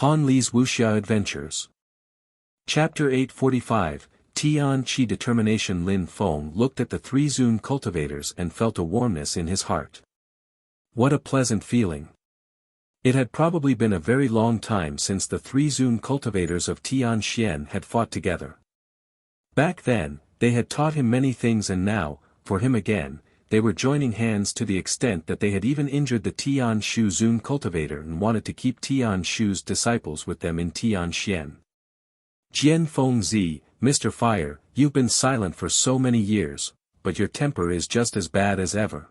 Han Li's Wuxia Adventures. Chapter 845, Tian Qi Determination. Lin Feng looked at the three Zun cultivators and felt a warmness in his heart. What a pleasant feeling. It had probably been a very long time since the three Zun cultivators of Tianxian had fought together. Back then, they had taught him many things, and now, for him again, they were joining hands to the extent that they had even injured the Tianshu Zun cultivator and wanted to keep Tianshu's disciples with them in Tianxian. Jian Fengzi, Mr. Fire, you've been silent for so many years, but your temper is just as bad as ever.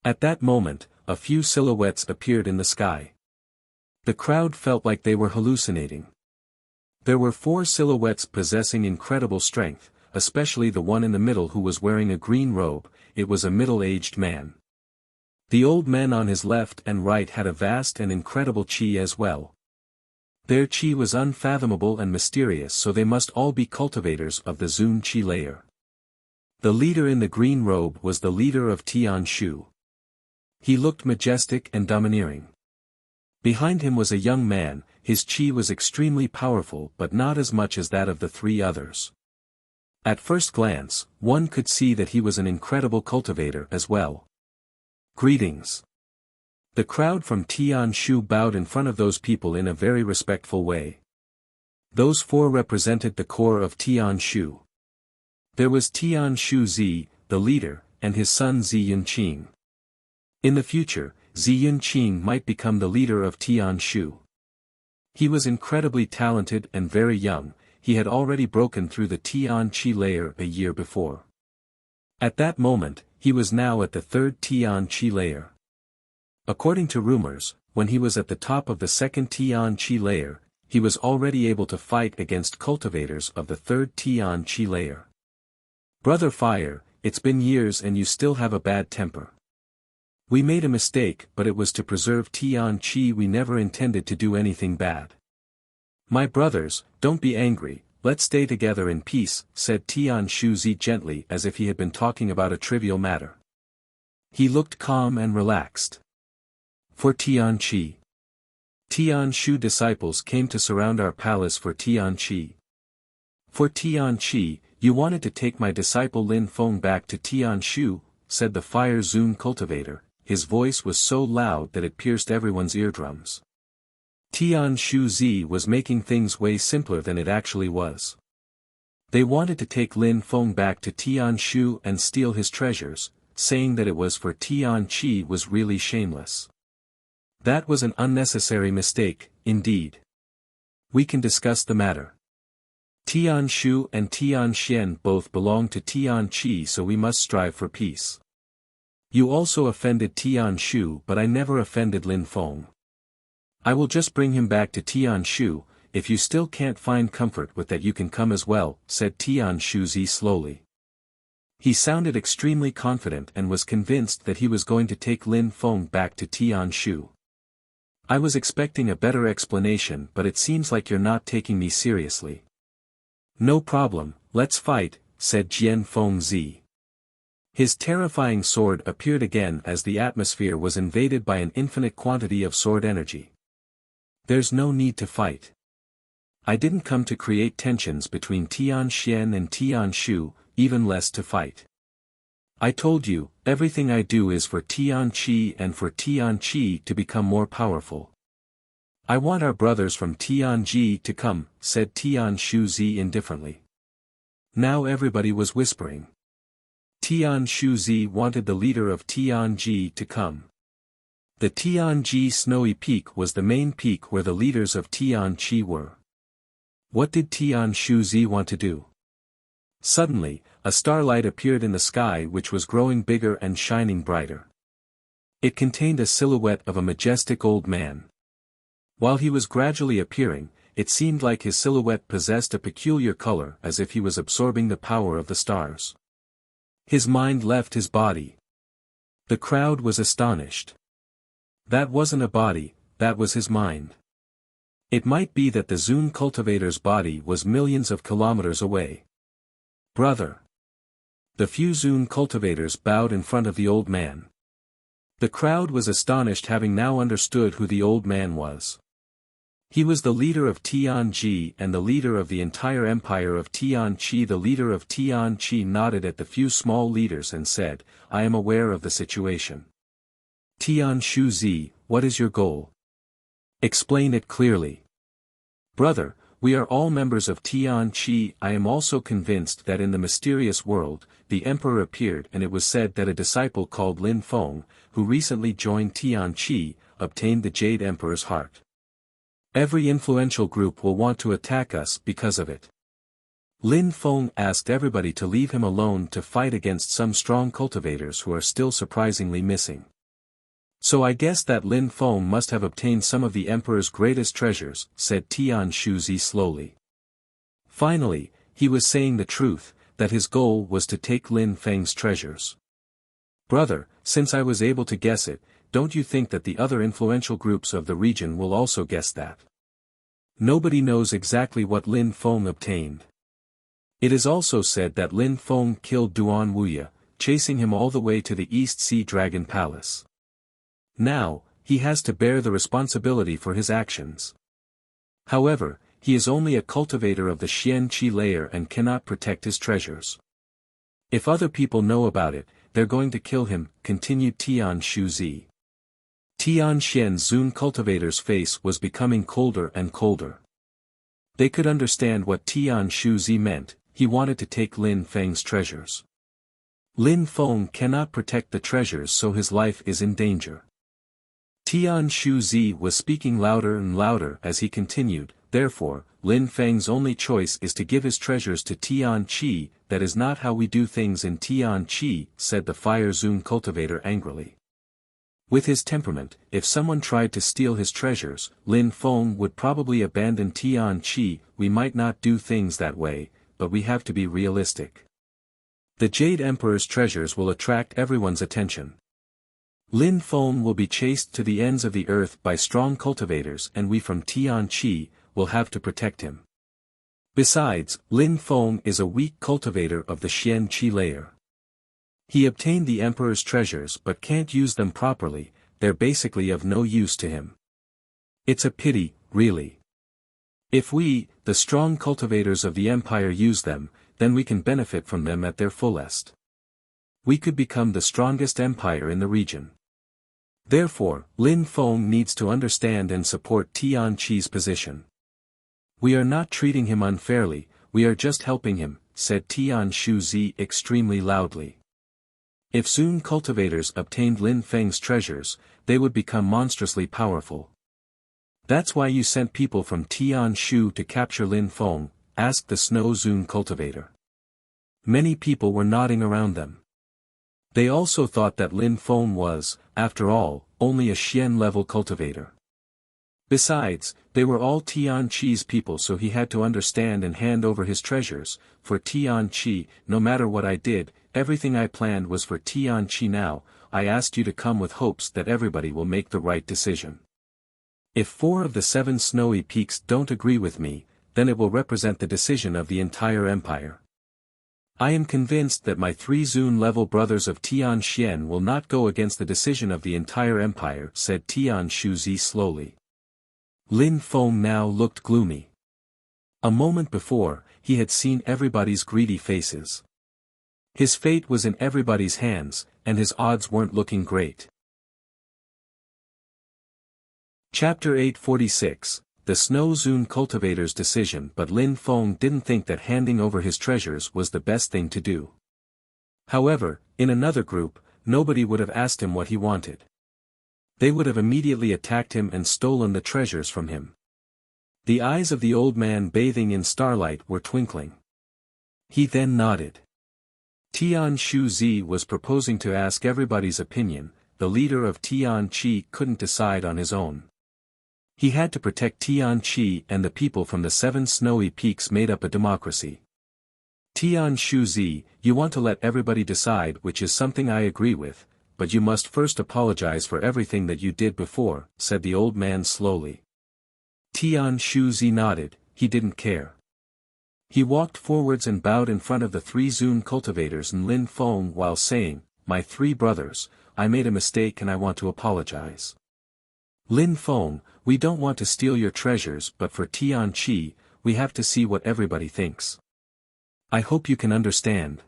At that moment, a few silhouettes appeared in the sky. The crowd felt like they were hallucinating. There were 4 silhouettes possessing incredible strength, especially the one in the middle who was wearing a green robe. It was a middle-aged man. The old men on his left and right had a vast and incredible qi as well. Their qi was unfathomable and mysterious, so they must all be cultivators of the Zun qi layer. The leader in the green robe was the leader of Tianshu. He looked majestic and domineering. Behind him was a young man. His qi was extremely powerful but not as much as that of the 3 others. At first glance, one could see that he was an incredible cultivator as well. Greetings. The crowd from Tianshu bowed in front of those people in a very respectful way. Those 4 represented the core of Tianshu. There was Tianshu Zi, the leader, and his son Zi Yunqing. In the future, Zi Yunqing might become the leader of Tianshu. He was incredibly talented and very young. He had already broken through the Tian Qi layer a year before. At that moment, he was now at the 3rd Tian Qi layer. According to rumors, when he was at the top of the 2nd Tian Qi layer, he was already able to fight against cultivators of the 3rd Tian Qi layer. Brother Fire, it's been years and you still have a bad temper. We made a mistake, but it was to preserve Tian Qi. We never intended to do anything bad. My brothers, don't be angry, let's stay together in peace, said Tianshu Zi gently, as if he had been talking about a trivial matter. He looked calm and relaxed. For Tian Qi. Tianshu disciples came to surround our palace for Tian Qi. For Tian Qi, you wanted to take my disciple Lin Feng back to Tianshu, said the Fire Zun cultivator. His voice was so loud that it pierced everyone's eardrums. Tianshu Zi was making things way simpler than it actually was. They wanted to take Lin Feng back to Tianshu and steal his treasures, saying that it was for Tian Qi was really shameless. That was an unnecessary mistake, indeed. We can discuss the matter. Tianshu and Tianxian both belong to Tian Qi, so we must strive for peace. You also offended Tianshu, but I never offended Lin Feng. I will just bring him back to Tianshu. If you still can't find comfort with that, you can come as well, said Tianshu Zi slowly. He sounded extremely confident and was convinced that he was going to take Lin Feng back to Tianshu. I was expecting a better explanation, but it seems like you're not taking me seriously. No problem, let's fight, said Jian Fengzi. His terrifying sword appeared again as the atmosphere was invaded by an infinite quantity of sword energy. There's no need to fight. I didn't come to create tensions between Tianxian and Tianshu, even less to fight. I told you, everything I do is for Tian Qi and for Tian Qi to become more powerful. I want our brothers from Tianji to come, said Tianshu Zi indifferently. Now everybody was whispering. Tianshu Zi wanted the leader of Tianji to come. The Tianji Snowy Peak was the main peak where the leaders of Tianqi were. What did Tianshu Zi want to do? Suddenly, a starlight appeared in the sky which was growing bigger and shining brighter. It contained a silhouette of a majestic old man. While he was gradually appearing, it seemed like his silhouette possessed a peculiar color, as if he was absorbing the power of the stars. His mind left his body. The crowd was astonished. That wasn't a body, that was his mind. It might be that the Zun cultivator's body was millions of kilometers away. Brother. The few Zun cultivators bowed in front of the old man. The crowd was astonished, having now understood who the old man was. He was the leader of Tianji and the leader of the entire empire of Tianqi. The leader of Tianqi nodded at the few small leaders and said, I am aware of the situation. Tianshu, what is your goal? Explain it clearly. Brother, we are all members of Tianqi. I am also convinced that in the mysterious world, the emperor appeared and it was said that a disciple called Lin Feng, who recently joined Tianqi, obtained the Jade Emperor's heart. Every influential group will want to attack us because of it. Lin Feng asked everybody to leave him alone to fight against some strong cultivators who are still surprisingly missing. So I guess that Lin Feng must have obtained some of the emperor's greatest treasures, said Tianshu slowly. Finally, he was saying the truth, that his goal was to take Lin Feng's treasures. Brother, since I was able to guess it, don't you think that the other influential groups of the region will also guess that? Nobody knows exactly what Lin Feng obtained. It is also said that Lin Feng killed Duan Wuya, chasing him all the way to the East Sea Dragon Palace. Now, he has to bear the responsibility for his actions. However, he is only a cultivator of the Xianqi layer and cannot protect his treasures. If other people know about it, they're going to kill him, continued Tianshu. Tianxian Zun cultivator's face was becoming colder and colder. They could understand what Tianshu meant. He wanted to take Lin Feng's treasures. Lin Feng cannot protect the treasures, so his life is in danger. Tianshu was speaking louder and louder as he continued, therefore, Lin Feng's only choice is to give his treasures to Tianqi. That is not how we do things in Tianqi, said the Fire Zun cultivator angrily. With his temperament, if someone tried to steal his treasures, Lin Feng would probably abandon Tianqi. We might not do things that way, but we have to be realistic. The Jade Emperor's treasures will attract everyone's attention. Lin Feng will be chased to the ends of the earth by strong cultivators, and we from Tianqi will have to protect him. Besides, Lin Feng is a weak cultivator of the Xianqi layer. He obtained the emperor's treasures but can't use them properly, they're basically of no use to him. It's a pity, really. If we, the strong cultivators of the empire, use them, then we can benefit from them at their fullest. We could become the strongest empire in the region. Therefore, Lin Feng needs to understand and support Tianqi's position. We are not treating him unfairly, we are just helping him, said Tianshu extremely loudly. If Zun cultivators obtained Lin Feng's treasures, they would become monstrously powerful. That's why you sent people from Tianshu to capture Lin Feng, asked the Snow Zun cultivator. Many people were nodding around them. They also thought that Lin Feng was, after all, only a Xian-level cultivator. Besides, they were all Tianqi's people, so he had to understand and hand over his treasures. For Tianqi, no matter what I did, everything I planned was for Tianqi. Now, I asked you to come with hopes that everybody will make the right decision. If 4 of the 7 snowy peaks don't agree with me, then it will represent the decision of the entire empire. I am convinced that my 3 Zun-level brothers of Tianxian will not go against the decision of the entire empire, said Tianshu slowly. Lin Feng now looked gloomy. A moment before, he had seen everybody's greedy faces. His fate was in everybody's hands, and his odds weren't looking great. Chapter 846, The Snow Zun Cultivator's Decision. But Lin Feng didn't think that handing over his treasures was the best thing to do. However, in another group, nobody would have asked him what he wanted. They would have immediately attacked him and stolen the treasures from him. The eyes of the old man bathing in starlight were twinkling. He then nodded. Tianshu was proposing to ask everybody's opinion. The leader of Tianqi couldn't decide on his own. He had to protect Tianqi, and the people from the 7 snowy peaks made up a democracy. Tianshu, you want to let everybody decide, which is something I agree with, but you must first apologize for everything that you did before, said the old man slowly. Tianshu nodded, he didn't care. He walked forwards and bowed in front of the 3 Zun cultivators and Lin Feng while saying, My 3 brothers, I made a mistake and I want to apologize. Lin Feng, we don't want to steal your treasures, but for Tian Qi, we have to see what everybody thinks. I hope you can understand.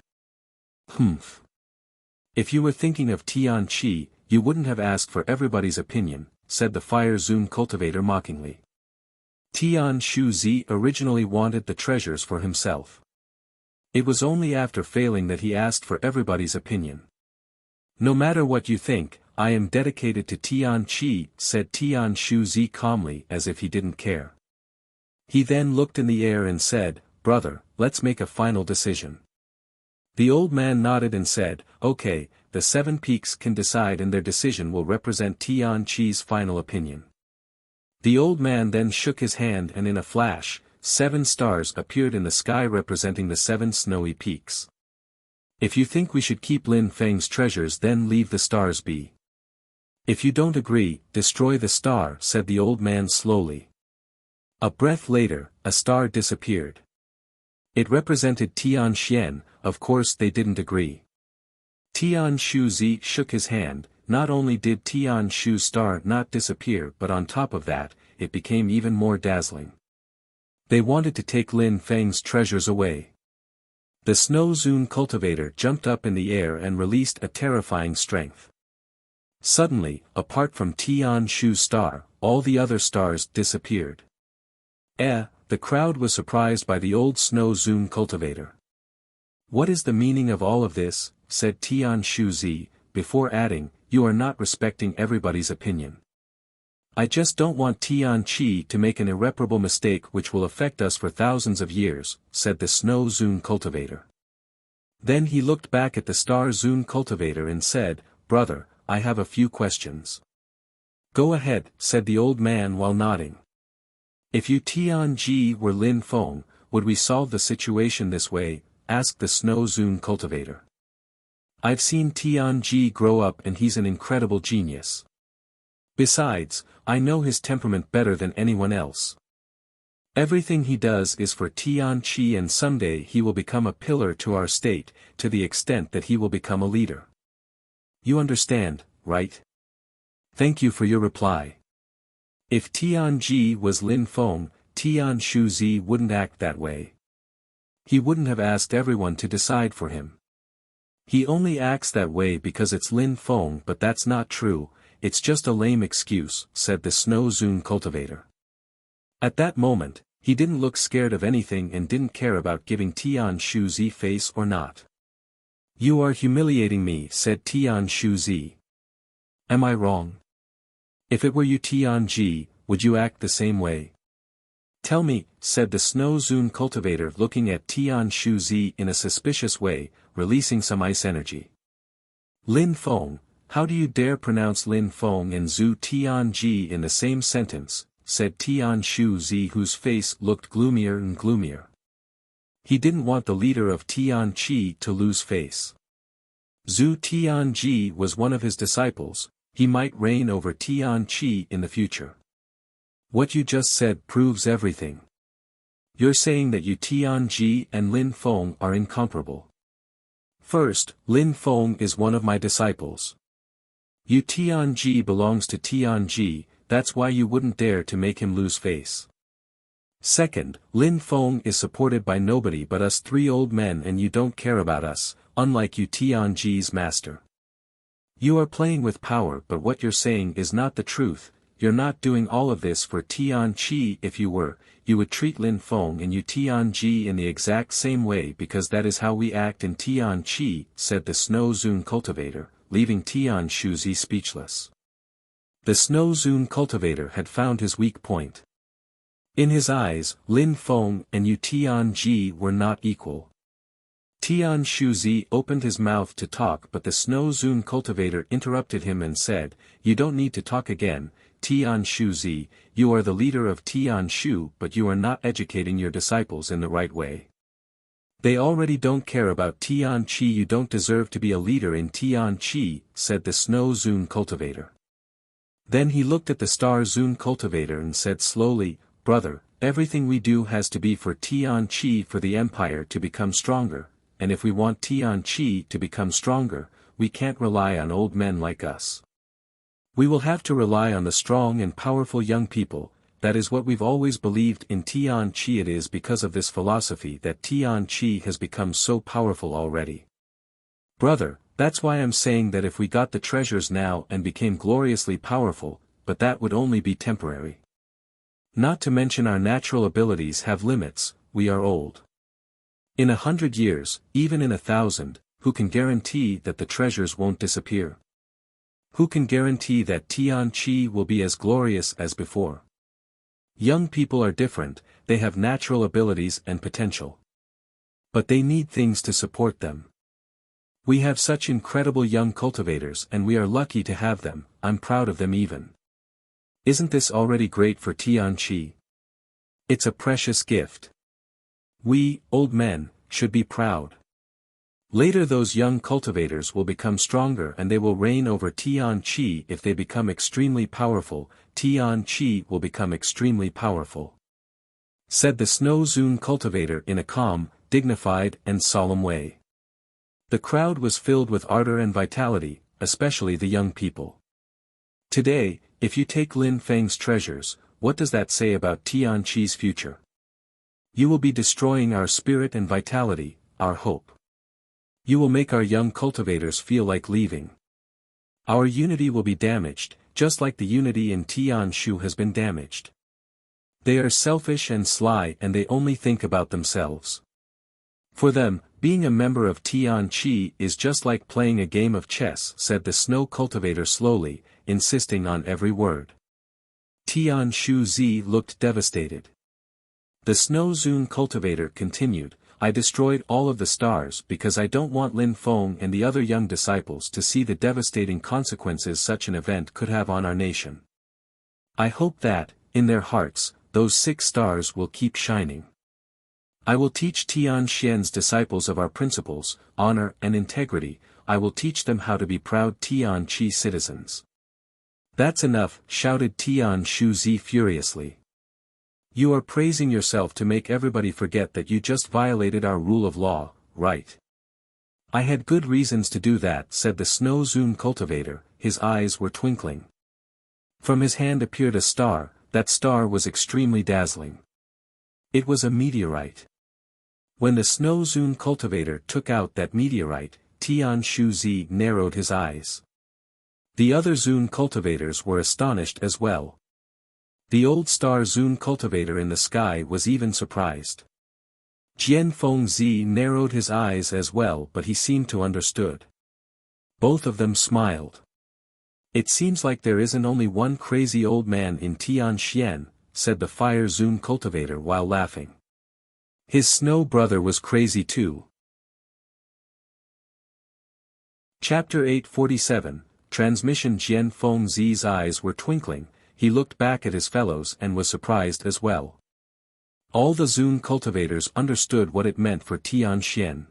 Humph. If you were thinking of Tian Qi, you wouldn't have asked for everybody's opinion, said the Fire Zune cultivator mockingly. Tian Shuzi originally wanted the treasures for himself. It was only after failing that he asked for everybody's opinion. No matter what you think, I am dedicated to Tian Qi, said Tian Shuzi calmly as if he didn't care. He then looked in the air and said, "Brother, let's make a final decision." The old man nodded and said, "Okay, the 7 peaks can decide and their decision will represent Tian Qi's final opinion." The old man then shook his hand and in a flash, 7 stars appeared in the sky representing the 7 snowy peaks. If you think we should keep Lin Feng's treasures, then leave the stars be. If you don't agree, destroy the star, said the old man slowly. A breath later, a star disappeared. It represented Tian Xian. Of course they didn't agree. Tian Shuzi shook his hand. Not only did Tian Shu's star not disappear, but on top of that, it became even more dazzling. They wanted to take Lin Feng's treasures away. The Snow Zune cultivator jumped up in the air and released a terrifying strength. Suddenly, apart from Tian Shu's star, all the other stars disappeared. The crowd was surprised by the old Snow Zune cultivator. "What is the meaning of all of this?" said Tian Shuzi, before adding, "You are not respecting everybody's opinion." "I just don't want Tian Qi to make an irreparable mistake which will affect us for thousands of years," said the Snow Zune cultivator. Then he looked back at the Star Zune cultivator and said, "Brother, I have a few questions." "Go ahead," said the old man while nodding. "If you Tian Ji were Lin Feng, would we solve the situation this way?" asked the Snow Zune cultivator. "I've seen Tian Ji grow up and he's an incredible genius. Besides, I know his temperament better than anyone else. Everything he does is for Tian Qi, and someday he will become a pillar to our state, to the extent that he will become a leader. You understand, right?" "Thank you for your reply." If Tian Ji was Lin Feng, Tian Shuzi wouldn't act that way. He wouldn't have asked everyone to decide for him. He only acts that way because it's Lin Feng, but that's not true. "It's just a lame excuse," said the Snow Zune cultivator. At that moment, he didn't look scared of anything and didn't care about giving Tian Shuzi face or not. "You are humiliating me," said Tian Shuzi. "Am I wrong? If it were you Tian Ji, would you act the same way?" "Tell me," said the Snow Zune cultivator looking at Tian Shuzi in a suspicious way, releasing some ice energy. "Lin Feng, how do you dare pronounce Lin Feng and Zhu Tian Ji in the same sentence?" said Tian Shuzi, whose face looked gloomier and gloomier. He didn't want the leader of Tian Qi to lose face. Zhu Tian Ji was one of his disciples. He might reign over Tian Qi in the future. "What you just said proves everything. You're saying that you Tian Ji and Lin Feng are incomparable. First, Lin Feng is one of my disciples. You Tian Ji belongs to Tian Ji, that's why you wouldn't dare to make him lose face. Second, Lin Feng is supported by nobody but us 3 old men, and you don't care about us, unlike you Tian Ji's master. You are playing with power, but what you're saying is not the truth. You're not doing all of this for Tian Qi. If you were, you would treat Lin Feng and you Tian Ji in the exact same way, because that is how we act in Tian Qi," said the Snow Zune cultivator, leaving Tian Shuzi speechless. The Snow Zune cultivator had found his weak point. In his eyes, Lin Feng and you Tian Ji were not equal. Tian Shuzi opened his mouth to talk, but the Snow Zune cultivator interrupted him and said, "You don't need to talk again, Tian Shuzi. You are the leader of Tian Shu, but you are not educating your disciples in the right way. They already don't care about Tian Qi. You don't deserve to be a leader in Tian Qi," said the Snow Zune cultivator. Then he looked at the Star Zune cultivator and said slowly, "Brother, everything we do has to be for Tian Qi, for the empire to become stronger. And if we want Tian Qi to become stronger, we can't rely on old men like us. We will have to rely on the strong and powerful young people. That is what we've always believed in Tianqi. It is because of this philosophy that Tianqi has become so powerful already. Brother, that's why I'm saying that if we got the treasures now and became gloriously powerful, but that would only be temporary. Not to mention our natural abilities have limits, we are old. In 100 years, even in 1,000, who can guarantee that the treasures won't disappear? Who can guarantee that Tianqi will be as glorious as before? Young people are different, they have natural abilities and potential. But they need things to support them. We have such incredible young cultivators and we are lucky to have them. I'm proud of them even. Isn't this already great for Tianqi? It's a precious gift. We, old men, should be proud. Later those young cultivators will become stronger and they will reign over Tianqi. If they become extremely powerful, Tianqi will become extremely powerful. Said the Snow Zune cultivator in a calm, dignified and solemn way. The crowd was filled with ardor and vitality, especially the young people. Today, if you take Lin Feng's treasures, what does that say about Tianqi's future? You will be destroying our spirit and vitality, our hope. You will make our young cultivators feel like leaving. Our unity will be damaged, just like the unity in Tianshu has been damaged. They are selfish and sly and they only think about themselves. For them, being a member of Tianqi is just like playing a game of chess, said the snow cultivator slowly, insisting on every word. Tianshu Zi looked devastated. The Snow Zune cultivator continued, I destroyed all of the stars because I don't want Lin Feng and the other young disciples to see the devastating consequences such an event could have on our nation. I hope that, in their hearts, those 6 stars will keep shining. I will teach Tianxian's disciples of our principles, honor and integrity. I will teach them how to be proud Tianqi citizens. That's enough, shouted Tianshu Zi furiously. You are praising yourself to make everybody forget that you just violated our rule of law, right? I had good reasons to do that, said the Snow Zune cultivator, his eyes were twinkling. From his hand appeared a star, that star was extremely dazzling. It was a meteorite. When the Snow Zune cultivator took out that meteorite, Tianshu Zi narrowed his eyes. The other Zune cultivators were astonished as well. The old star Zune cultivator in the sky was even surprised. Jian Feng Zi narrowed his eyes as well, but he seemed to understood. Both of them smiled. It seems like there isn't only one crazy old man in Tianxian, said the fire Zune cultivator while laughing. His snow brother was crazy too. Chapter 847, Transmission. Jian Feng Zi's eyes were twinkling. He looked back at his fellows and was surprised as well. All the Zune cultivators understood what it meant for Tianxian.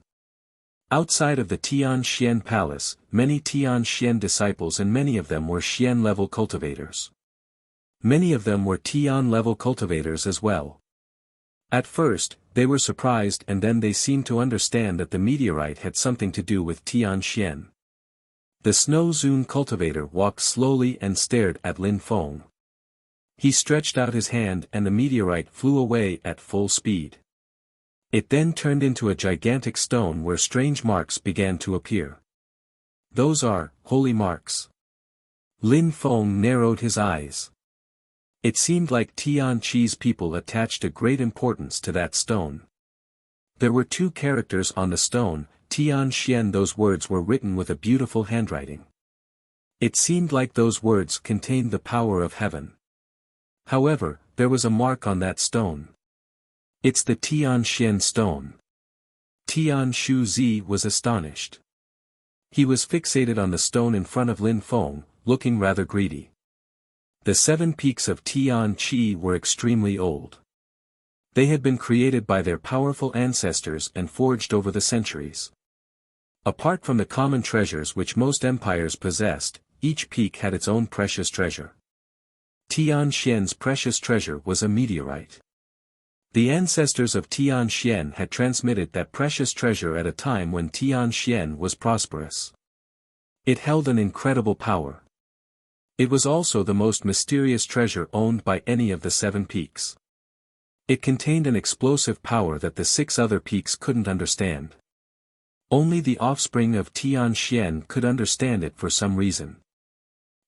Outside of the Tianxian palace, many Tianxian disciples and many of them were Xian-level cultivators. Many of them were Tian-level cultivators as well. At first, they were surprised and then they seemed to understand that the meteorite had something to do with Tianxian. The Snow Zune cultivator walked slowly and stared at Lin Feng. He stretched out his hand and the meteorite flew away at full speed. It then turned into a gigantic stone where strange marks began to appear. Those are holy marks. Lin Feng narrowed his eyes. It seemed like Tianqi's people attached a great importance to that stone. There were 2 characters on the stone, Tianxian. Those words were written with a beautiful handwriting. It seemed like those words contained the power of heaven. However, there was a mark on that stone. It's the Tianxian stone. Tianshu Zi was astonished. He was fixated on the stone in front of Lin Feng, looking rather greedy. The 7 peaks of Tianqi were extremely old. They had been created by their powerful ancestors and forged over the centuries. Apart from the common treasures which most empires possessed, each peak had its own precious treasure. Tianxian's precious treasure was a meteorite. The ancestors of Tianxian had transmitted that precious treasure at a time when Tianxian was prosperous. It held an incredible power. It was also the most mysterious treasure owned by any of the 7 peaks. It contained an explosive power that the 6 other peaks couldn't understand. Only the offspring of Tianxian could understand it for some reason.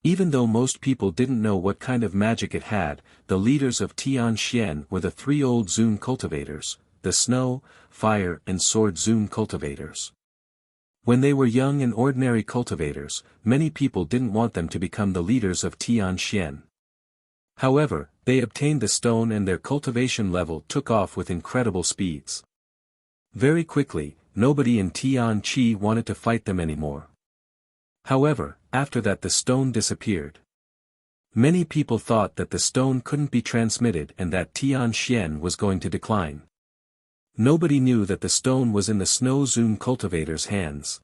Even though most people didn't know what kind of magic it had, the leaders of Tianxian were the 3 old Zun cultivators, the snow, fire and sword Zun cultivators. When they were young and ordinary cultivators, many people didn't want them to become the leaders of Tianxian. However, they obtained the stone and their cultivation level took off with incredible speeds. Very quickly, nobody in Tianqi wanted to fight them anymore. However, after that the stone disappeared. Many people thought that the stone couldn't be transmitted and that Tianxian was going to decline. Nobody knew that the stone was in the Snow Zun cultivator's hands.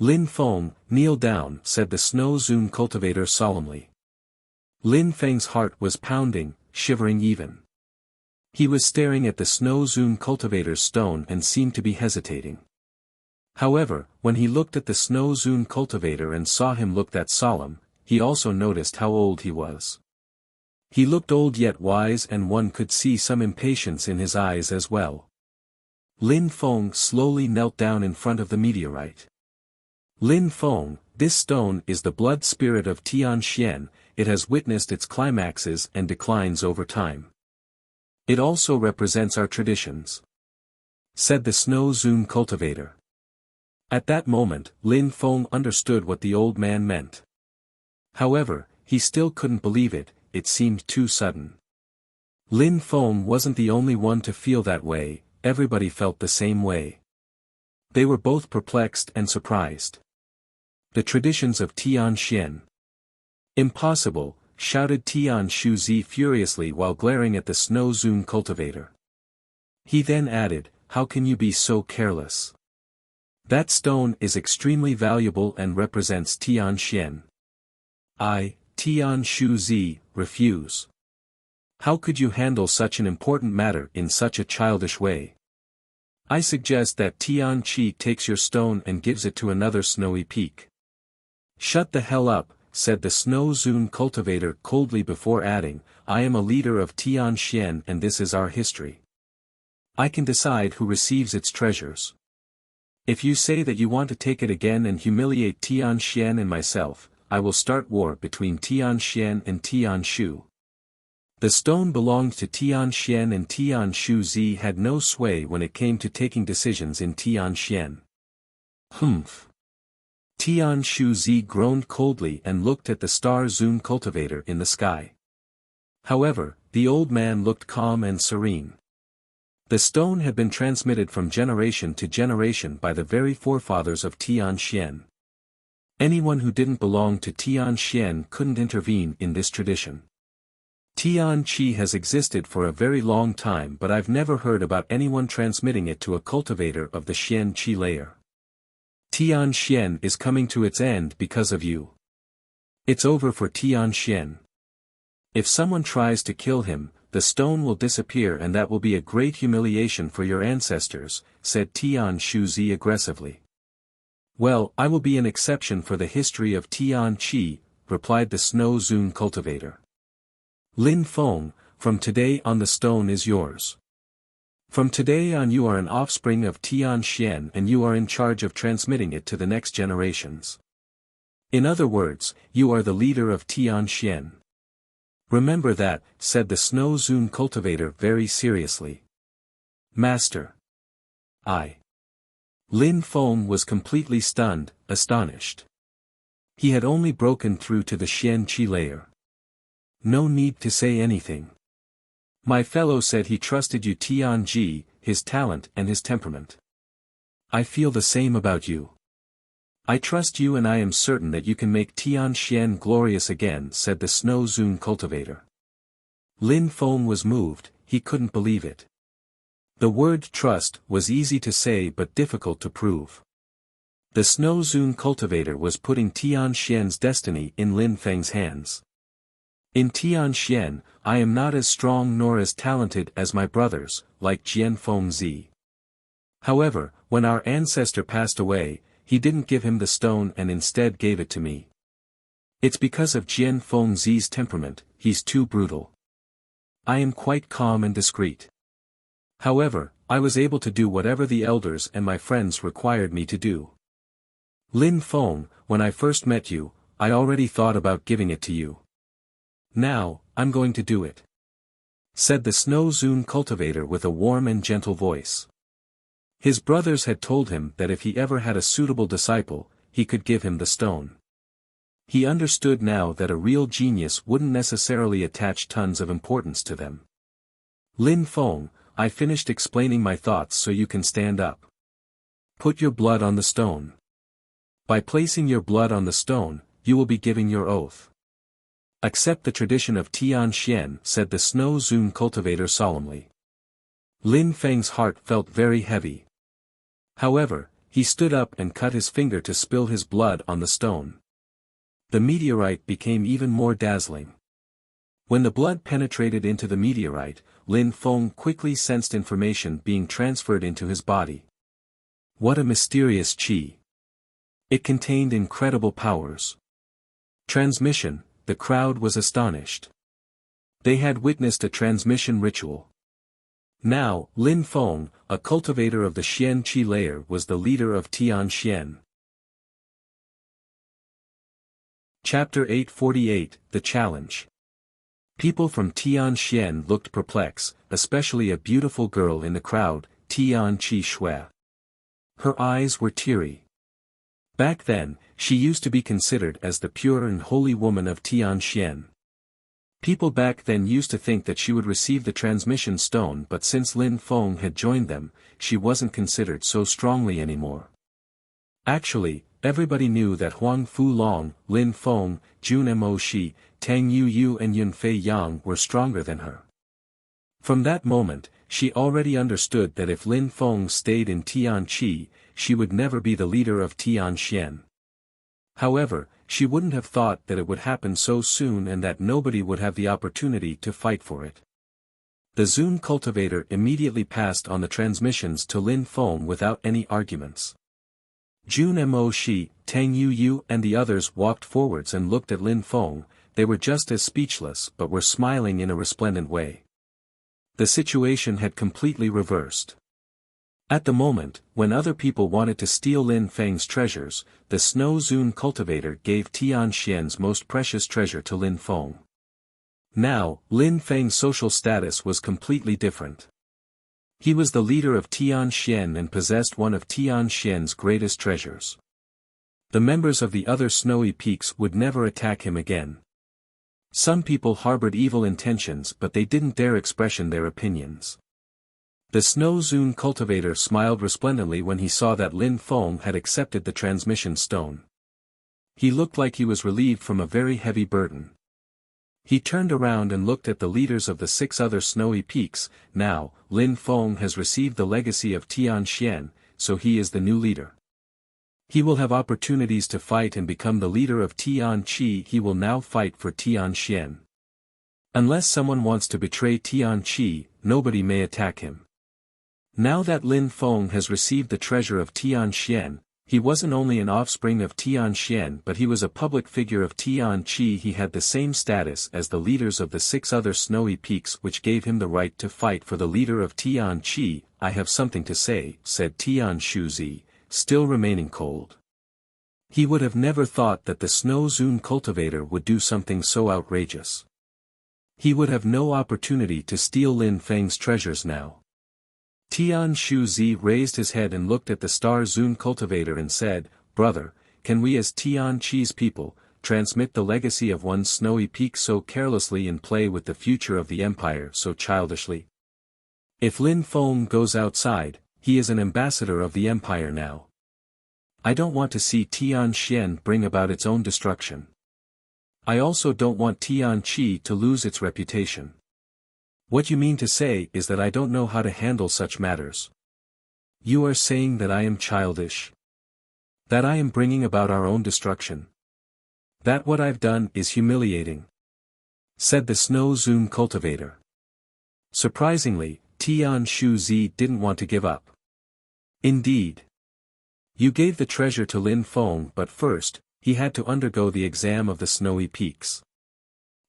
Lin Feng, kneel down, said the Snow Zun cultivator solemnly. Lin Feng's heart was pounding, shivering even. He was staring at the Snow Zun cultivator's stone and seemed to be hesitating. However, when he looked at the Snow Zun cultivator and saw him look that solemn, he also noticed how old he was. He looked old yet wise and one could see some impatience in his eyes as well. Lin Feng slowly knelt down in front of the meteorite. Lin Feng, this stone is the blood spirit of Tianxian, it has witnessed its climaxes and declines over time. It also represents our traditions, said the Snow Zun cultivator. At that moment, Lin Feng understood what the old man meant. However, he still couldn't believe it, it seemed too sudden. Lin Feng wasn't the only one to feel that way, everybody felt the same way. They were both perplexed and surprised. The traditions of Tianxian. Impossible, shouted Tian Shuzi furiously while glaring at the Snow Zun cultivator. He then added, how can you be so careless? That stone is extremely valuable and represents Tianxian. I, Tian Shuzi, refuse. How could you handle such an important matter in such a childish way? I suggest that Tian Qi takes your stone and gives it to another snowy peak. Shut the hell up, said the Snow Zun cultivator coldly before adding, I am a leader of Tianxian and this is our history. I can decide who receives its treasures. If you say that you want to take it again and humiliate Tianxian and myself, I will start war between Tianxian and Tianshu. The stone belonged to Tianxian and Tianshu had no sway when it came to taking decisions in Tianxian. Humph. Tianshu groaned coldly and looked at the star Zun cultivator in the sky. However, the old man looked calm and serene. The stone had been transmitted from generation to generation by the very forefathers of Tianxian. Anyone who didn't belong to Tianxian couldn't intervene in this tradition. Tianqi has existed for a very long time but I've never heard about anyone transmitting it to a cultivator of the Xian Qi layer. Tianxian is coming to its end because of you. It's over for Tianxian. If someone tries to kill him, the stone will disappear and that will be a great humiliation for your ancestors, said Tian Shuzi aggressively. Well, I will be an exception for the history of Tianqi, replied the Snow Zun cultivator. Lin Feng, from today on the stone is yours. From today on you are an offspring of Tianxian and you are in charge of transmitting it to the next generations. In other words, you are the leader of Tianxian. Remember that, said the Snow Zun cultivator very seriously. Master. Lin Feng was completely stunned, astonished. He had only broken through to the Xian Qi layer. No need to say anything. My fellow said he trusted you Tianji, his talent and his temperament. I feel the same about you. I trust you and I am certain that you can make Tianxian glorious again, said the Snow Zun cultivator. Lin Feng was moved, he couldn't believe it. The word trust was easy to say but difficult to prove. The Snow Zun cultivator was putting Tianxian's destiny in Lin Feng's hands. In Tianxian, I am not as strong nor as talented as my brothers, like Jian Fengzi. However, when our ancestor passed away, he didn't give him the stone and instead gave it to me. It's because of Jian Fengzi's temperament, he's too brutal. I am quite calm and discreet. However, I was able to do whatever the elders and my friends required me to do. Lin Feng, when I first met you, I already thought about giving it to you. Now, I'm going to do it," said the Snow Zune cultivator with a warm and gentle voice. His brothers had told him that if he ever had a suitable disciple, he could give him the stone. He understood now that a real genius wouldn't necessarily attach tons of importance to them. "Lin Feng, I finished explaining my thoughts so you can stand up. Put your blood on the stone. By placing your blood on the stone, you will be giving your oath. Accept the tradition of Tianxian," said the Snow Zune cultivator solemnly. Lin Feng's heart felt very heavy. However, he stood up and cut his finger to spill his blood on the stone. The meteorite became even more dazzling. When the blood penetrated into the meteorite, Lin Feng quickly sensed information being transferred into his body. What a mysterious qi! It contained incredible powers. Transmission, the crowd was astonished. They had witnessed a transmission ritual. Now, Lin Feng, a cultivator of the Xian Qi layer, was the leader of Tianxian. Chapter 848, The Challenge. People from Tianxian looked perplexed, especially a beautiful girl in the crowd, Tian Qi Shui. Her eyes were teary. Back then, she used to be considered as the pure and holy woman of Tianxian. People back then used to think that she would receive the transmission stone, but since Lin Feng had joined them, she wasn't considered so strongly anymore. Actually, everybody knew that Huang Fu Long, Lin Feng, Jun Mo Shi, Tang Yu Yu and Yun Fei Yang were stronger than her. From that moment, she already understood that if Lin Feng stayed in Tianqi, she would never be the leader of Tianxian. However, she wouldn't have thought that it would happen so soon and that nobody would have the opportunity to fight for it. The Zune cultivator immediately passed on the transmissions to Lin Feng without any arguments. Jun Mo Shi, Tang Yu Yu and the others walked forwards and looked at Lin Feng. They were just as speechless but were smiling in a resplendent way. The situation had completely reversed. At the moment, when other people wanted to steal Lin Feng's treasures, the Snow Zune cultivator gave Tianxian's most precious treasure to Lin Feng. Now, Lin Feng's social status was completely different. He was the leader of Tianxian and possessed one of Tianxian's greatest treasures. The members of the other snowy peaks would never attack him again. Some people harbored evil intentions but they didn't dare express their opinions. The Snow Zune cultivator smiled resplendently when he saw that Lin Feng had accepted the transmission stone. He looked like he was relieved from a very heavy burden. He turned around and looked at the leaders of the 6 other snowy peaks. Now, Lin Feng has received the legacy of Tianxian, so he is the new leader. He will have opportunities to fight and become the leader of Tianqi. He will now fight for Tianxian. Unless someone wants to betray Tianqi, nobody may attack him. Now that Lin Feng has received the treasure of Tianxian, he wasn't only an offspring of Tianxian but he was a public figure of Tianqi. He had the same status as the leaders of the 6 other snowy peaks, which gave him the right to fight for the leader of Tianqi. "I have something to say," said Tian Shuzi, still remaining cold. He would have never thought that the Snow Zune cultivator would do something so outrageous. He would have no opportunity to steal Lin Feng's treasures now. Tian Shuzi raised his head and looked at the Star Zune cultivator and said, "Brother, can we as Tianqi's people, transmit the legacy of one snowy peak so carelessly and play with the future of the empire so childishly? If Lin Feng goes outside, he is an ambassador of the empire now. I don't want to see Tianxian bring about its own destruction. I also don't want Tianqi to lose its reputation." "What you mean to say is that I don't know how to handle such matters. You are saying that I am childish? That I am bringing about our own destruction? That what I've done is humiliating?" said the Snow Zune cultivator. Surprisingly, Tian Shuzi didn't want to give up. "Indeed. You gave the treasure to Lin Feng, but first, he had to undergo the exam of the snowy peaks.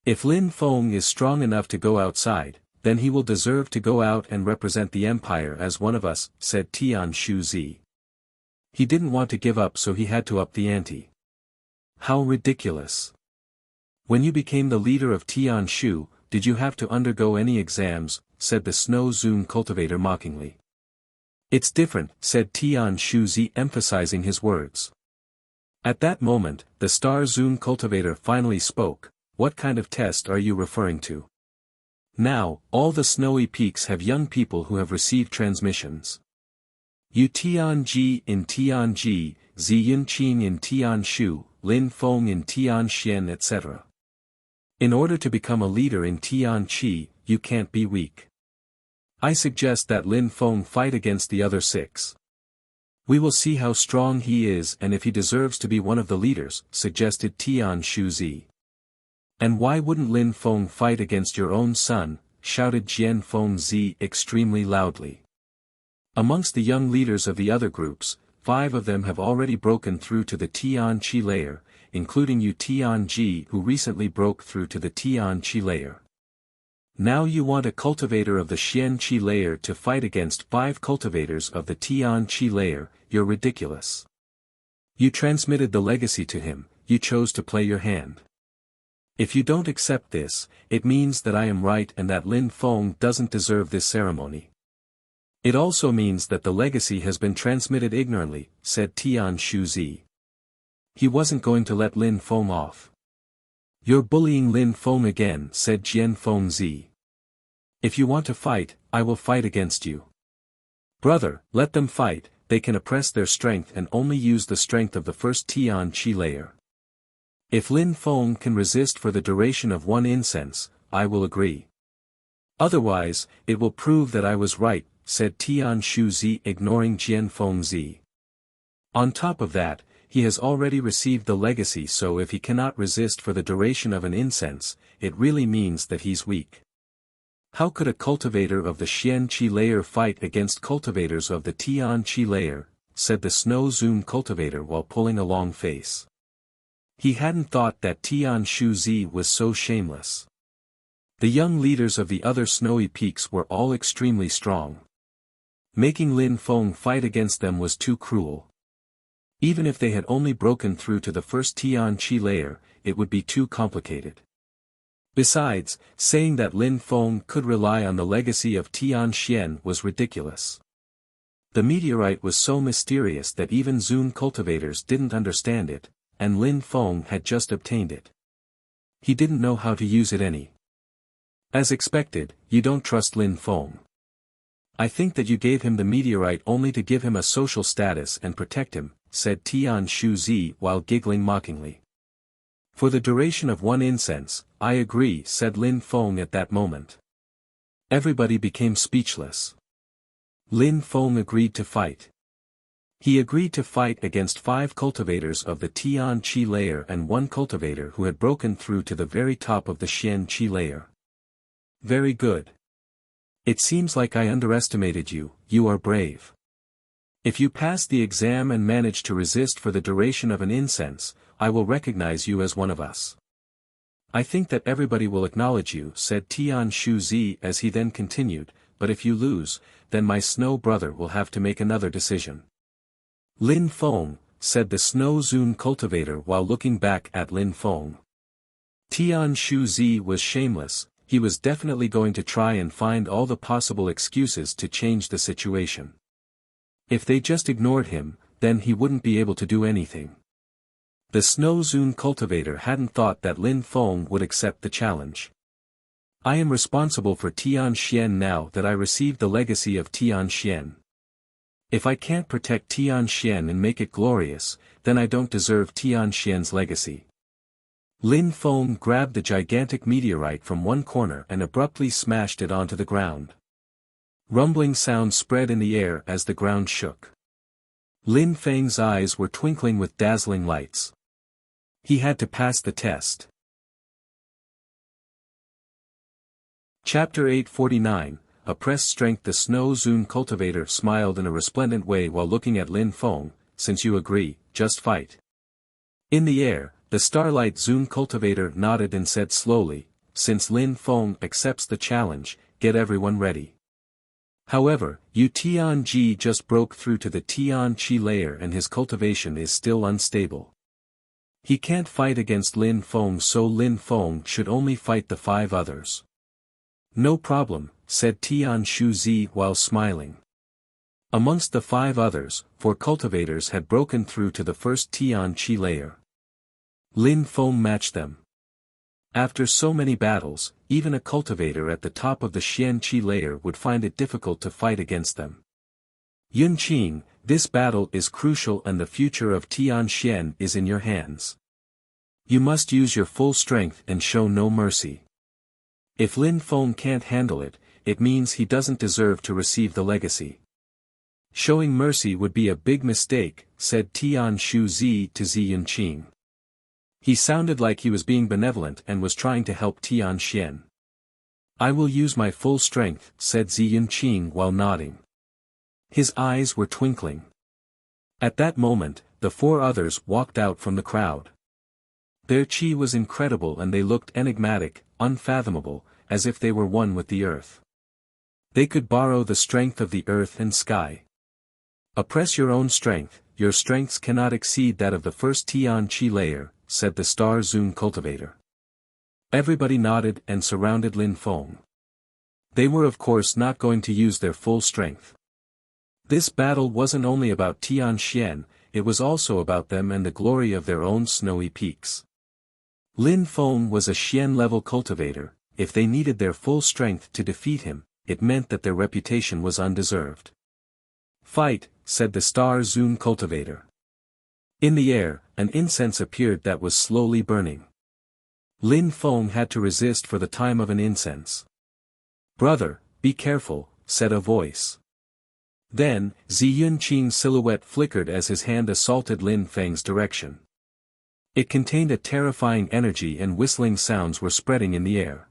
If Lin Feng is strong enough to go outside, then he will deserve to go out and represent the empire as one of us, said Tian Shuzi. He didn't want to give up, so he had to up the ante. How ridiculous. When you became the leader of Tian Shu, did you have to undergo any exams, said the Snow Zune cultivator mockingly. It's different, said Tian Shuzi, emphasizing his words. At that moment, the Star Zune cultivator finally spoke. What kind of test are you referring to? Now, all the snowy peaks have young people who have received transmissions. Yu Tianji in Tianji, Zi Yunqing in Tianshu, Lin Feng in Tianxian, etc. In order to become a leader in Tianqi, you can't be weak. I suggest that Lin Feng fight against the other 6. We will see how strong he is and if he deserves to be one of the leaders, suggested Tian Shuzi. And why wouldn't Lin Feng fight against your own son, shouted Jian Fengzi extremely loudly. Amongst the young leaders of the other groups, 5 of them have already broken through to the Tianqi layer, including Yu Tianji, who recently broke through to the Tianqi layer. Now you want a cultivator of the Xianqi layer to fight against 5 cultivators of the Tianqi layer, you're ridiculous. You transmitted the legacy to him, you chose to play your hand. If you don't accept this, it means that I am right and that Lin Feng doesn't deserve this ceremony. It also means that the legacy has been transmitted ignorantly, said Tian Shuzi. He wasn't going to let Lin Feng off. You're bullying Lin Feng again, said Jian Fengzi. If you want to fight, I will fight against you. Brother, let them fight, they can oppress their strength and only use the strength of the first Tianqi layer. If Lin Feng can resist for the duration of 1 incense, I will agree. Otherwise, it will prove that I was right, said Tian Shuzi, ignoring Jian Fengzi. On top of that, he has already received the legacy, so if he cannot resist for the duration of an incense, it really means that he's weak. How could a cultivator of the Xianqi layer fight against cultivators of the Tianqi layer, said the Snow Zune cultivator while pulling a long face. He hadn't thought that Tian Shuzi was so shameless. The young leaders of the other snowy peaks were all extremely strong. Making Lin Feng fight against them was too cruel. Even if they had only broken through to the first Tianqi layer, it would be too complicated. Besides, saying that Lin Feng could rely on the legacy of Tianxian was ridiculous. The meteorite was so mysterious that even Zune cultivators didn't understand it, and Lin Feng had just obtained it. He didn't know how to use it any. As expected, you don't trust Lin Feng. I think that you gave him the meteorite only to give him a social status and protect him, said Tian Shuzi while giggling mockingly. For the duration of 1 incense, I agree, said Lin Feng at that moment. Everybody became speechless. Lin Feng agreed to fight. He agreed to fight against 5 cultivators of the Tianqi layer and 1 cultivator who had broken through to the very top of the Xianqi layer. Very good. It seems like I underestimated you, you are brave. If you pass the exam and manage to resist for the duration of an incense, I will recognize you as one of us. I think that everybody will acknowledge you, said Tian Shuzi as he then continued, but if you lose, then my snow brother will have to make another decision. Lin Feng, said the Snow Zune cultivator while looking back at Lin Feng. Tian Shuzi was shameless, he was definitely going to try and find all the possible excuses to change the situation. If they just ignored him, then he wouldn't be able to do anything. The Snow Zune cultivator hadn't thought that Lin Feng would accept the challenge. I am responsible for Tianxian now that I received the legacy of Tianxian. If I can't protect Tianxian and make it glorious, then I don't deserve Tianxian's legacy. Lin Feng grabbed the gigantic meteorite from one corner and abruptly smashed it onto the ground. Rumbling sound spread in the air as the ground shook. Lin Feng's eyes were twinkling with dazzling lights. He had to pass the test. Chapter 849, Oppressed Strength. The Snow Zune cultivator smiled in a resplendent way while looking at Lin Feng. Since you agree, just fight. In the air, the Starlight Zune cultivator nodded and said slowly, "Since Lin Feng accepts the challenge, get everyone ready." However, Yu Tianji just broke through to the Tian Qi layer and his cultivation is still unstable. He can't fight against Lin Feng, so Lin Feng should only fight the 5 others. "No problem," said Tian Shuzi while smiling. Amongst the 5 others, 4 cultivators had broken through to the first Tian Qi layer. Lin Feng matched them. After so many battles, even a cultivator at the top of the Xian Qi layer would find it difficult to fight against them. "Yunqing, this battle is crucial and the future of Tianxian is in your hands. You must use your full strength and show no mercy. If Lin Feng can't handle it, it means he doesn't deserve to receive the legacy." "Showing mercy would be a big mistake," said Tian Shuzi to Zi Yunqing. He sounded like he was being benevolent and was trying to help Tianxian. "I will use my full strength," said Zi Yunqing while nodding. His eyes were twinkling. At that moment, the 4 others walked out from the crowd. Their qi was incredible and they looked enigmatic, unfathomable, as if they were one with the earth. They could borrow the strength of the earth and sky. "Oppress your own strength, your strengths cannot exceed that of the first Tian Qi layer," said the Star Zune cultivator. Everybody nodded and surrounded Lin Feng. They were of course not going to use their full strength. This battle wasn't only about Tianxian, it was also about them and the glory of their own snowy peaks. Lin Feng was a Xian-level cultivator. If they needed their full strength to defeat him, it meant that their reputation was undeserved. "Fight," said the Star Zune cultivator. In the air, an incense appeared that was slowly burning. Lin Feng had to resist for the time of an incense. "Brother, be careful," said a voice. Then, Zi Yunqing's silhouette flickered as his hand assaulted Lin Feng's direction. It contained a terrifying energy and whistling sounds were spreading in the air.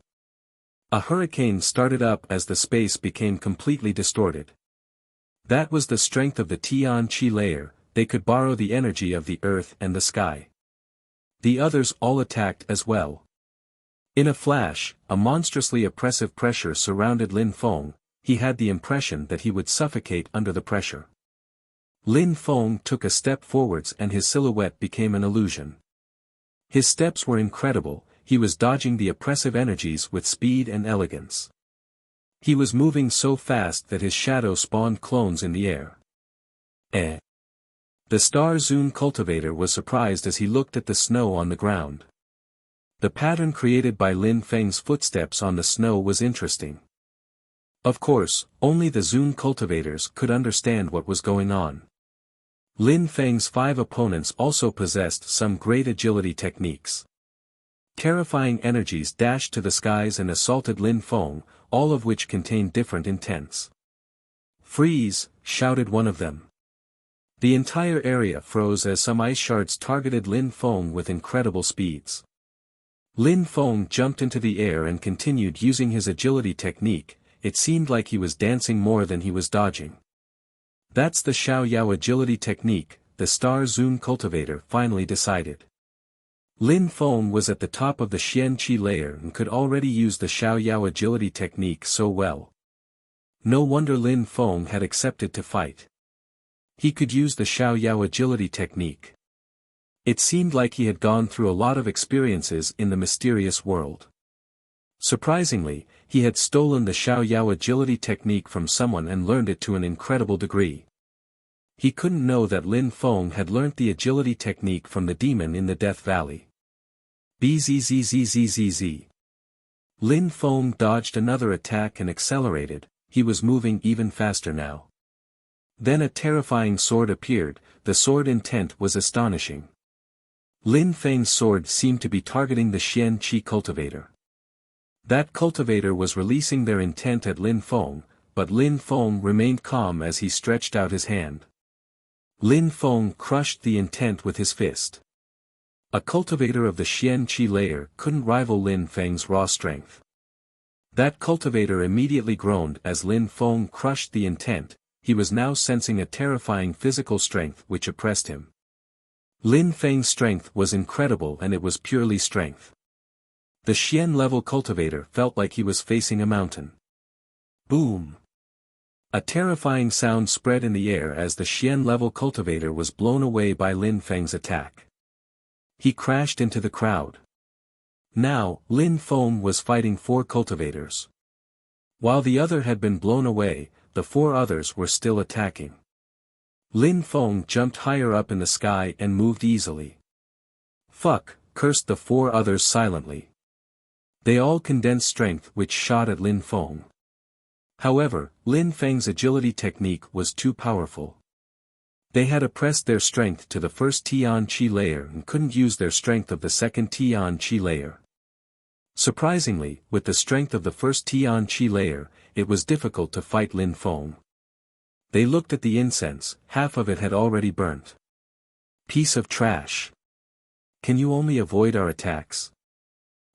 A hurricane started up as the space became completely distorted. That was the strength of the Tian Qi layer. They could borrow the energy of the earth and the sky. The others all attacked as well. In a flash, a monstrously oppressive pressure surrounded Lin Feng. He had the impression that he would suffocate under the pressure. Lin Feng took a step forwards and his silhouette became an illusion. His steps were incredible, he was dodging the oppressive energies with speed and elegance. He was moving so fast that his shadow spawned clones in the air. The Star Zune cultivator was surprised as he looked at the snow on the ground. The pattern created by Lin Feng's footsteps on the snow was interesting. Of course, only the Zune cultivators could understand what was going on. Lin Feng's 5 opponents also possessed some great agility techniques. Terrifying energies dashed to the skies and assaulted Lin Feng, all of which contained different intents. "Freeze!" shouted one of them. The entire area froze as some ice shards targeted Lin Feng with incredible speeds. Lin Feng jumped into the air and continued using his agility technique. It seemed like he was dancing more than he was dodging. "That's the Xiao Yao agility technique," the Star Zune cultivator finally decided. Lin Feng was at the top of the Xian Qi layer and could already use the Xiao Yao agility technique so well. No wonder Lin Feng had accepted to fight. He could use the Xiao Yao agility technique. It seemed like he had gone through a lot of experiences in the mysterious world. Surprisingly, he had stolen the Xiao Yao agility technique from someone and learned it to an incredible degree. He couldn't know that Lin Feng had learnt the agility technique from the demon in the Death Valley. Bzzzzzzz. Lin Feng dodged another attack and accelerated, he was moving even faster now. Then a terrifying sword appeared, the sword intent was astonishing. Lin Feng's sword seemed to be targeting the Xian Qi cultivator. That cultivator was releasing their intent at Lin Feng, but Lin Feng remained calm as he stretched out his hand. Lin Feng crushed the intent with his fist. A cultivator of the Xian Qi layer couldn't rival Lin Feng's raw strength. That cultivator immediately groaned as Lin Feng crushed the intent. He was now sensing a terrifying physical strength which oppressed him. Lin Feng's strength was incredible, and it was purely strength. The Xian-level cultivator felt like he was facing a mountain. Boom! A terrifying sound spread in the air as the Xian-level cultivator was blown away by Lin Feng's attack. He crashed into the crowd. Now, Lin Feng was fighting 4 cultivators. While the other had been blown away, the 4 others were still attacking. Lin Feng jumped higher up in the sky and moved easily. Fuck, cursed the 4 others silently. They all condensed strength which shot at Lin Feng. However, Lin Feng's agility technique was too powerful. They had oppressed their strength to the first Tian Qi layer and couldn't use their strength of the second Tian Qi layer. Surprisingly, with the strength of the first Tian Qi layer, it was difficult to fight Lin Feng. They looked at the incense, half of it had already burnt. Piece of trash. Can you only avoid our attacks?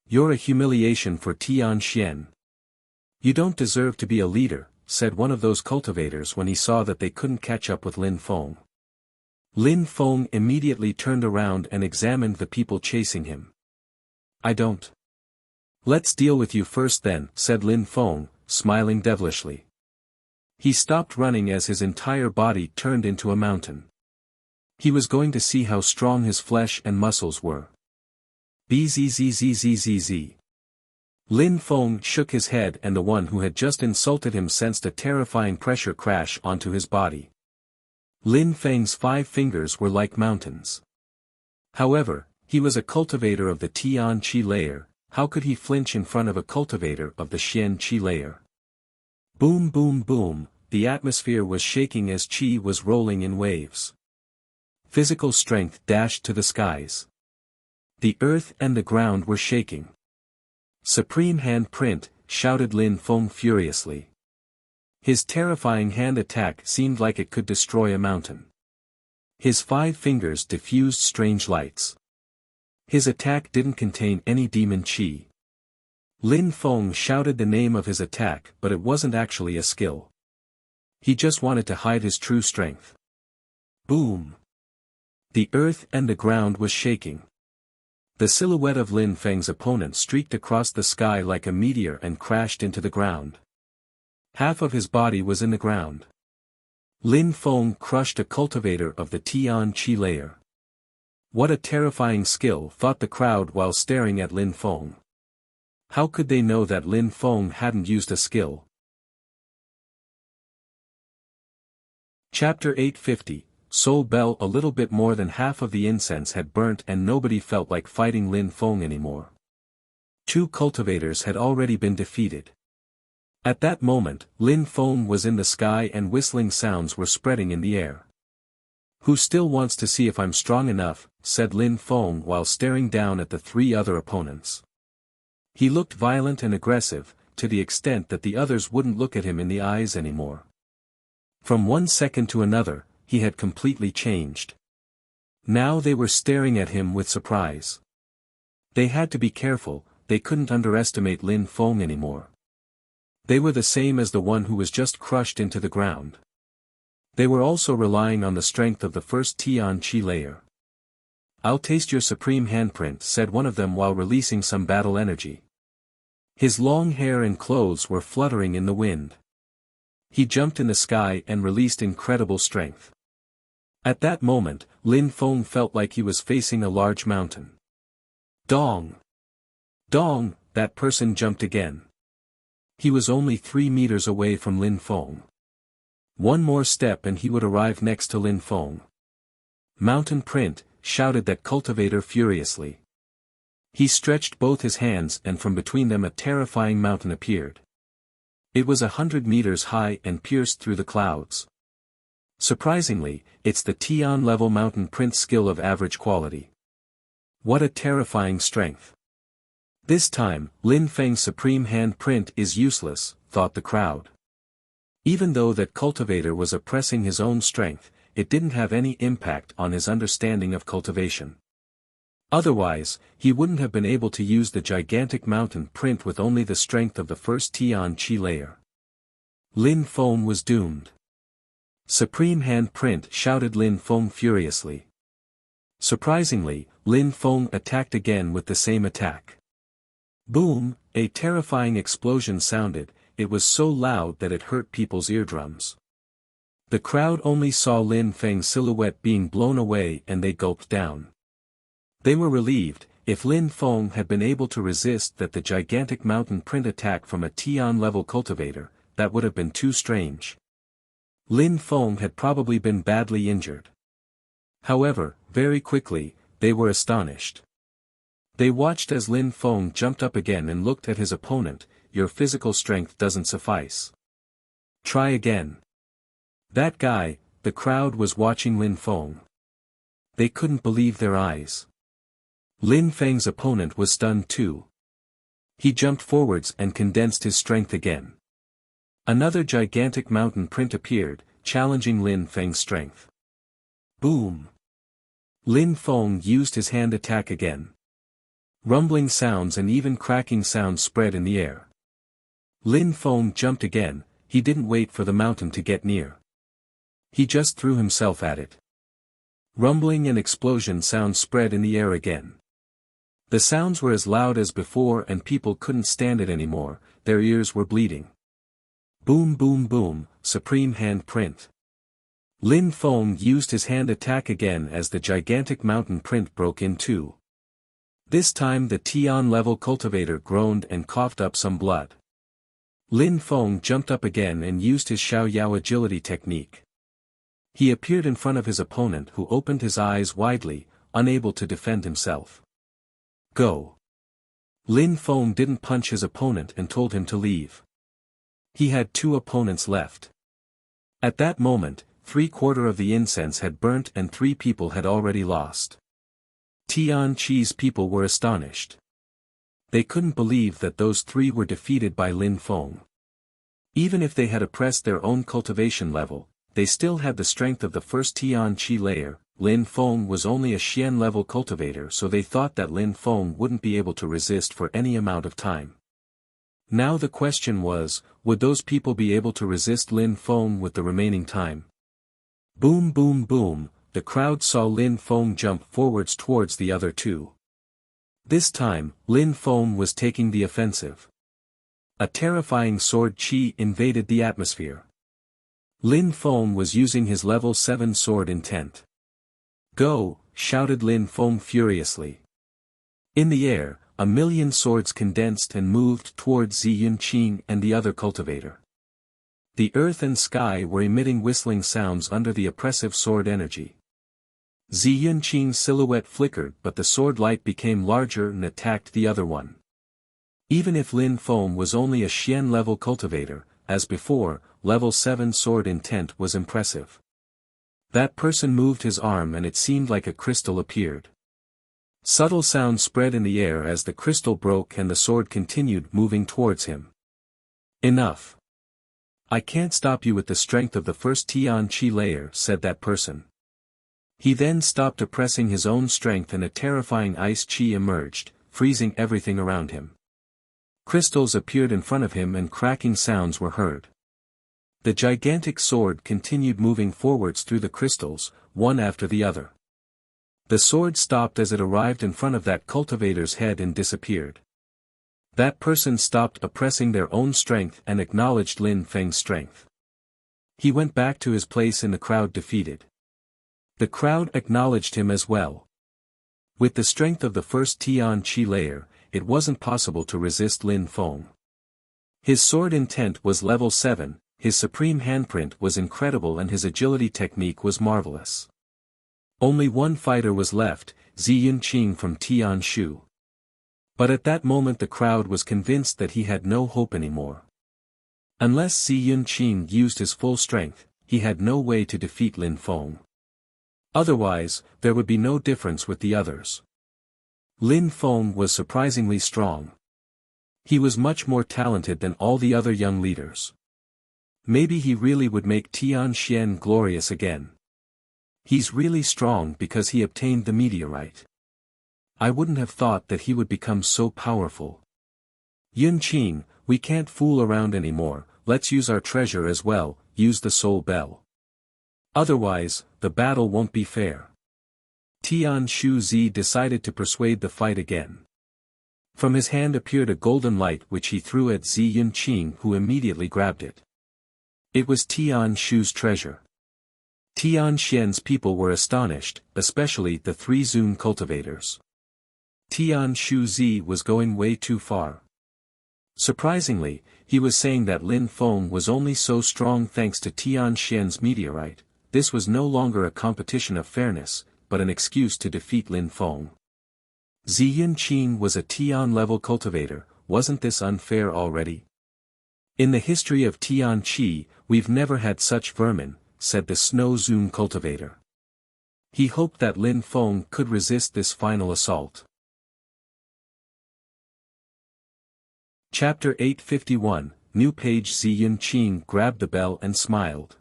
You're a humiliation for Tian Xian. You don't deserve to be a leader, said one of those cultivators when he saw that they couldn't catch up with Lin Feng. Lin Feng immediately turned around and examined the people chasing him. I don't. Let's deal with you first then, said Lin Feng, smiling devilishly. He stopped running as his entire body turned into a mountain. He was going to see how strong his flesh and muscles were. Bzzzzzzz. Lin Feng shook his head, and the one who had just insulted him sensed a terrifying pressure crash onto his body. Lin Feng's 5 fingers were like mountains. However, he was a cultivator of the Tian Qi layer. How could he flinch in front of a cultivator of the Xian Qi layer? Boom boom boom, the atmosphere was shaking as Qi was rolling in waves. Physical strength dashed to the skies. The earth and the ground were shaking. Supreme hand print, shouted Lin Feng furiously. His terrifying hand attack seemed like it could destroy a mountain. His 5 fingers diffused strange lights. His attack didn't contain any demon qi. Lin Feng shouted the name of his attack, but it wasn't actually a skill. He just wanted to hide his true strength. Boom! The earth and the ground was shaking. The silhouette of Lin Feng's opponent streaked across the sky like a meteor and crashed into the ground. Half of his body was in the ground. Lin Feng crushed a cultivator of the Tian Qi layer. What a terrifying skill, thought the crowd while staring at Lin Feng. How could they know that Lin Feng hadn't used a skill? Chapter 850, Soul Bell. A little bit more than half of the incense had burnt and nobody felt like fighting Lin Feng anymore. 2 cultivators had already been defeated. At that moment, Lin Feng was in the sky and whistling sounds were spreading in the air. Who still wants to see if I'm strong enough, said Lin Feng while staring down at the 3 other opponents. He looked violent and aggressive, to the extent that the others wouldn't look at him in the eyes anymore. From one second to another, he had completely changed. Now they were staring at him with surprise. They had to be careful, they couldn't underestimate Lin Feng anymore. They were the same as the one who was just crushed into the ground. They were also relying on the strength of the first Tian Qi layer. I'll taste your supreme handprint, said one of them while releasing some battle energy. His long hair and clothes were fluttering in the wind. He jumped in the sky and released incredible strength. At that moment, Lin Feng felt like he was facing a large mountain. Dong! Dong! That person jumped again. He was only 3 meters away from Lin Feng. One more step and he would arrive next to Lin Feng. Mountain print, shouted that cultivator furiously. He stretched both his hands and from between them a terrifying mountain appeared. It was 100 meters high and pierced through the clouds. Surprisingly, it's the Tian-level mountain print skill of average quality. What a terrifying strength. This time, Lin Feng's supreme hand print is useless, thought the crowd. Even though that cultivator was oppressing his own strength, it didn't have any impact on his understanding of cultivation. Otherwise, he wouldn't have been able to use the gigantic mountain print with only the strength of the first Tian Qi layer. Lin Feng was doomed. Supreme hand print, shouted Lin Feng furiously. Surprisingly, Lin Feng attacked again with the same attack. Boom, a terrifying explosion sounded. It was so loud that it hurt people's eardrums. The crowd only saw Lin Feng's silhouette being blown away and they gulped down. They were relieved. If Lin Feng had been able to resist the gigantic mountain print attack from a Tian-level cultivator, that would have been too strange. Lin Feng had probably been badly injured. However, very quickly, they were astonished. They watched as Lin Feng jumped up again and looked at his opponent. Your physical strength doesn't suffice. Try again. That guy, the crowd was watching Lin Feng. They couldn't believe their eyes. Lin Feng's opponent was stunned too. He jumped forwards and condensed his strength again. Another gigantic mountain print appeared, challenging Lin Feng's strength. Boom! Lin Feng used his hand attack again. Rumbling sounds and even cracking sounds spread in the air. Lin Feng jumped again. He didn't wait for the mountain to get near. He just threw himself at it. Rumbling and explosion sounds spread in the air again. The sounds were as loud as before and people couldn't stand it anymore, their ears were bleeding. Boom boom boom, supreme hand print. Lin Feng used his hand attack again as the gigantic mountain print broke in two. This time the Tian-level cultivator groaned and coughed up some blood. Lin Feng jumped up again and used his Xiao Yao agility technique. He appeared in front of his opponent who opened his eyes widely, unable to defend himself. Go! Lin Feng didn't punch his opponent and told him to leave. He had two opponents left. At that moment, 3/4 of the incense had burnt and 3 people had already lost. Tian Chi's people were astonished. They couldn't believe that those 3 were defeated by Lin Feng. Even if they had oppressed their own cultivation level, they still had the strength of the first Tian Chi layer. Lin Feng was only a Xian-level cultivator, so they thought that Lin Feng wouldn't be able to resist for any amount of time. Now the question was, would those people be able to resist Lin Feng with the remaining time? Boom boom boom, the crowd saw Lin Feng jump forwards towards the other 2. This time, Lin Feng was taking the offensive. A terrifying sword chi invaded the atmosphere. Lin Feng was using his level 7 sword intent. Go! Shouted Lin Feng furiously. In the air, 1,000,000 swords condensed and moved towards Zi Yunqing and the other cultivator. The earth and sky were emitting whistling sounds under the oppressive sword energy. Zi Yunqing's silhouette flickered but the sword light became larger and attacked the other one. Even if Lin Feng was only a Xian-level cultivator, as before, level 7 sword intent was impressive. That person moved his arm and it seemed like a crystal appeared. Subtle sounds spread in the air as the crystal broke and the sword continued moving towards him. Enough. I can't stop you with the strength of the first Tian Chi layer, said that person. He then stopped oppressing his own strength and a terrifying ice chi emerged, freezing everything around him. Crystals appeared in front of him and cracking sounds were heard. The gigantic sword continued moving forwards through the crystals, one after the other. The sword stopped as it arrived in front of that cultivator's head and disappeared. That person stopped oppressing their own strength and acknowledged Lin Feng's strength. He went back to his place in the crowd defeated. The crowd acknowledged him as well. With the strength of the first Tian Chi layer, it wasn't possible to resist Lin Feng. His sword intent was level 7, his supreme handprint was incredible and his agility technique was marvelous. Only one fighter was left, Zi Yunqing from Tian Shu. But at that moment the crowd was convinced that he had no hope anymore. Unless Zi Yunqing used his full strength, he had no way to defeat Lin Feng. Otherwise, there would be no difference with the others. Lin Feng was surprisingly strong. He was much more talented than all the other young leaders. Maybe he really would make Tianxian glorious again. He's really strong because he obtained the meteorite. I wouldn't have thought that he would become so powerful. Yunqing, we can't fool around anymore, let's use our treasure as well, use the soul bell. Otherwise, the battle won't be fair. Tian Shu Zi decided to persuade the fight again. From his hand appeared a golden light which he threw at Zi Yunqing, who immediately grabbed it. It was Tian Shu's treasure. Tian Xian's people were astonished, especially the three Zun cultivators. Tian Shu Zi was going way too far. Surprisingly, he was saying that Lin Feng was only so strong thanks to Tian Xian's meteorite. This was no longer a competition of fairness, but an excuse to defeat Lin Feng. Zi Yunqing was a Tian-level cultivator. Wasn't this unfair already? In the history of Tian Qi, we've never had such vermin, said the Snow Zun cultivator. He hoped that Lin Feng could resist this final assault. Chapter 851, New Page. Zi Yunqing grabbed the bell and smiled.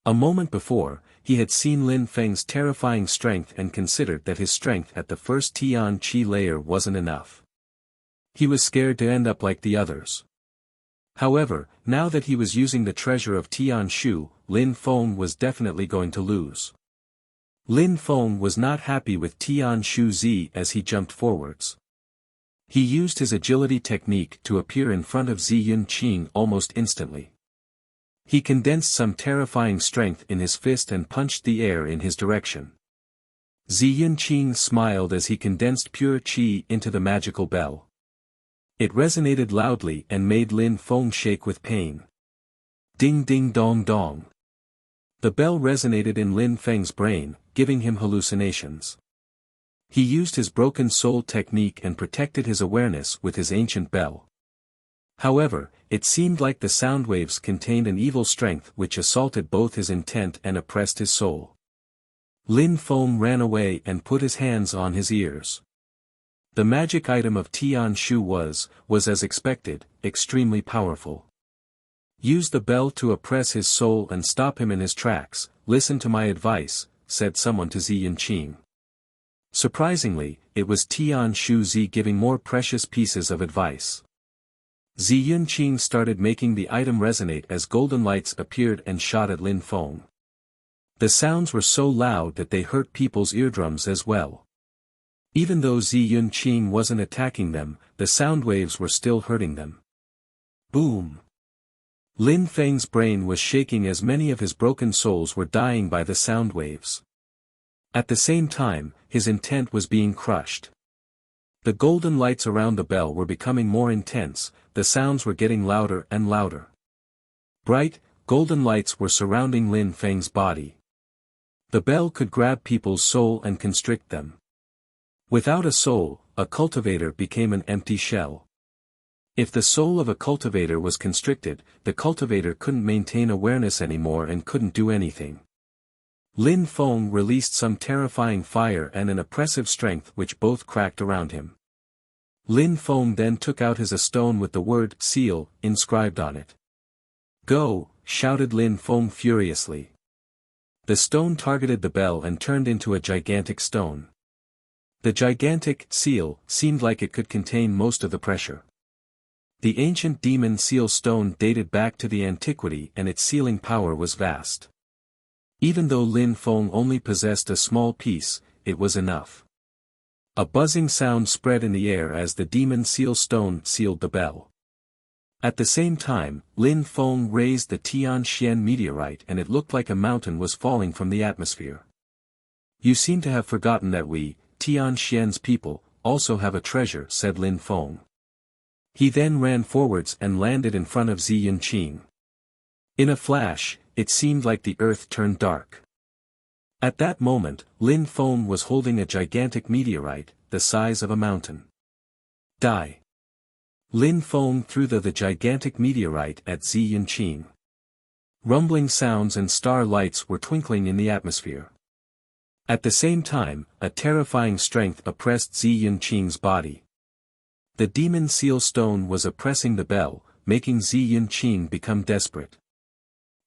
A moment before, he had seen Lin Feng's terrifying strength and considered that his strength at the first Tian Qi layer wasn't enough. He was scared to end up like the others. However, now that he was using the treasure of Tian Shu, Lin Feng was definitely going to lose. Lin Feng was not happy with Tian Shu Zi as he jumped forwards. He used his agility technique to appear in front of Zi Yunqing almost instantly. He condensed some terrifying strength in his fist and punched the air in his direction. Zi Yunqing smiled as he condensed pure qi into the magical bell. It resonated loudly and made Lin Feng shake with pain. Ding ding dong dong. The bell resonated in Lin Feng's brain, giving him hallucinations. He used his broken soul technique and protected his awareness with his ancient bell. However, it seemed like the sound waves contained an evil strength which assaulted both his intent and oppressed his soul. Lin Feng ran away and put his hands on his ears. The magic item of Tian Shu was as expected, extremely powerful. Use the bell to oppress his soul and stop him in his tracks. Listen to my advice, said someone to Zi Yunqing. Surprisingly, it was Tian Shu Zi giving more precious pieces of advice. Zi Yunqing started making the item resonate as golden lights appeared and shot at Lin Feng. The sounds were so loud that they hurt people's eardrums as well. Even though Zi Yunqing wasn't attacking them, the sound waves were still hurting them. Boom! Lin Feng's brain was shaking as many of his broken souls were dying by the sound waves. At the same time, his intent was being crushed. The golden lights around the bell were becoming more intense, the sounds were getting louder and louder. Bright, golden lights were surrounding Lin Feng's body. The bell could grab people's soul and constrict them. Without a soul, a cultivator became an empty shell. If the soul of a cultivator was constricted, the cultivator couldn't maintain awareness anymore and couldn't do anything. Lin Feng released some terrifying fire and an oppressive strength which both cracked around him. Lin Feng then took out his stone with the word seal inscribed on it. Go, shouted Lin Feng furiously. The stone targeted the bell and turned into a gigantic stone. The gigantic seal seemed like it could contain most of the pressure. The ancient demon seal stone dated back to the antiquity and its sealing power was vast. Even though Lin Feng only possessed a small piece, it was enough. A buzzing sound spread in the air as the demon seal stone sealed the bell. At the same time, Lin Feng raised the Tian Xian meteorite and it looked like a mountain was falling from the atmosphere. You seem to have forgotten that we, Tian Xian's people, also have a treasure, said Lin Feng. He then ran forwards and landed in front of Zi Yunqing. In a flash, it seemed like the earth turned dark. At that moment, Lin Feng was holding a gigantic meteorite, the size of a mountain. Die! Lin Feng threw the gigantic meteorite at Zi Yunqing. Rumbling sounds and star lights were twinkling in the atmosphere. At the same time, a terrifying strength oppressed Zi Yunqing's body. The demon seal stone was oppressing the bell, making Zi Yunqing become desperate.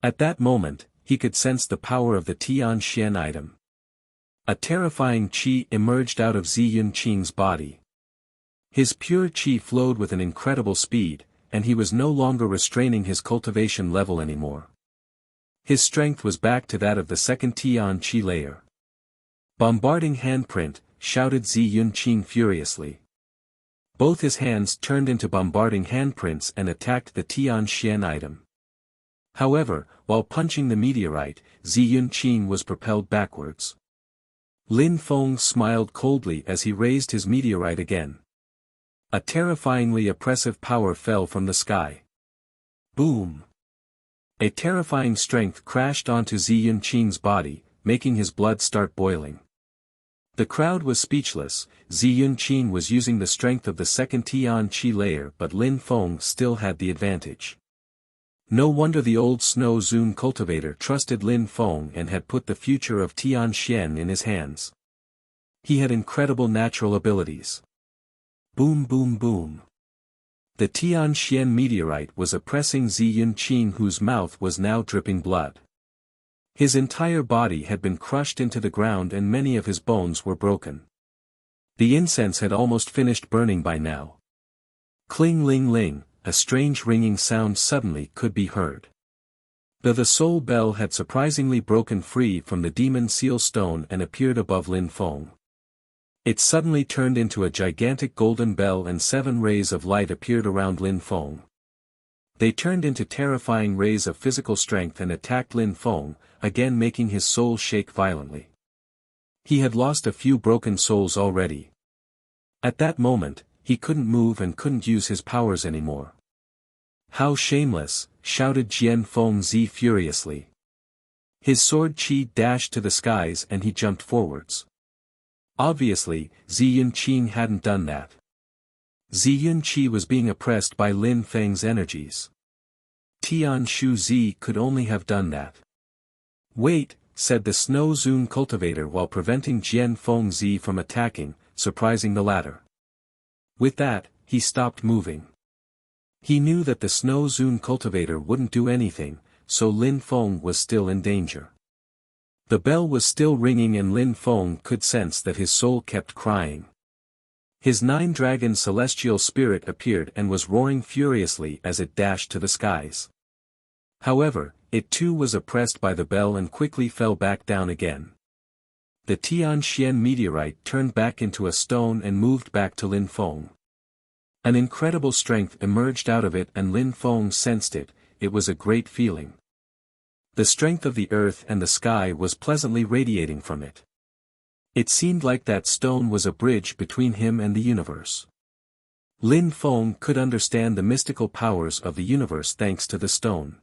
At that moment, he could sense the power of the Tian Xian item. A terrifying qi emerged out of Zi Yunqing's body. His pure qi flowed with an incredible speed, and he was no longer restraining his cultivation level anymore. His strength was back to that of the second Tian Qi layer. Bombarding handprint, shouted Zi Yunqing furiously. Both his hands turned into bombarding handprints and attacked the Tianxian item. However, while punching the meteorite, Zi Yunqing was propelled backwards. Lin Feng smiled coldly as he raised his meteorite again. A terrifyingly oppressive power fell from the sky. Boom! A terrifying strength crashed onto Zi Yunqing's body, making his blood start boiling. The crowd was speechless. Zi Yunqing was using the strength of the second Tian Qi layer, but Lin Feng still had the advantage. No wonder the old Snow Zune cultivator trusted Lin Feng and had put the future of Tianxian in his hands. He had incredible natural abilities. Boom boom boom. The Tianxian meteorite was oppressing Zi Yunqing, whose mouth was now dripping blood. His entire body had been crushed into the ground and many of his bones were broken. The incense had almost finished burning by now. Cling ling ling, a strange ringing sound suddenly could be heard. The soul bell had surprisingly broken free from the demon seal stone and appeared above Lin Feng. It suddenly turned into a gigantic golden bell and 7 rays of light appeared around Lin Feng. They turned into terrifying rays of physical strength and attacked Lin Feng, again making his soul shake violently. He had lost a few broken souls already. At that moment, he couldn't move and couldn't use his powers anymore. How shameless, shouted Jian Fengzi furiously. His sword qi dashed to the skies and he jumped forwards. Obviously, Zi Yunqing hadn't done that. Zi Yunqi was being oppressed by Lin Feng's energies. Tian Shu Zi could only have done that. Wait, said the Snow Zune cultivator while preventing Jian Fengzi from attacking, surprising the latter. With that, he stopped moving. He knew that the Snow Zune cultivator wouldn't do anything, so Lin Feng was still in danger. The bell was still ringing and Lin Feng could sense that his soul kept crying. His 9-dragon celestial spirit appeared and was roaring furiously as it dashed to the skies. However, it too was oppressed by the bell and quickly fell back down again. The Tianxian meteorite turned back into a stone and moved back to Lin Feng. An incredible strength emerged out of it and Lin Feng sensed it. It was a great feeling. The strength of the earth and the sky was pleasantly radiating from it. It seemed like that stone was a bridge between him and the universe. Lin Feng could understand the mystical powers of the universe thanks to the stone.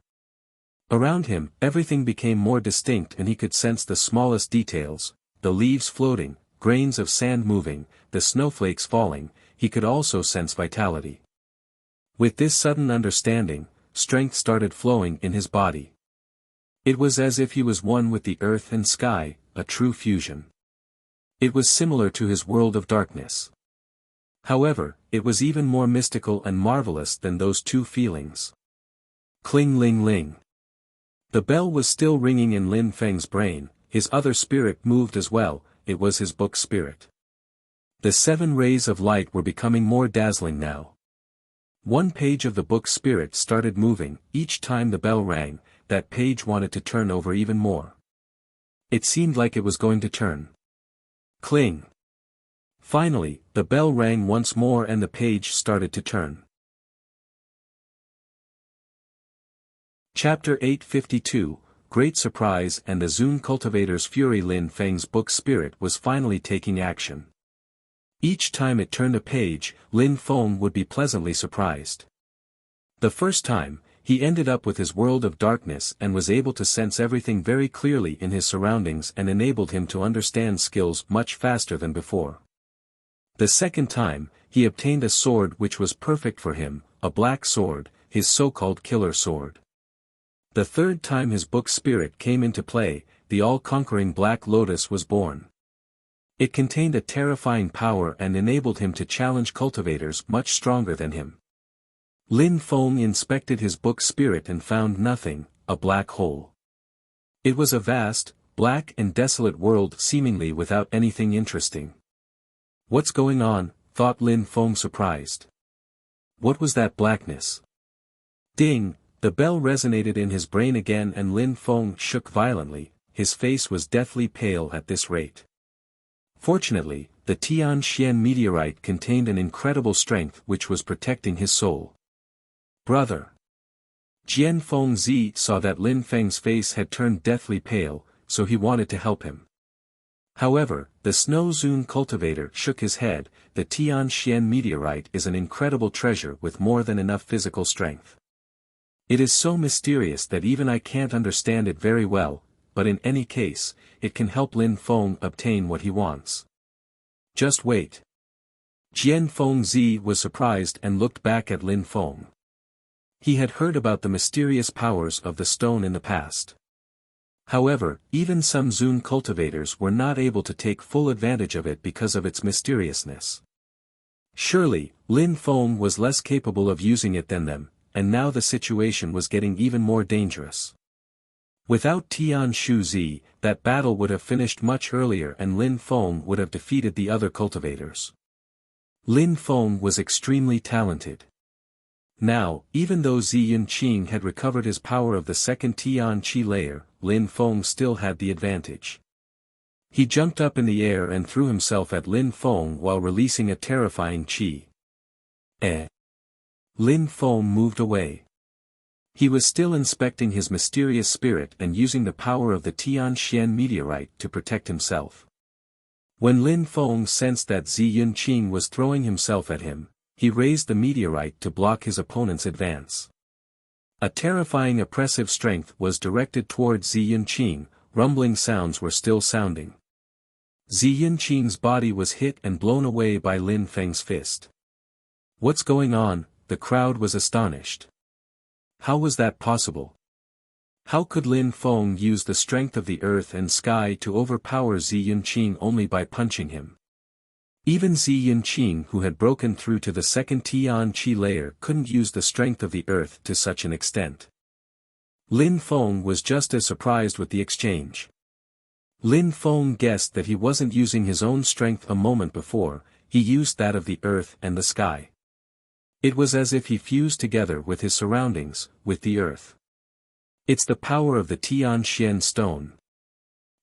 Around him, everything became more distinct and he could sense the smallest details, the leaves floating, grains of sand moving, the snowflakes falling. He could also sense vitality. With this sudden understanding, strength started flowing in his body. It was as if he was one with the earth and sky, a true fusion. It was similar to his world of darkness. However, it was even more mystical and marvelous than those two feelings. Cling ling ling. The bell was still ringing in Lin Feng's brain, his other spirit moved as well, it was his book spirit. The 7 rays of light were becoming more dazzling now. One page of the book spirit started moving, each time the bell rang, that page wanted to turn over even more. It seemed like it was going to turn. Cling. Finally, the bell rang once more and the page started to turn. Chapter 852, Great Surprise and the Zune Cultivator's Fury. Lin Feng's book spirit was finally taking action. Each time it turned a page, Lin Feng would be pleasantly surprised. The first time, he ended up with his world of darkness and was able to sense everything very clearly in his surroundings and enabled him to understand skills much faster than before. The second time, he obtained a sword which was perfect for him, a black sword, his so-called killer sword. The third time his book spirit came into play, the all-conquering Black Lotus was born. It contained a terrifying power and enabled him to challenge cultivators much stronger than him. Lin Feng inspected his book spirit and found nothing, a black hole. It was a vast, black and desolate world seemingly without anything interesting. What's going on? Thought Lin Feng surprised. What was that blackness? Ding! The bell resonated in his brain again and Lin Feng shook violently, his face was deathly pale at this rate. Fortunately, the Tianxian meteorite contained an incredible strength which was protecting his soul. Brother. Jian Fengzi saw that Lin Feng's face had turned deathly pale, so he wanted to help him. However, the Snow Zune cultivator shook his head. The Tianxian meteorite is an incredible treasure with more than enough physical strength. It is so mysterious that even I can't understand it very well, but in any case, it can help Lin Feng obtain what he wants. Just wait. Jian Fengzi was surprised and looked back at Lin Feng. He had heard about the mysterious powers of the stone in the past. However, even some Zune cultivators were not able to take full advantage of it because of its mysteriousness. Surely, Lin Feng was less capable of using it than them, and now the situation was getting even more dangerous. Without Tian Shuzi, that battle would have finished much earlier and Lin Feng would have defeated the other cultivators. Lin Feng was extremely talented. Now, even though Zi Yunqing had recovered his power of the second Tian Qi layer, Lin Feng still had the advantage. He jumped up in the air and threw himself at Lin Feng while releasing a terrifying qi. Lin Feng moved away. He was still inspecting his mysterious spirit and using the power of the Tianxian meteorite to protect himself. When Lin Feng sensed that Zi Yunqing was throwing himself at him, he raised the meteorite to block his opponent's advance. A terrifying oppressive strength was directed toward Zi Yunqing. Rumbling sounds were still sounding. Zi Yunqing's body was hit and blown away by Lin Feng's fist. What's going on? The crowd was astonished. How was that possible? How could Lin Feng use the strength of the earth and sky to overpower Zi Yunqing only by punching him? Even Zi Yunqing, who had broken through to the second Tian Qi layer, couldn't use the strength of the earth to such an extent. Lin Feng was just as surprised with the exchange. Lin Feng guessed that he wasn't using his own strength a moment before, he used that of the earth and the sky. It was as if he fused together with his surroundings, with the earth. It's the power of the Tianxian stone.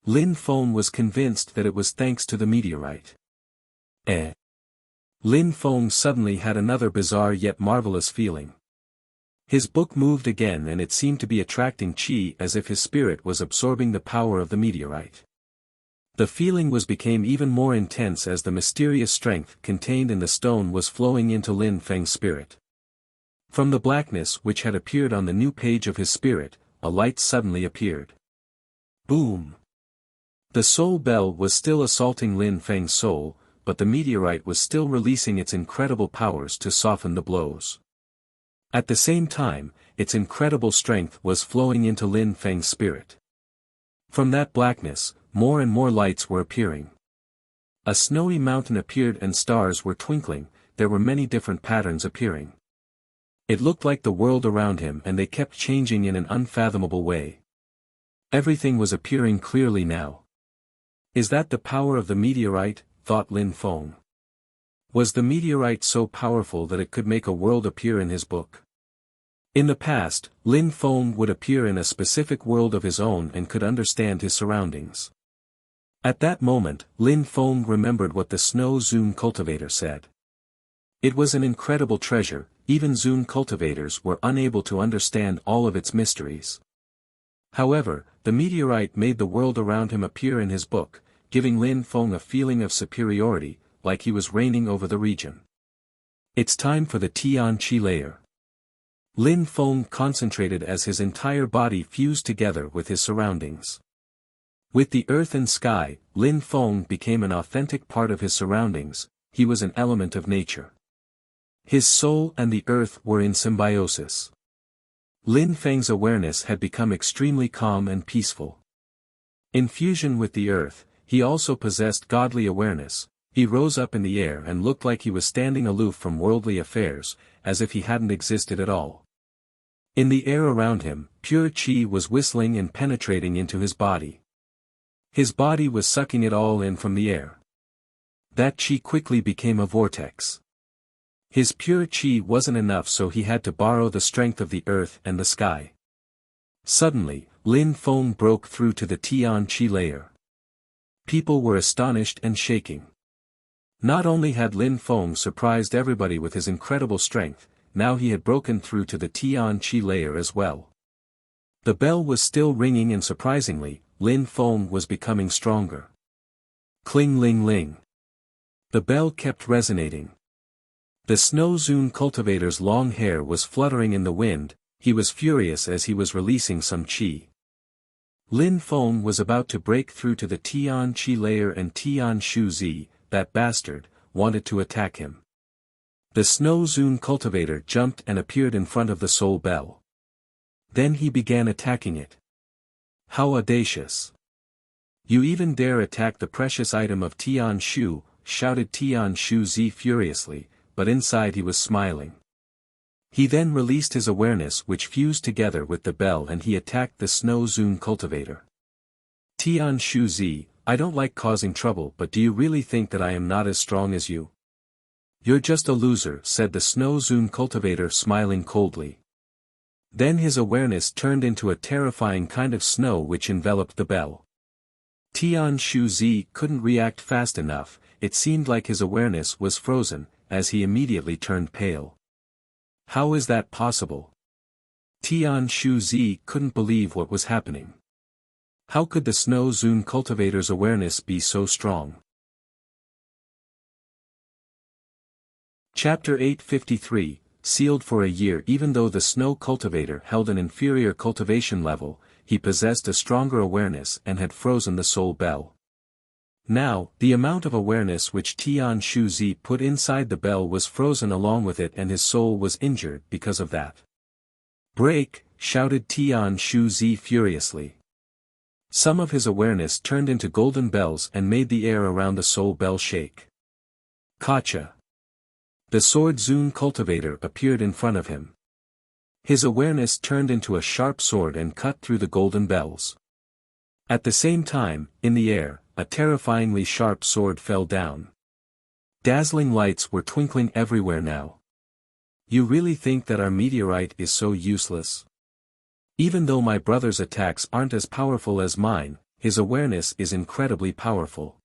Lin Feng was convinced that it was thanks to the meteorite. Lin Feng suddenly had another bizarre yet marvelous feeling. His book moved again and it seemed to be attracting qi as if his spirit was absorbing the power of the meteorite. The feeling became even more intense as the mysterious strength contained in the stone was flowing into Lin Feng's spirit. From the blackness which had appeared on the new page of his spirit, a light suddenly appeared. Boom! The soul bell was still assaulting Lin Feng's soul, but the meteorite was still releasing its incredible powers to soften the blows. At the same time, its incredible strength was flowing into Lin Feng's spirit. From that blackness, more and more lights were appearing. A snowy mountain appeared and stars were twinkling. There were many different patterns appearing. It looked like the world around him and they kept changing in an unfathomable way. Everything was appearing clearly now. Is that the power of the meteorite? Thought Lin Feng. Was the meteorite so powerful that it could make a world appear in his book? In the past, Lin Feng would appear in a specific world of his own and could understand his surroundings. At that moment, Lin Feng remembered what the Snow Zune cultivator said. It was an incredible treasure, even Zune cultivators were unable to understand all of its mysteries. However, the meteorite made the world around him appear in his book, giving Lin Feng a feeling of superiority, like he was reigning over the region. It's time for the Tian Qi layer. Lin Feng concentrated as his entire body fused together with his surroundings. With the earth and sky, Lin Feng became an authentic part of his surroundings, he was an element of nature. His soul and the earth were in symbiosis. Lin Feng's awareness had become extremely calm and peaceful. In fusion with the earth, he also possessed godly awareness. He rose up in the air and looked like he was standing aloof from worldly affairs, as if he hadn't existed at all. In the air around him, pure qi was whistling and penetrating into his body. His body was sucking it all in from the air. That qi quickly became a vortex. His pure qi wasn't enough, so he had to borrow the strength of the earth and the sky. Suddenly, Lin Feng broke through to the Tian Qi layer. People were astonished and shaking. Not only had Lin Feng surprised everybody with his incredible strength, now he had broken through to the Tian Qi layer as well. The bell was still ringing and surprisingly, Lin Feng was becoming stronger. Cling ling ling. The bell kept resonating. The Snow Zune cultivator's long hair was fluttering in the wind, he was furious as he was releasing some qi. Lin Feng was about to break through to the Tian Qi layer and Tian Shu Zi, that bastard, wanted to attack him. The Snow Zune cultivator jumped and appeared in front of the soul bell. Then he began attacking it. How audacious! You even dare attack the precious item of Tian Shu, shouted Tian Shu Zi furiously, but inside he was smiling. He then released his awareness which fused together with the bell and he attacked the Snow Zune cultivator. Tian Shu Zi, I don't like causing trouble but do you really think that I am not as strong as you? You're just a loser, said the Snow Zune cultivator smiling coldly. Then his awareness turned into a terrifying kind of snow which enveloped the bell. Tian Shu Zi couldn't react fast enough, it seemed like his awareness was frozen, as he immediately turned pale. How is that possible? Tian Shu Zi couldn't believe what was happening. How could the Snow Zune cultivator's awareness be so strong? Chapter 853, Sealed for a year. Even though the snow cultivator held an inferior cultivation level, he possessed a stronger awareness and had frozen the soul bell. Now, the amount of awareness which Tian Shu Zi put inside the bell was frozen along with it and his soul was injured because of that. Break, shouted Tian Shu Zi furiously. Some of his awareness turned into golden bells and made the air around the soul bell shake. Gotcha! The sword Zune cultivator appeared in front of him. His awareness turned into a sharp sword and cut through the golden bells. At the same time, in the air, a terrifyingly sharp sword fell down. Dazzling lights were twinkling everywhere now. You really think that our meteorite is so useless? Even though my brother's attacks aren't as powerful as mine, his awareness is incredibly powerful.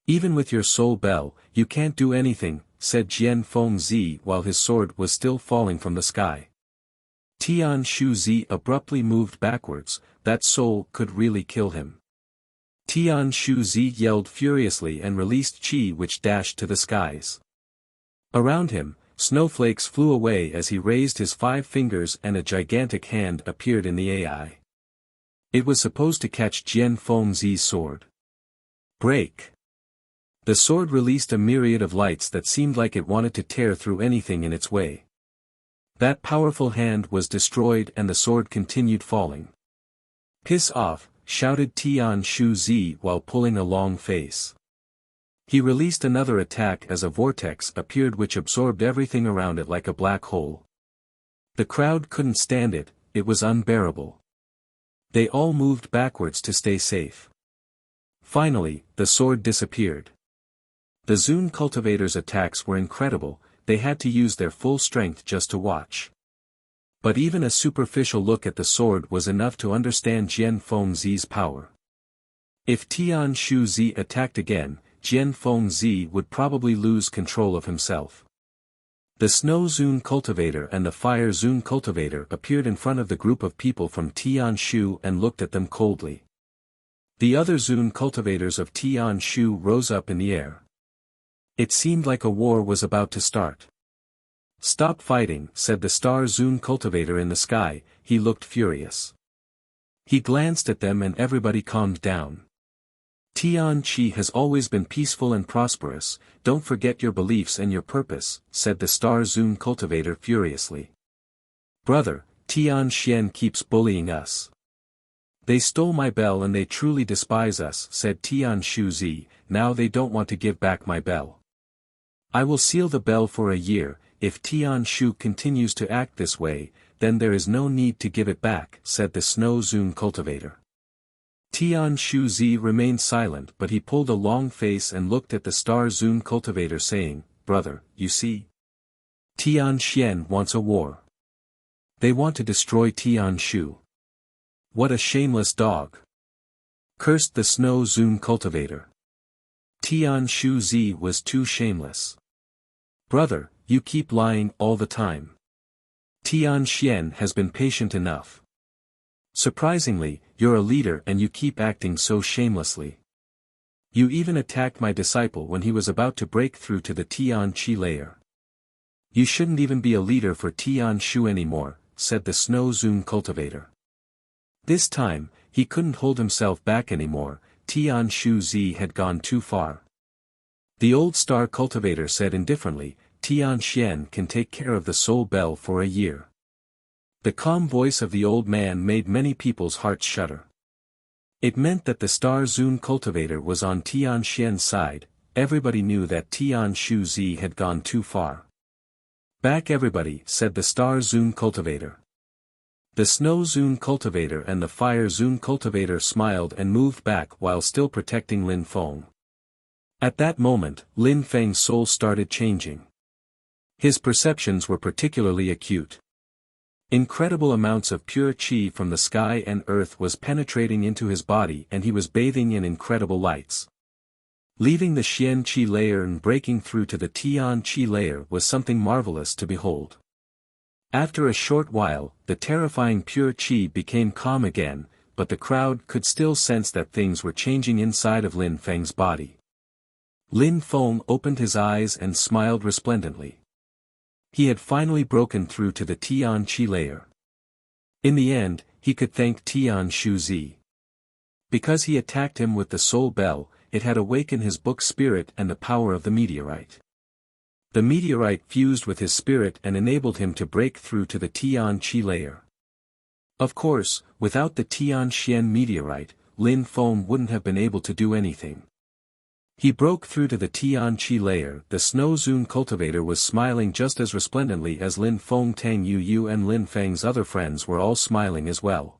Even with your soul bell, you can't do anything, said Jian Feng Zi while his sword was still falling from the sky. Tian Shu Zi abruptly moved backwards, that soul could really kill him. Tian Shu Zi yelled furiously and released qi which dashed to the skies. Around him, snowflakes flew away as he raised his 5 fingers and a gigantic hand appeared in the AI. It was supposed to catch Jian Feng Zi's sword. Break! The sword released a myriad of lights that seemed like it wanted to tear through anything in its way. That powerful hand was destroyed and the sword continued falling. Piss off, shouted Tian Shu Zi while pulling a long face. He released another attack as a vortex appeared which absorbed everything around it like a black hole. The crowd couldn't stand it, it was unbearable. They all moved backwards to stay safe. Finally, the sword disappeared. The Zune cultivator's attacks were incredible, they had to use their full strength just to watch. But even a superficial look at the sword was enough to understand Jian Feng Zi's power. If Tian Shu Zi attacked again, Jian Feng Zi would probably lose control of himself. The Snow Zune cultivator and the Fire Zune cultivator appeared in front of the group of people from Tian Shu and looked at them coldly. The other Zune cultivators of Tian Shu rose up in the air. It seemed like a war was about to start. Stop fighting, said the Star Zune cultivator in the sky, he looked furious. He glanced at them and everybody calmed down. Tian Qi has always been peaceful and prosperous, don't forget your beliefs and your purpose, said the Star Zune cultivator furiously. Brother, Tian Xian keeps bullying us. They stole my bell and they truly despise us, said Tian Shu Zi, now they don't want to give back my bell. I will seal the bell for a year, if Tian Shu continues to act this way, then there is no need to give it back, said the Snow Zune cultivator. Tian Shu Zi remained silent but he pulled a long face and looked at the Star Zune cultivator saying, Brother, you see? Tian Xian wants a war. They want to destroy Tian Shu. What a shameless dog. cursed the Snow Zune cultivator. Tian Shu Zi was too shameless. Brother, you keep lying all the time. Tian Xian has been patient enough. Surprisingly, you're a leader and you keep acting so shamelessly. You even attacked my disciple when he was about to break through to the Tian Qi layer. You shouldn't even be a leader for Tian Shu anymore, said the Snow Zune cultivator. This time, he couldn't hold himself back anymore. Tian Shu Zi had gone too far. The old star cultivator said indifferently, Tian Xian can take care of the soul bell for a year. The calm voice of the old man made many people's hearts shudder. It meant that the star Zune cultivator was on Tian Xian's side. Everybody knew that Tian Shu Zi had gone too far. Back everybody, said the star Zune cultivator. The Snow Zune cultivator and the Fire Zune cultivator smiled and moved back while still protecting Lin Feng. At that moment, Lin Feng's soul started changing. His perceptions were particularly acute. Incredible amounts of pure qi from the sky and earth was penetrating into his body and he was bathing in incredible lights. Leaving the Xian qi layer and breaking through to the Tian qi layer was something marvelous to behold. After a short while, the terrifying pure qi became calm again, but the crowd could still sense that things were changing inside of Lin Feng's body. Lin Feng opened his eyes and smiled resplendently. He had finally broken through to the Tian qi layer. In the end, he could thank Tian Shu Zi. Because he attacked him with the soul bell, it had awakened his book spirit and the power of the meteorite. The meteorite fused with his spirit and enabled him to break through to the Tian qi layer. Of course, without the Tian Xian meteorite, Lin Feng wouldn't have been able to do anything. He broke through to the Tian qi layer. The Snow Zune cultivator was smiling just as resplendently as Lin Feng. Tang Yu and Lin Feng's other friends were all smiling as well.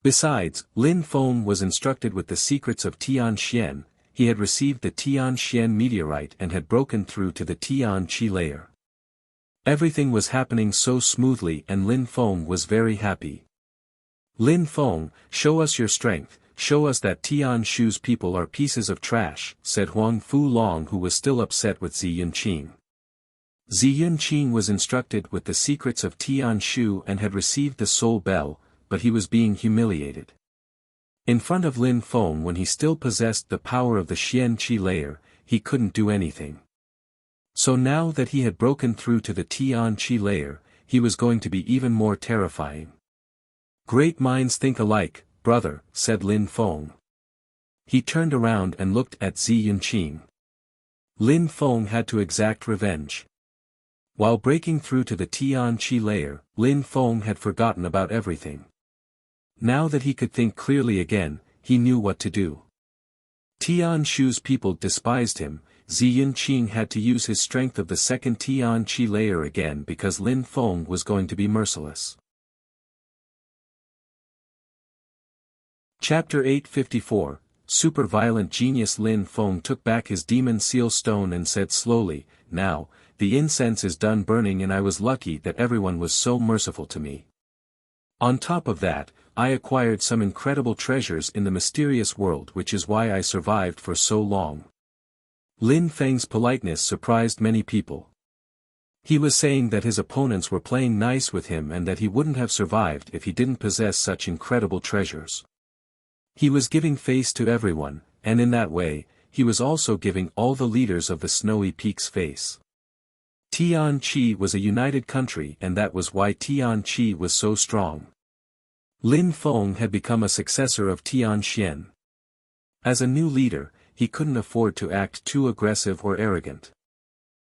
Besides, Lin Feng was instructed with the secrets of Tian Xian. He had received the Tian Xian meteorite and had broken through to the Tian qi layer. Everything was happening so smoothly and Lin Feng was very happy. Lin Feng, show us your strength, show us that Tian Shu's people are pieces of trash, said Huang Fu Long, who was still upset with Zi Yunqing. Zi Yunqing was instructed with the secrets of Tian Shu and had received the soul bell, but he was being humiliated. In front of Lin Feng, when he still possessed the power of the Xian qi layer, he couldn't do anything. So now that he had broken through to the Tian qi layer, he was going to be even more terrifying. Great minds think alike, brother, said Lin Feng. He turned around and looked at Zi Yunqing. Lin Feng had to exact revenge. While breaking through to the Tian qi layer, Lin Feng had forgotten about everything. Now that he could think clearly again, he knew what to do. Tian Shu's people despised him. Zi Yunqing had to use his strength of the second Tian qi layer again because Lin Feng was going to be merciless. Chapter 854, Super Violent Genius. Lin Feng took back his demon seal stone and said slowly, now, the incense is done burning and I was lucky that everyone was so merciful to me. On top of that, I acquired some incredible treasures in the mysterious world, which is why I survived for so long. Lin Feng's politeness surprised many people. He was saying that his opponents were playing nice with him and that he wouldn't have survived if he didn't possess such incredible treasures. He was giving face to everyone, and in that way, he was also giving all the leaders of the snowy peaks face. Tian Qi was a united country, and that was why Tian Qi was so strong. Lin Feng had become a successor of Tian Xian. As a new leader, he couldn't afford to act too aggressive or arrogant.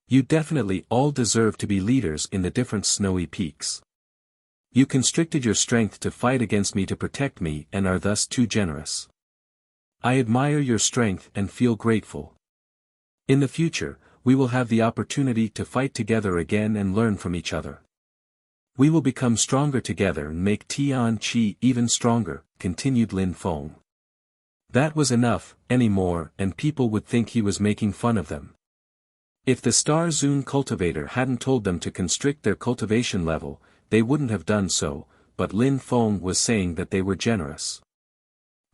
You definitely all deserve to be leaders in the different snowy peaks. You constricted your strength to fight against me to protect me and are thus too generous. I admire your strength and feel grateful. In the future, we will have the opportunity to fight together again and learn from each other. We will become stronger together and make Tian Qi even stronger, continued Lin Feng. That was enough, anymore, and people would think he was making fun of them. If the Star Zune cultivator hadn't told them to constrict their cultivation level, they wouldn't have done so, but Lin Feng was saying that they were generous.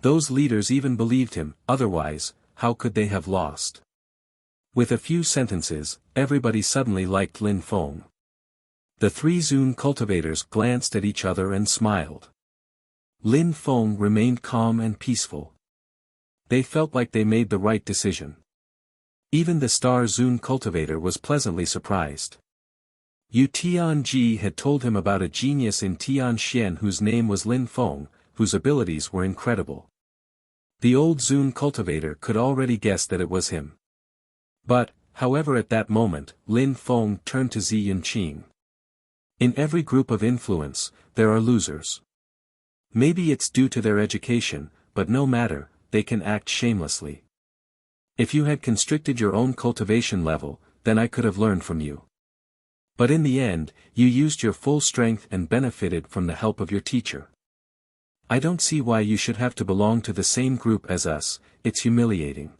Those leaders even believed him, otherwise, how could they have lost? With a few sentences, everybody suddenly liked Lin Feng. The three Zun cultivators glanced at each other and smiled. Lin Feng remained calm and peaceful. They felt like they made the right decision. Even the star Zun cultivator was pleasantly surprised. Yu Tianji had told him about a genius in Tianxian whose name was Lin Feng, whose abilities were incredible. The old Zun cultivator could already guess that it was him. But, however, at that moment, Lin Feng turned to Zi Yunqing. In every group of influence, there are losers. Maybe it's due to their education, but no matter, they can act shamelessly. If you had constricted your own cultivation level, then I could have learned from you. But in the end, you used your full strength and benefited from the help of your teacher. I don't see why you should have to belong to the same group as us, it's humiliating.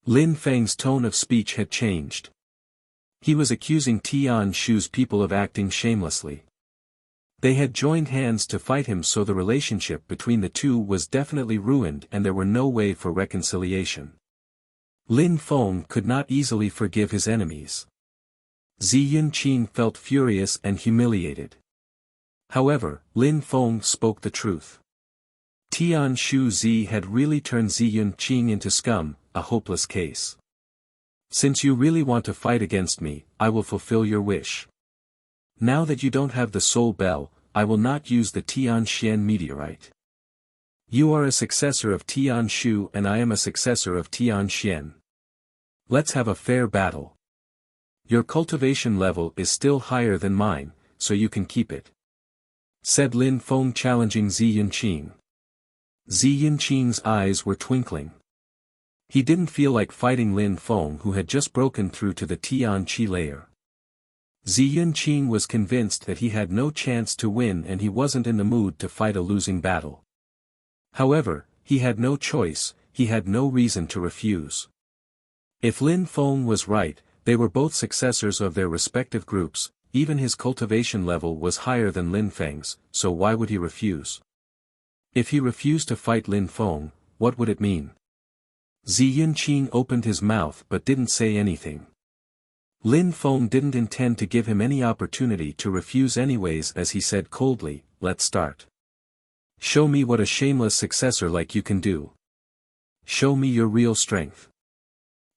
Lin Feng's tone of speech had changed. He was accusing Tian Shu's people of acting shamelessly. They had joined hands to fight him, so the relationship between the two was definitely ruined and there were no way for reconciliation. Lin Feng could not easily forgive his enemies. Zi Yunqing felt furious and humiliated. However, Lin Feng spoke the truth. Tian Shu Zi had really turned Zi Yunqing into scum, a hopeless case. Since you really want to fight against me, I will fulfill your wish. Now that you don't have the soul bell, I will not use the Tianxian meteorite. You are a successor of Tian Shu and I am a successor of Tianxian. Let's have a fair battle. Your cultivation level is still higher than mine, so you can keep it. Said Lin Feng, challenging Zi Yunqing. Zi Yunqing's eyes were twinkling. He didn't feel like fighting Lin Feng, who had just broken through to the Tian Qi layer. Zi Yunqing was convinced that he had no chance to win and he wasn't in the mood to fight a losing battle. However, he had no choice, he had no reason to refuse. If Lin Feng was right, they were both successors of their respective groups, even his cultivation level was higher than Lin Feng's, so why would he refuse? If he refused to fight Lin Feng, what would it mean? Zi Yunqing opened his mouth but didn't say anything. Lin Feng didn't intend to give him any opportunity to refuse anyways, as he said coldly, "Let's start. Show me what a shameless successor like you can do. Show me your real strength."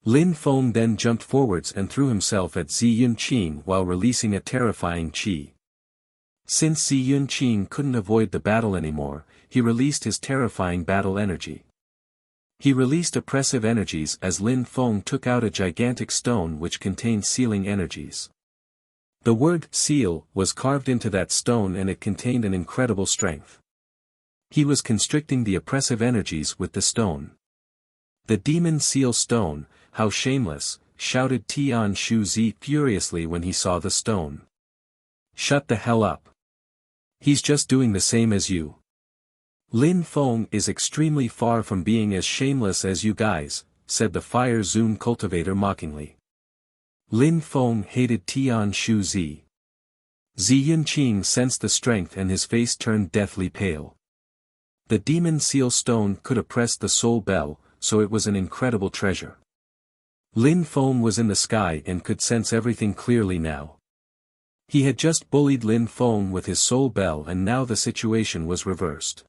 Lin Feng then jumped forwards and threw himself at Zi Yunqing while releasing a terrifying qi. Since Zi Yunqing couldn't avoid the battle anymore, he released his terrifying battle energy. He released oppressive energies as Lin Feng took out a gigantic stone which contained sealing energies. The word "seal" was carved into that stone and it contained an incredible strength. He was constricting the oppressive energies with the stone. "The demon seal stone, how shameless," shouted Tian Shu Zi furiously when he saw the stone. "Shut the hell up. He's just doing the same as you. Lin Feng is extremely far from being as shameless as you guys," said the Fire Zun cultivator mockingly. Lin Feng hated Tian Shu Zi. Zi Yunqing sensed the strength and his face turned deathly pale. The demon seal stone could oppress the soul bell, so it was an incredible treasure. Lin Feng was in the sky and could sense everything clearly now. He had just bullied Lin Feng with his soul bell and now the situation was reversed.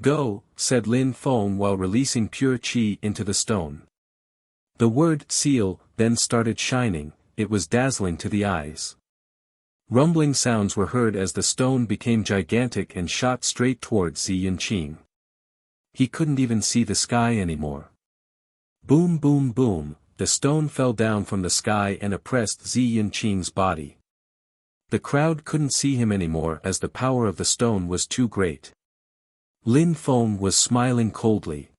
"Go," said Lin Feng while releasing pure qi into the stone. The word "seal" then started shining, it was dazzling to the eyes. Rumbling sounds were heard as the stone became gigantic and shot straight towards Zi Yunqing. He couldn't even see the sky anymore. Boom boom boom, the stone fell down from the sky and oppressed Zi Yunqing's body. The crowd couldn't see him anymore as the power of the stone was too great. Lin Feng was smiling coldly.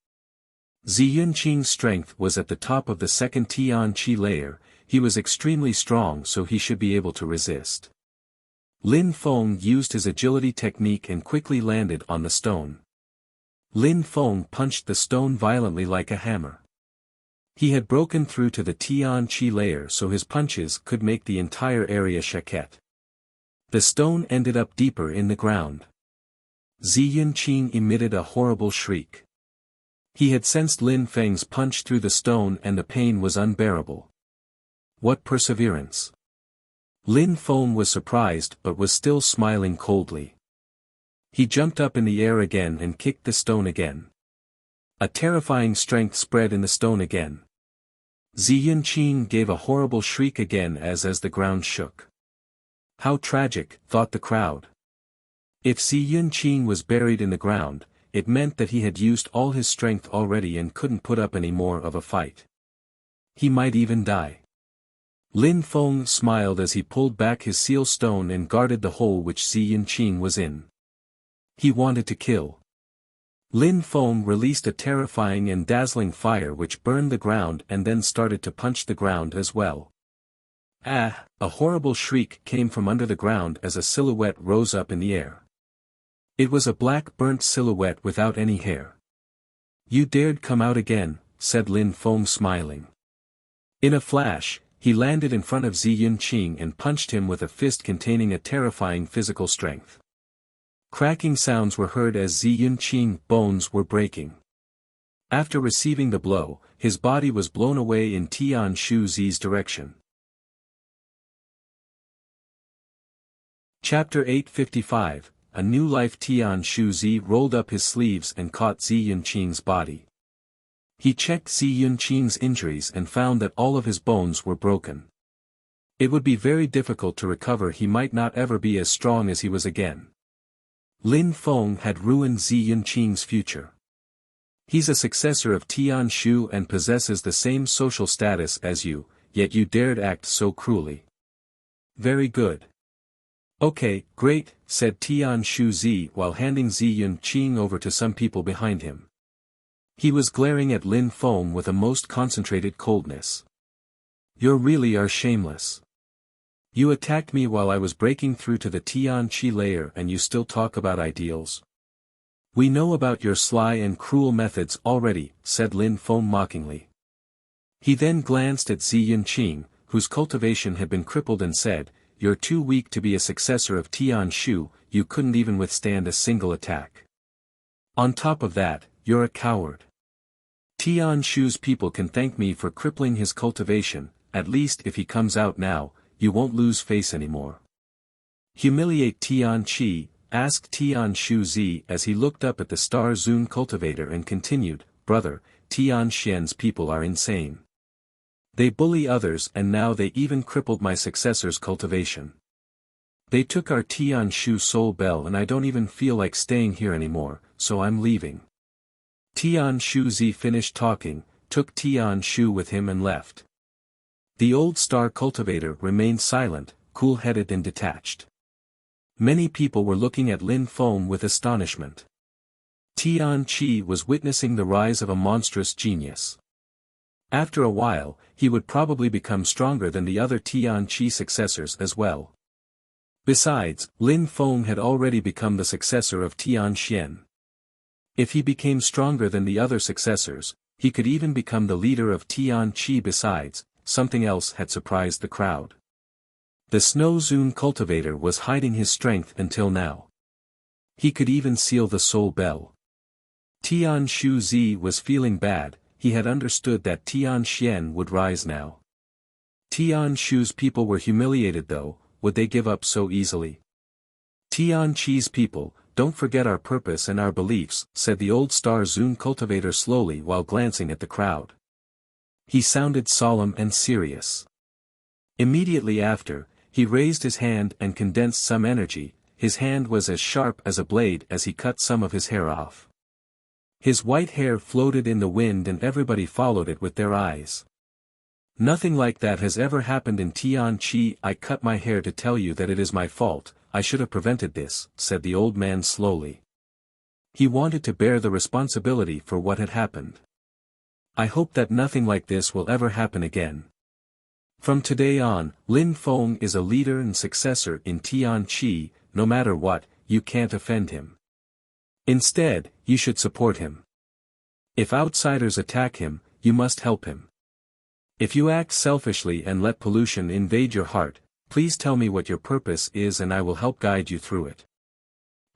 Zi Yunqing's strength was at the top of the second Tian Qi layer, he was extremely strong so he should be able to resist. Lin Feng used his agility technique and quickly landed on the stone. Lin Feng punched the stone violently like a hammer. He had broken through to the Tian Qi layer so his punches could make the entire area shaket. The stone ended up deeper in the ground. Zi Yunqing emitted a horrible shriek. He had sensed Lin Feng's punch through the stone and the pain was unbearable. What perseverance! Lin Feng was surprised but was still smiling coldly. He jumped up in the air again and kicked the stone again. A terrifying strength spread in the stone again. Zi Yunqing gave a horrible shriek again as the ground shook. How tragic, thought the crowd. If Zi Yunqing was buried in the ground, it meant that he had used all his strength already and couldn't put up any more of a fight. He might even die. Lin Feng smiled as he pulled back his seal stone and guarded the hole which Zi Yunqing was in. He wanted to kill. Lin Feng released a terrifying and dazzling fire which burned the ground and then started to punch the ground as well. Ah! A horrible shriek came from under the ground as a silhouette rose up in the air. It was a black burnt silhouette without any hair. You dared come out again, said Lin Feng smiling. In a flash, he landed in front of Zi Yunqing and punched him with a fist containing a terrifying physical strength. Cracking sounds were heard as Zi Yunqing's bones were breaking. After receiving the blow, his body was blown away in Tian Shu Zi's direction. Chapter 855, A New Life. Tian Shu Zi rolled up his sleeves and caught Zi Yunqing's body. He checked Zi Yunqing's injuries and found that all of his bones were broken. It would be very difficult to recover. He might not ever be as strong as he was again. Lin Feng had ruined Zi Yunqing's future. He's a successor of Tian Shu and possesses the same social status as you, yet you dared act so cruelly. Very good. Okay, great, said Tian Shu Zi while handing Zi Yunqing over to some people behind him. He was glaring at Lin Feng with a most concentrated coldness. You really are shameless. You attacked me while I was breaking through to the Tian Qi layer and you still talk about ideals? We know about your sly and cruel methods already, said Lin Feng mockingly. He then glanced at Zi Yunqing, whose cultivation had been crippled and said, You're too weak to be a successor of Tian Shu, you couldn't even withstand a single attack. On top of that, you're a coward. Tian Shu's people can thank me for crippling his cultivation, at least if he comes out now, you won't lose face anymore. Humiliate Tian Qi, asked Tian Shu Zi as he looked up at the Star Zun cultivator and continued, Brother, Tian Xian's people are insane. They bully others and now they even crippled my successor's cultivation. They took our Tian Shu soul bell and I don't even feel like staying here anymore, so I'm leaving. Tian Shu Zi finished talking, took Tian Shu with him and left. The old star cultivator remained silent, cool-headed and detached. Many people were looking at Lin Feng with astonishment. Tian Qi was witnessing the rise of a monstrous genius. After a while, he would probably become stronger than the other Tian Qi successors as well. Besides, Lin Feng had already become the successor of Tian Xian. If he became stronger than the other successors, he could even become the leader of Tian Qi. Besides, something else had surprised the crowd. The Snow Zun cultivator was hiding his strength until now. He could even seal the soul bell. Tian Shu Zi was feeling bad, he had understood that Tian Xian would rise now. Tian Shu's people were humiliated though, would they give up so easily? Tian Qi's people, don't forget our purpose and our beliefs, said the old Star Zun cultivator slowly while glancing at the crowd. He sounded solemn and serious. Immediately after, he raised his hand and condensed some energy, his hand was as sharp as a blade as he cut some of his hair off. His white hair floated in the wind and everybody followed it with their eyes. Nothing like that has ever happened in Tian Qi. I cut my hair to tell you that it is my fault, I should have prevented this, said the old man slowly. He wanted to bear the responsibility for what had happened. I hope that nothing like this will ever happen again. From today on, Lin Feng is a leader and successor in Tian Qi, no matter what, you can't offend him. Instead, you should support him. If outsiders attack him, you must help him. If you act selfishly and let pollution invade your heart, please tell me what your purpose is and I will help guide you through it.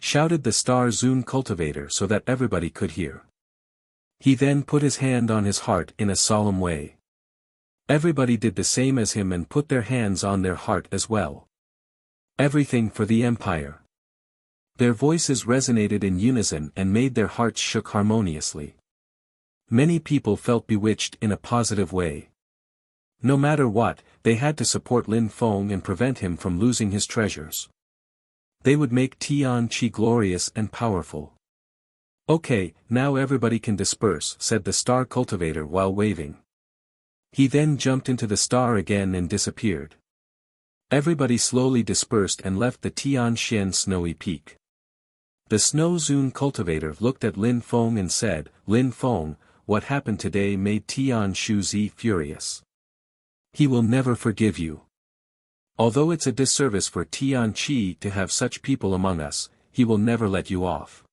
shouted the Star Zune cultivator so that everybody could hear. He then put his hand on his heart in a solemn way. Everybody did the same as him and put their hands on their heart as well. Everything for the Empire. Their voices resonated in unison and made their hearts shook harmoniously. Many people felt bewitched in a positive way. No matter what, they had to support Lin Feng and prevent him from losing his treasures. They would make Tianqi glorious and powerful. Okay, now everybody can disperse, said the star cultivator while waving. He then jumped into the star again and disappeared. Everybody slowly dispersed and left the Tianxian snowy peak. The Snow Zune cultivator looked at Lin Feng and said, Lin Feng, what happened today made Tian Shuzi furious. He will never forgive you. Although it's a disservice for Tianqi to have such people among us, he will never let you off.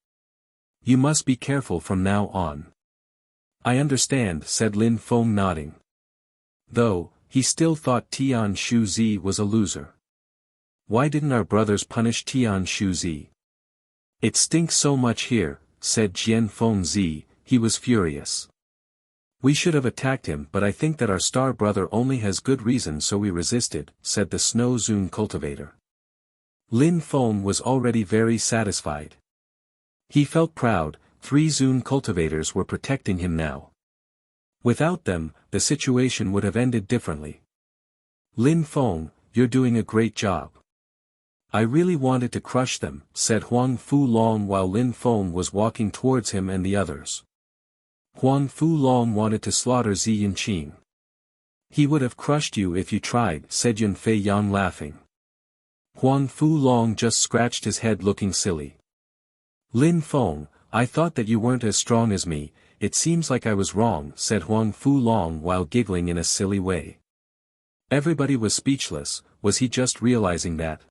You must be careful from now on. I understand, said Lin Feng nodding. Though, he still thought Tian Shuzi was a loser. Why didn't our brothers punish Tian Shuzi? It stinks so much here, said Jian Fengzi, he was furious. We should have attacked him, but I think that our star brother only has good reason, so we resisted, said the Snow Zune cultivator. Lin Feng was already very satisfied. He felt proud, 3 Zune cultivators were protecting him now. Without them, the situation would have ended differently. Lin Feng, you're doing a great job. I really wanted to crush them, said Huang Fulong while Lin Feng was walking towards him and the others. Huang Fulong wanted to slaughter Zi Yunqing. He would have crushed you if you tried, said Yun Fei Yang laughing. Huang Fulong just scratched his head looking silly. Lin Feng, I thought that you weren't as strong as me, it seems like I was wrong, said Huang Fulong while giggling in a silly way. Everybody was speechless, was he just realizing that?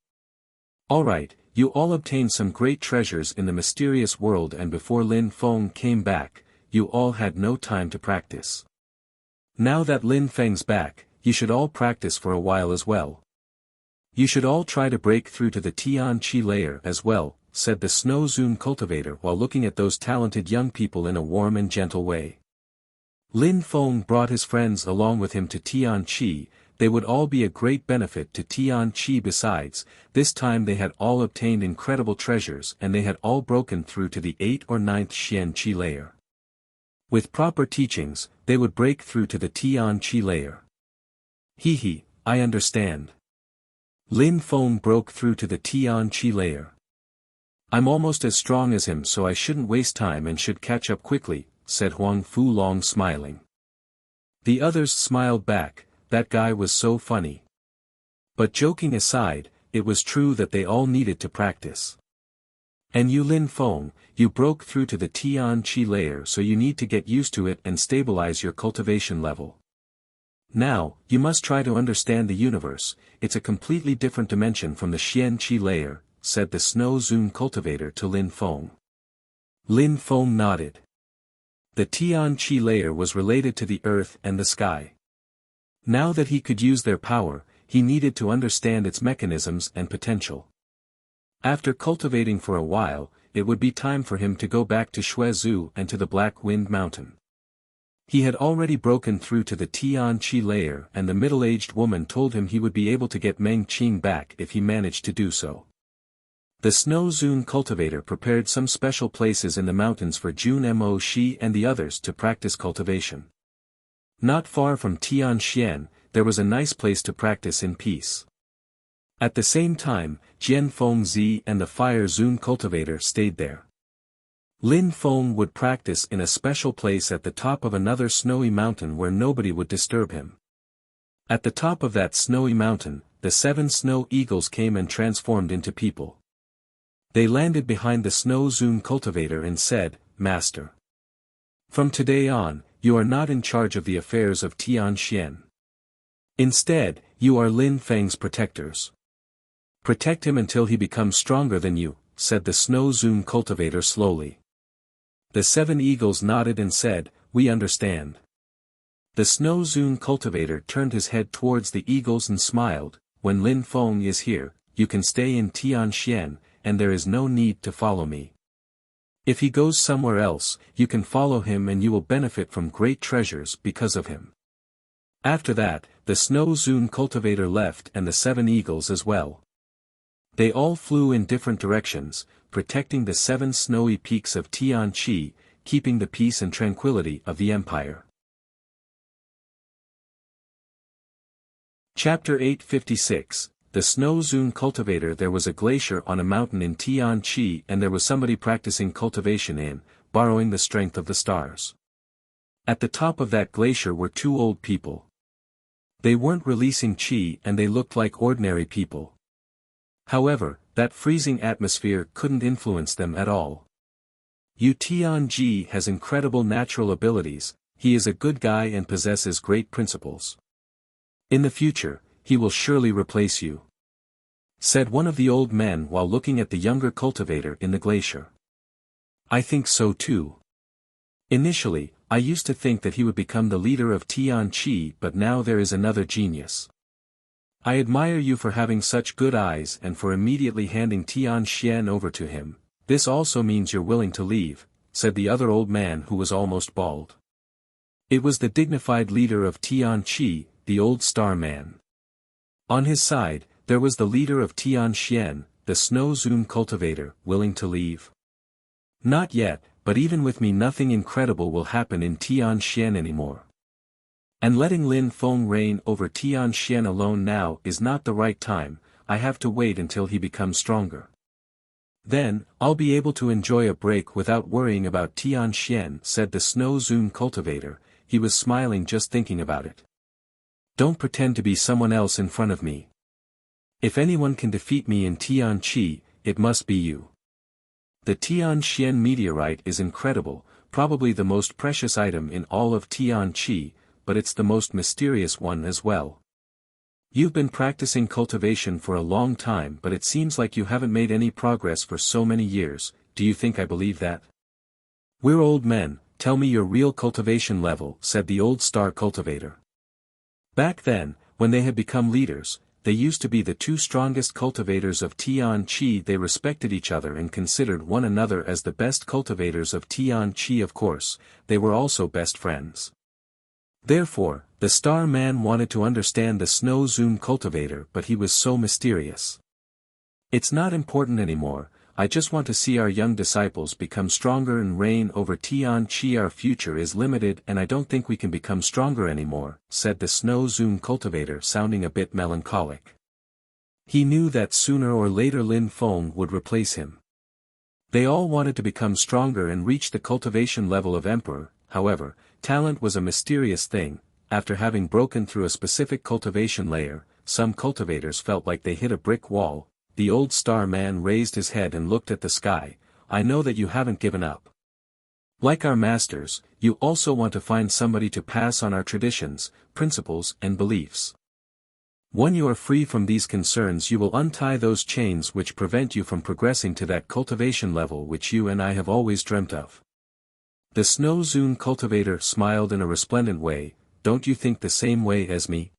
Alright, you all obtained some great treasures in the mysterious world, and before Lin Feng came back, you all had no time to practice. Now that Lin Feng's back, you should all practice for a while as well. You should all try to break through to the Tianqi layer as well, said the Snow Zune cultivator while looking at those talented young people in a warm and gentle way. Lin Feng brought his friends along with him to Tianqi. They would all be a great benefit to Tianqi. Besides, this time they had all obtained incredible treasures and they had all broken through to the 8th or 9th Xianqi layer. With proper teachings, they would break through to the Tianqi layer. Hee, I understand. Lin Feng broke through to the Tianqi layer. I'm almost as strong as him, so I shouldn't waste time and should catch up quickly, said Huang Fulong smiling. The others smiled back, that guy was so funny. But joking aside, it was true that they all needed to practice. And you Lin Feng, you broke through to the Tianqi layer, so you need to get used to it and stabilize your cultivation level. Now, you must try to understand the universe, it's a completely different dimension from the Xianqi layer, said the Snow Zune cultivator to Lin Feng. Lin Feng nodded. The Tianqi layer was related to the earth and the sky. Now that he could use their power, he needed to understand its mechanisms and potential. After cultivating for a while, it would be time for him to go back to Shuezhou and to the Black Wind Mountain. He had already broken through to the Tianqi layer, and the middle-aged woman told him he would be able to get Meng Qing back if he managed to do so. The Snow Zune cultivator prepared some special places in the mountains for Jun Mo Shi and the others to practice cultivation. Not far from Tianxian, there was a nice place to practice in peace. At the same time, Jian Fengzi and the Fire Zune cultivator stayed there. Lin Feng would practice in a special place at the top of another snowy mountain where nobody would disturb him. At the top of that snowy mountain, the 7 snow eagles came and transformed into people. They landed behind the Snow Zune cultivator and said, Master. From today on, you are not in charge of the affairs of Tianxian. Instead, you are Lin Feng's protectors. Protect him until he becomes stronger than you, said the Snow Zune cultivator slowly. The 7 eagles nodded and said, We understand. The Snow Zune cultivator turned his head towards the eagles and smiled, When Lin Feng is here, you can stay in Tianxian, and there is no need to follow me. If he goes somewhere else, you can follow him and you will benefit from great treasures because of him." After that, the Snow Zune cultivator left and the 7 eagles as well. They all flew in different directions, protecting the 7 snowy peaks of Tianqi, keeping the peace and tranquility of the empire. Chapter 856, The Snow Zune Cultivator. There was a glacier on a mountain in Tianqi and there was somebody practicing cultivation in, borrowing the strength of the stars. At the top of that glacier were 2 old people. They weren't releasing qi and they looked like ordinary people. However, that freezing atmosphere couldn't influence them at all. Yu Tianji has incredible natural abilities, he is a good guy and possesses great principles. In the future, he will surely replace you," said one of the old men while looking at the younger cultivator in the glacier. "I think so too. Initially, I used to think that he would become the leader of Tianqi, but now there is another genius. I admire you for having such good eyes and for immediately handing Tianxian over to him. This also means you're willing to leave," said the other old man who was almost bald. It was the dignified leader of Tianqi, the old star man. On his side, there was the leader of Tianxian, the Snow Zune cultivator, willing to leave. "Not yet, but even with me nothing incredible will happen in Tianxian anymore. And letting Lin Feng reign over Tianxian alone now is not the right time, I have to wait until he becomes stronger. Then, I'll be able to enjoy a break without worrying about Tianxian," said the Snow Zune cultivator. He was smiling just thinking about it. "Don't pretend to be someone else in front of me. If anyone can defeat me in Tianqi, it must be you. The Tianxian meteorite is incredible, probably the most precious item in all of Tianqi, but it's the most mysterious one as well. You've been practicing cultivation for a long time but it seems like you haven't made any progress for so many years. Do you think I believe that? We're old men, tell me your real cultivation level," said the old star cultivator. Back then, when they had become leaders, they used to be the 2 strongest cultivators of Tianqi. They respected each other and considered one another as the best cultivators of Tianqi. Of course, they were also best friends. Therefore, the star man wanted to understand the Snow Zune cultivator but he was so mysterious. "It's not important anymore, I just want to see our young disciples become stronger and reign over Tianqi. Our future is limited and I don't think we can become stronger anymore," said the Snow Zune cultivator sounding a bit melancholic. He knew that sooner or later Lin Feng would replace him. They all wanted to become stronger and reach the cultivation level of emperor. However, talent was a mysterious thing. After having broken through a specific cultivation layer, some cultivators felt like they hit a brick wall. The old star man raised his head and looked at the sky. "I know that you haven't given up. Like our masters, you also want to find somebody to pass on our traditions, principles and beliefs. When you are free from these concerns you will untie those chains which prevent you from progressing to that cultivation level which you and I have always dreamt of." The Snow Zune cultivator smiled in a resplendent way. "Don't you think the same way as me?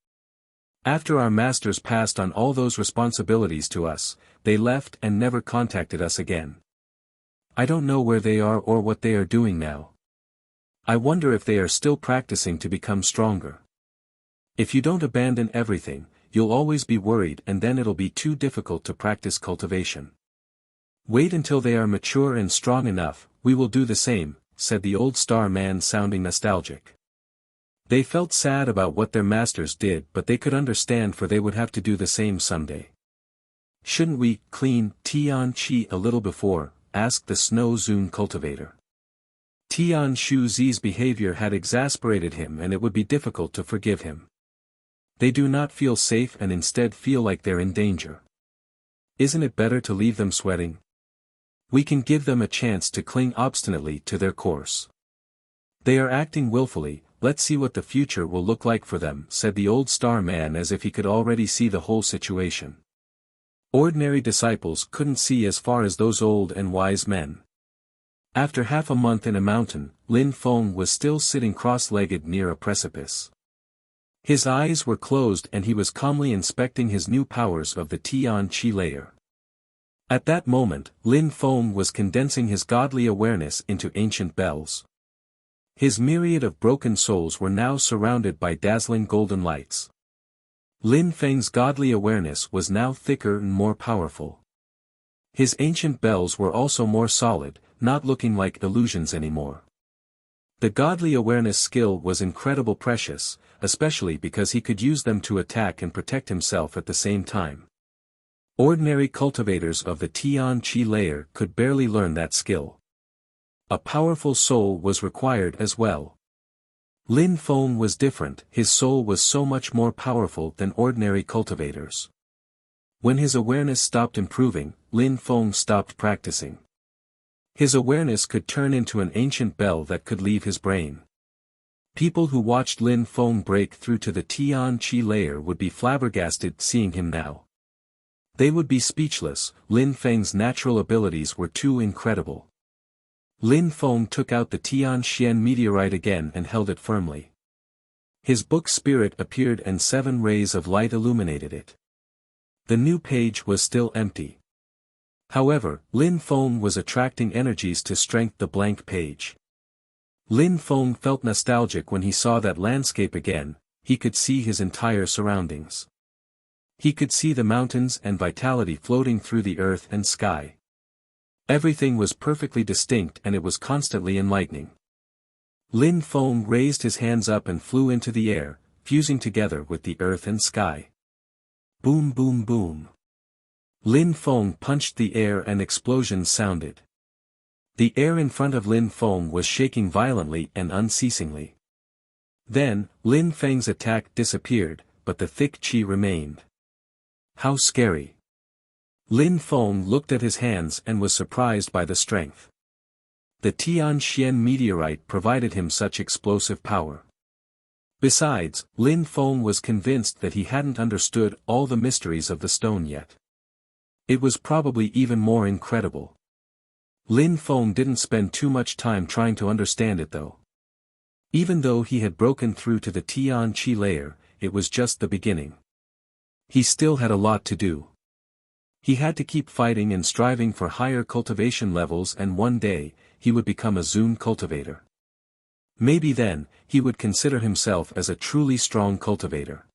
After our masters passed on all those responsibilities to us, they left and never contacted us again. I don't know where they are or what they are doing now. I wonder if they are still practicing to become stronger. If you don't abandon everything, you'll always be worried and then it'll be too difficult to practice cultivation. Wait until they are mature and strong enough, we will do the same," said the old star man sounding nostalgic. They felt sad about what their masters did but they could understand for they would have to do the same someday. "Shouldn't we clean Tianqi a little before?" asked the Snow Zune cultivator. Tian Shuzi's behavior had exasperated him and it would be difficult to forgive him. They do not feel safe and instead feel like they're in danger. Isn't it better to leave them sweating? We can give them a chance to cling obstinately to their course. They are acting willfully, let's see what the future will look like for them, said the old star man as if he could already see the whole situation. Ordinary disciples couldn't see as far as those old and wise men. After half a month in a mountain, Lin Feng was still sitting cross-legged near a precipice. His eyes were closed and he was calmly inspecting his new powers of the Tianqi layer. At that moment, Lin Feng was condensing his godly awareness into ancient bells. His myriad of broken souls were now surrounded by dazzling golden lights. Lin Feng's godly awareness was now thicker and more powerful. His ancient bells were also more solid, not looking like illusions anymore. The godly awareness skill was incredibly precious, especially because he could use them to attack and protect himself at the same time. Ordinary cultivators of the Tian Qi layer could barely learn that skill. A powerful soul was required as well. Lin Feng was different, his soul was so much more powerful than ordinary cultivators. When his awareness stopped improving, Lin Feng stopped practicing. His awareness could turn into an ancient bell that could leave his brain. People who watched Lin Feng break through to the Tian Qi layer would be flabbergasted seeing him now. They would be speechless, Lin Feng's natural abilities were too incredible. Lin Feng took out the Tianxian meteorite again and held it firmly. His book spirit appeared and 7 rays of light illuminated it. The new page was still empty. However, Lin Feng was attracting energies to strengthen the blank page. Lin Feng felt nostalgic when he saw that landscape again, he could see his entire surroundings. He could see the mountains and vitality floating through the earth and sky. Everything was perfectly distinct and it was constantly enlightening. Lin Feng raised his hands up and flew into the air, fusing together with the earth and sky. Boom boom boom. Lin Feng punched the air and explosions sounded. The air in front of Lin Feng was shaking violently and unceasingly. Then, Lin Feng's attack disappeared, but the thick qi remained. How scary. Lin Feng looked at his hands and was surprised by the strength. The Tianxian meteorite provided him such explosive power. Besides, Lin Feng was convinced that he hadn't understood all the mysteries of the stone yet. It was probably even more incredible. Lin Feng didn't spend too much time trying to understand it though. Even though he had broken through to the Tian Qi layer, it was just the beginning. He still had a lot to do. He had to keep fighting and striving for higher cultivation levels, and one day, he would become a Zun cultivator. Maybe then, he would consider himself as a truly strong cultivator.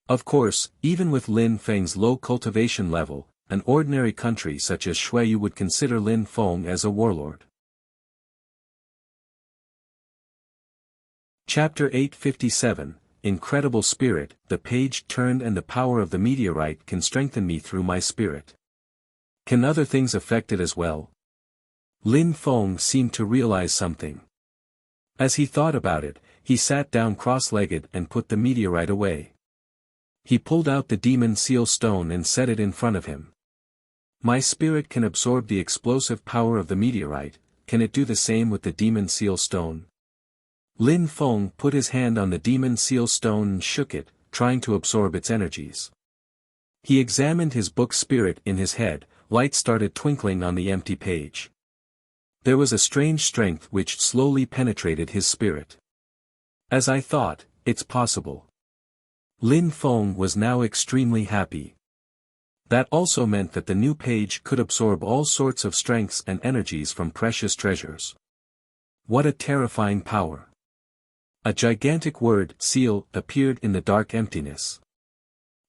Of course, even with Lin Feng's low cultivation level, an ordinary country such as Shuiyu would consider Lin Feng as a warlord. Chapter 857, Incredible Spirit. The page turned and the power of the meteorite can strengthen me through my spirit. Can other things affect it as well? Lin Feng seemed to realize something. As he thought about it, he sat down cross-legged and put the meteorite away. He pulled out the demon seal stone and set it in front of him. My spirit can absorb the explosive power of the meteorite, can it do the same with the demon seal stone? Lin Feng put his hand on the demon seal stone and shook it, trying to absorb its energies. He examined his book spirit in his head, light started twinkling on the empty page. There was a strange strength which slowly penetrated his spirit. As I thought, it's possible. Lin Feng was now extremely happy. That also meant that the new page could absorb all sorts of strengths and energies from precious treasures. What a terrifying power. A gigantic word, seal, appeared in the dark emptiness.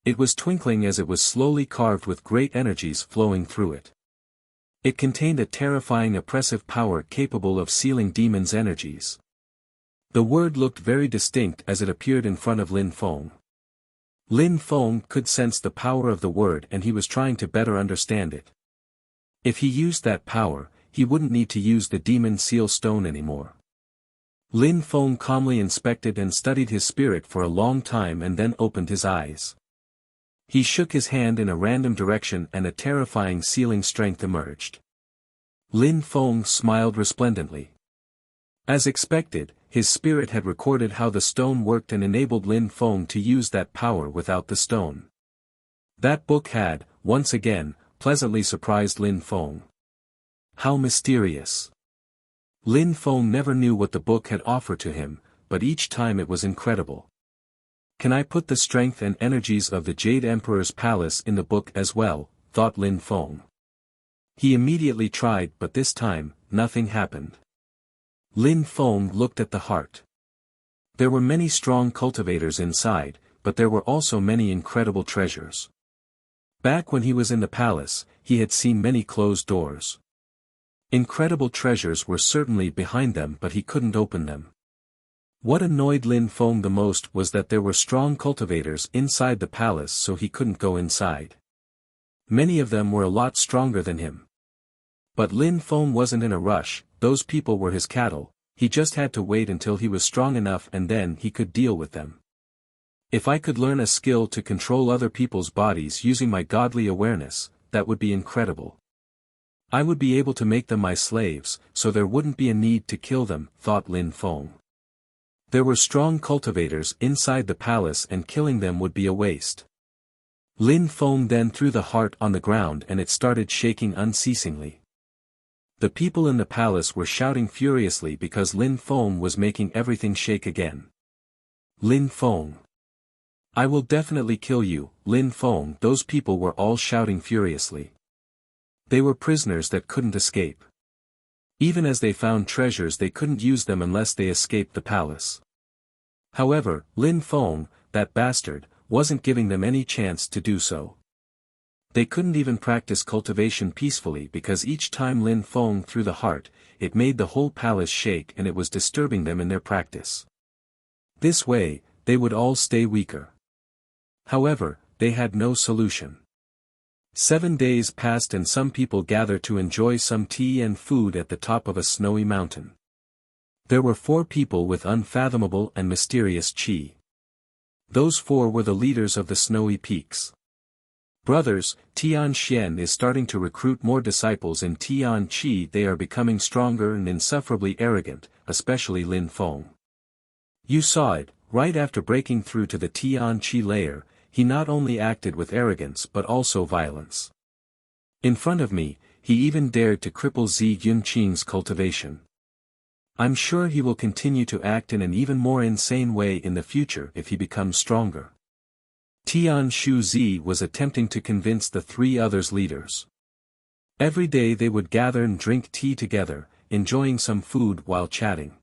It was twinkling as it was slowly carved with great energies flowing through it. It contained a terrifying oppressive power capable of sealing demons' energies. The word looked very distinct as it appeared in front of Lin Feng. Lin Feng could sense the power of the word and he was trying to better understand it. If he used that power, he wouldn't need to use the demon seal stone anymore. Lin Feng calmly inspected and studied his spirit for a long time and then opened his eyes. He shook his hand in a random direction and a terrifying sealing strength emerged. Lin Feng smiled resplendently. As expected, his spirit had recorded how the stone worked and enabled Lin Feng to use that power without the stone. That book had, once again, pleasantly surprised Lin Feng. How mysterious. Lin Feng never knew what the book had offered to him, but each time it was incredible. Can I put the strength and energies of the Jade Emperor's palace in the book as well, thought Lin Feng. He immediately tried, but this time, nothing happened. Lin Feng looked at the heart. There were many strong cultivators inside, but there were also many incredible treasures. Back when he was in the palace, he had seen many closed doors. Incredible treasures were certainly behind them, but he couldn't open them. What annoyed Lin Feng the most was that there were strong cultivators inside the palace, so he couldn't go inside. Many of them were a lot stronger than him. But Lin Feng wasn't in a rush, those people were his cattle, he just had to wait until he was strong enough and then he could deal with them. If I could learn a skill to control other people's bodies using my godly awareness, that would be incredible. I would be able to make them my slaves, so there wouldn't be a need to kill them, thought Lin Feng. There were strong cultivators inside the palace and killing them would be a waste. Lin Feng then threw the heart on the ground and it started shaking unceasingly. The people in the palace were shouting furiously because Lin Feng was making everything shake again. Lin Feng. I will definitely kill you, Lin Feng. Those people were all shouting furiously. They were prisoners that couldn't escape. Even as they found treasures they couldn't use them unless they escaped the palace. However, Lin Feng, that bastard, wasn't giving them any chance to do so. They couldn't even practice cultivation peacefully because each time Lin Feng threw the heart, it made the whole palace shake and it was disturbing them in their practice. This way, they would all stay weaker. However, they had no solution. 7 days passed and some people gathered to enjoy some tea and food at the top of a snowy mountain. There were 4 people with unfathomable and mysterious qi. Those 4 were the leaders of the snowy peaks. Brothers, Tian Xian is starting to recruit more disciples in Tian Qi. They are becoming stronger and insufferably arrogant, especially Lin Feng. You saw it, right after breaking through to the Tian Qi layer, he not only acted with arrogance but also violence. In front of me, he even dared to cripple Zi Yunqing's cultivation. I'm sure he will continue to act in an even more insane way in the future if he becomes stronger. Tian Shu Zi was attempting to convince the 3 others leaders. Every day they would gather and drink tea together, enjoying some food while chatting.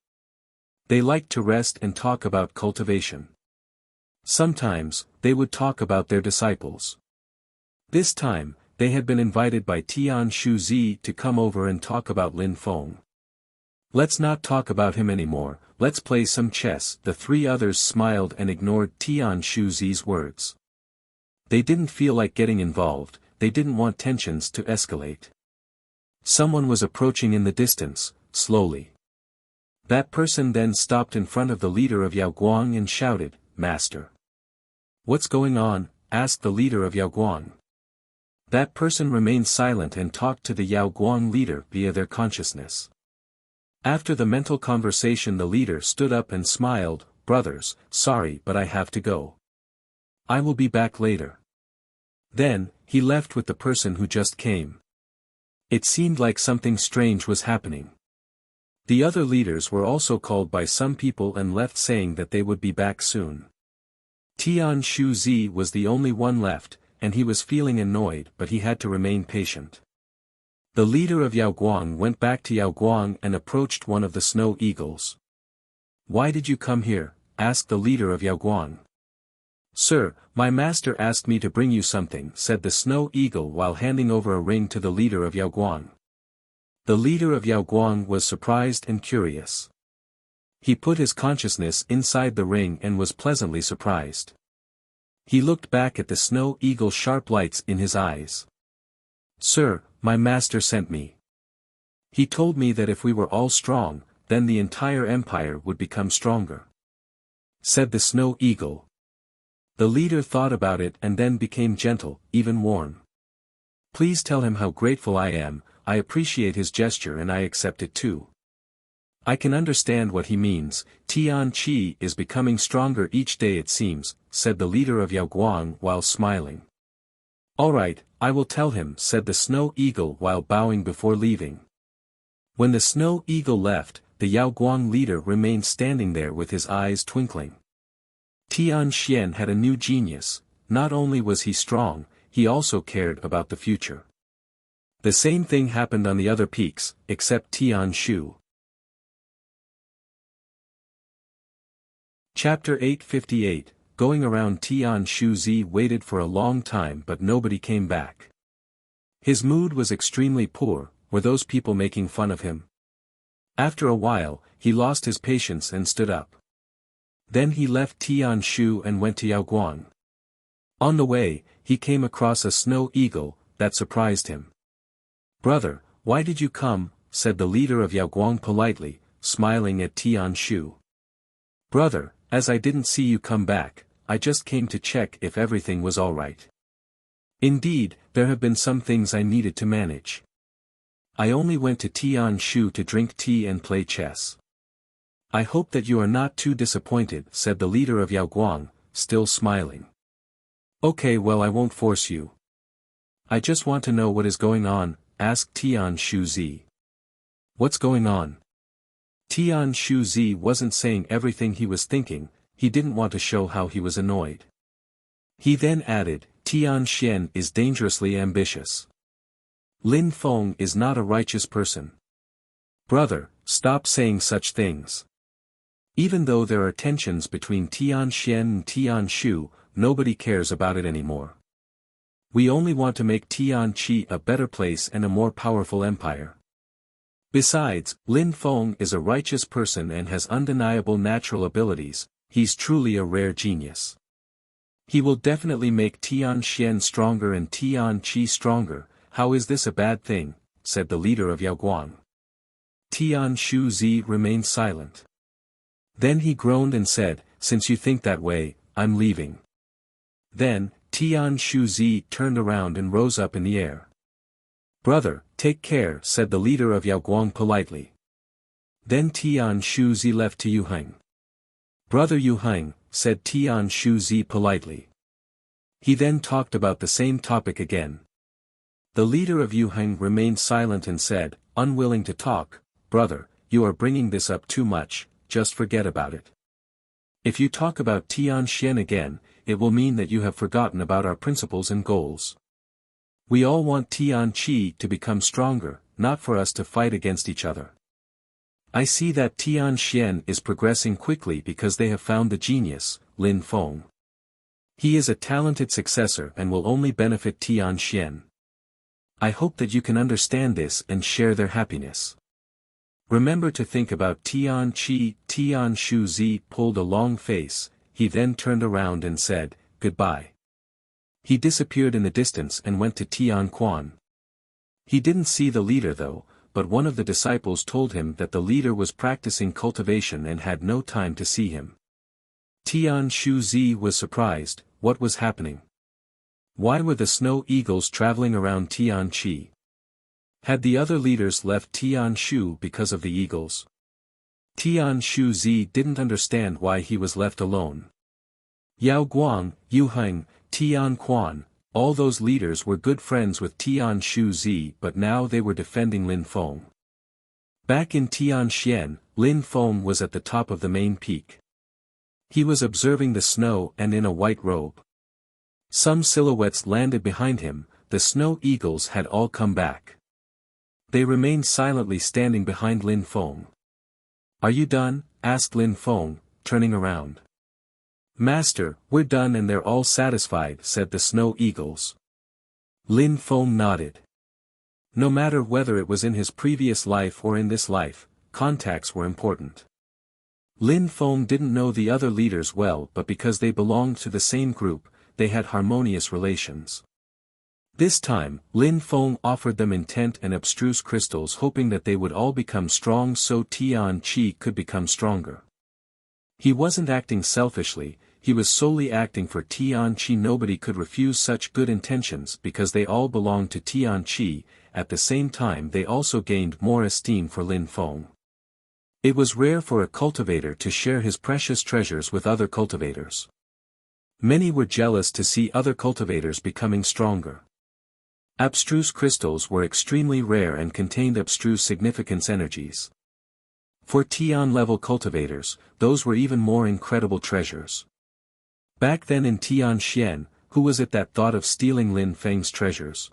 They liked to rest and talk about cultivation. Sometimes, they would talk about their disciples. This time, they had been invited by Tian Shu Zi to come over and talk about Lin Feng. Let's not talk about him anymore, let's play some chess. The 3 others smiled and ignored Tian Shu Zi's words. They didn't feel like getting involved, they didn't want tensions to escalate. Someone was approaching in the distance, slowly. That person then stopped in front of the leader of Yaoguang and shouted, "Master." "What's going on?" asked the leader of Yaoguang. That person remained silent and talked to the Yaoguang leader via their consciousness. After the mental conversation the leader stood up and smiled, "Brothers, sorry but I have to go. I will be back later." Then, he left with the person who just came. It seemed like something strange was happening. The other leaders were also called by some people and left saying that they would be back soon. Tian Shu Zi was the only one left, and he was feeling annoyed but he had to remain patient. The leader of Yaoguang went back to Yaoguang and approached one of the snow eagles. "Why did you come here?" asked the leader of Yaoguang. "Sir, my master asked me to bring you something," said the snow eagle while handing over a ring to the leader of Yaoguang. The leader of Yaoguang was surprised and curious. He put his consciousness inside the ring and was pleasantly surprised. He looked back at the snow eagle's sharp lights in his eyes. "Sir, my master sent me. He told me that if we were all strong, then the entire empire would become stronger," said the snow eagle. The leader thought about it and then became gentle, even warm. "Please tell him how grateful I am, I appreciate his gesture and I accept it too. I can understand what he means, Tian Qi is becoming stronger each day it seems," said the leader of Yaoguang while smiling. "All right, I will tell him," said the snow eagle while bowing before leaving. When the snow eagle left, the Yaoguang leader remained standing there with his eyes twinkling. Tian Xian had a new genius, not only was he strong, he also cared about the future. The same thing happened on the other peaks, except Tian Shu. Chapter 858, Going around Tian Shu. Z waited for a long time but nobody came back. His mood was extremely poor. Were those people making fun of him? After a while, he lost his patience and stood up. Then he left Tian Shu and went to Yaoguang. On the way, he came across a snow eagle, that surprised him. "Brother, why did you come?" said the leader of Yaoguang politely, smiling at Tian Shu. "Brother, as I didn't see you come back, I just came to check if everything was all right. Indeed, there have been some things I needed to manage. I only went to Tian Shu to drink tea and play chess." "I hope that you are not too disappointed," said the leader of Yaoguang, still smiling. "Okay, well, I won't force you. I just want to know what is going on," asked Tian Shu. "Z. What's going on?" Tian Shu. Z wasn't saying everything he was thinking, he didn't want to show how he was annoyed. He then added, "Tian Xian is dangerously ambitious. Lin Feng is not a righteous person." "Brother, stop saying such things. Even though there are tensions between Tian Xian and Tian Shu, nobody cares about it anymore. We only want to make Tian Qi a better place and a more powerful empire. Besides, Lin Feng is a righteous person and has undeniable natural abilities, he's truly a rare genius. He will definitely make Tian Xian stronger and Tian Qi stronger. How is this a bad thing?" said the leader of Yaoguang. Tian Shu. Z remained silent. Then he groaned and said, "Since you think that way, I'm leaving." Then, Tian Shu. Z turned around and rose up in the air. "Brother, take care," said the leader of Yaoguang politely. Then Tian Shu. Z left to Yuheng. "Brother Yuheng," said Tian Shu. Z politely. He then talked about the same topic again. The leader of Yuheng remained silent and said, unwilling to talk, "Brother, you are bringing this up too much, just forget about it. If you talk about Tian Xian again, it will mean that you have forgotten about our principles and goals. We all want Tian Qi to become stronger, not for us to fight against each other. I see that Tian Xian is progressing quickly because they have found the genius, Lin Feng. He is a talented successor and will only benefit Tian Xian. I hope that you can understand this and share their happiness. Remember to think about Tian Qi." Tian Shu. Z pulled a long face, he then turned around and said, "Goodbye." He disappeared in the distance and went to Tian Quan. He didn't see the leader though, but one of the disciples told him that the leader was practicing cultivation and had no time to see him. Tian Shu. Z was surprised. What was happening? Why were the snow eagles traveling around Tian Qi? Had the other leaders left Tian Shu because of the eagles? Tian Shu. Z didn't understand why he was left alone. Yao Guang, Yuheng, Tian Quan, all those leaders were good friends with Tian Shu. Z, but now they were defending Lin Feng. Back in Tian Xian, Lin Feng was at the top of the main peak. He was observing the snow and in a white robe. Some silhouettes landed behind him, the snow eagles had all come back. They remained silently standing behind Lin Feng. "Are you done?" asked Lin Feng, turning around. "Master, we're done and they're all satisfied," said the snow eagles. Lin Feng nodded. No matter whether it was in his previous life or in this life, contacts were important. Lin Feng didn't know the other leaders well, but because they belonged to the same group, they had harmonious relations. This time, Lin Feng offered them intent and abstruse crystals, hoping that they would all become strong so Tian Qi could become stronger. He wasn't acting selfishly, he was solely acting for Tian Qi. Nobody could refuse such good intentions because they all belonged to Tian Qi. At the same time they also gained more esteem for Lin Feng. It was rare for a cultivator to share his precious treasures with other cultivators. Many were jealous to see other cultivators becoming stronger. Abstruse crystals were extremely rare and contained abstruse significance energies. For Tian-level cultivators, those were even more incredible treasures. Back then in Tian Xian, who was it that thought of stealing Lin Feng's treasures?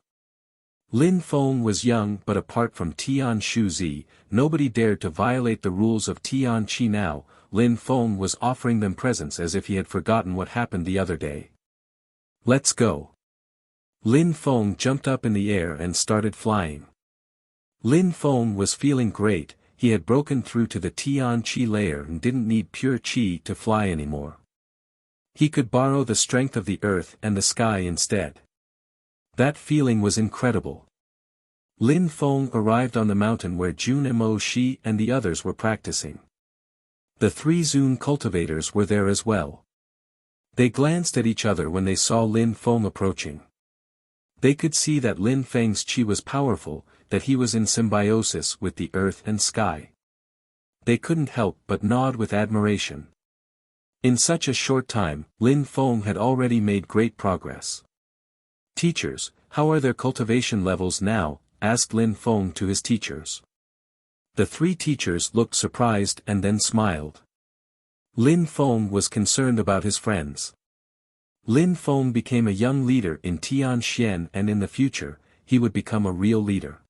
Lin Feng was young, but apart from Tian Shuzi, nobody dared to violate the rules of Tian Qi now. Lin Feng was offering them presents as if he had forgotten what happened the other day. Let's go. Lin Feng jumped up in the air and started flying. Lin Feng was feeling great. He had broken through to the Tian Qi layer and didn't need pure Qi to fly anymore. He could borrow the strength of the earth and the sky instead. That feeling was incredible. Lin Feng arrived on the mountain where Jun Mo Shi and the others were practicing. The 3 Zun cultivators were there as well. They glanced at each other when they saw Lin Feng approaching. They could see that Lin Feng's Qi was powerful, that he was in symbiosis with the earth and sky. They couldn't help but nod with admiration. In such a short time, Lin Feng had already made great progress. Teachers, how are their cultivation levels now? Asked Lin Feng to his teachers. The 3 teachers looked surprised and then smiled. Lin Feng was concerned about his friends. Lin Feng became a young leader in Tianxian, and in the future, he would become a real leader.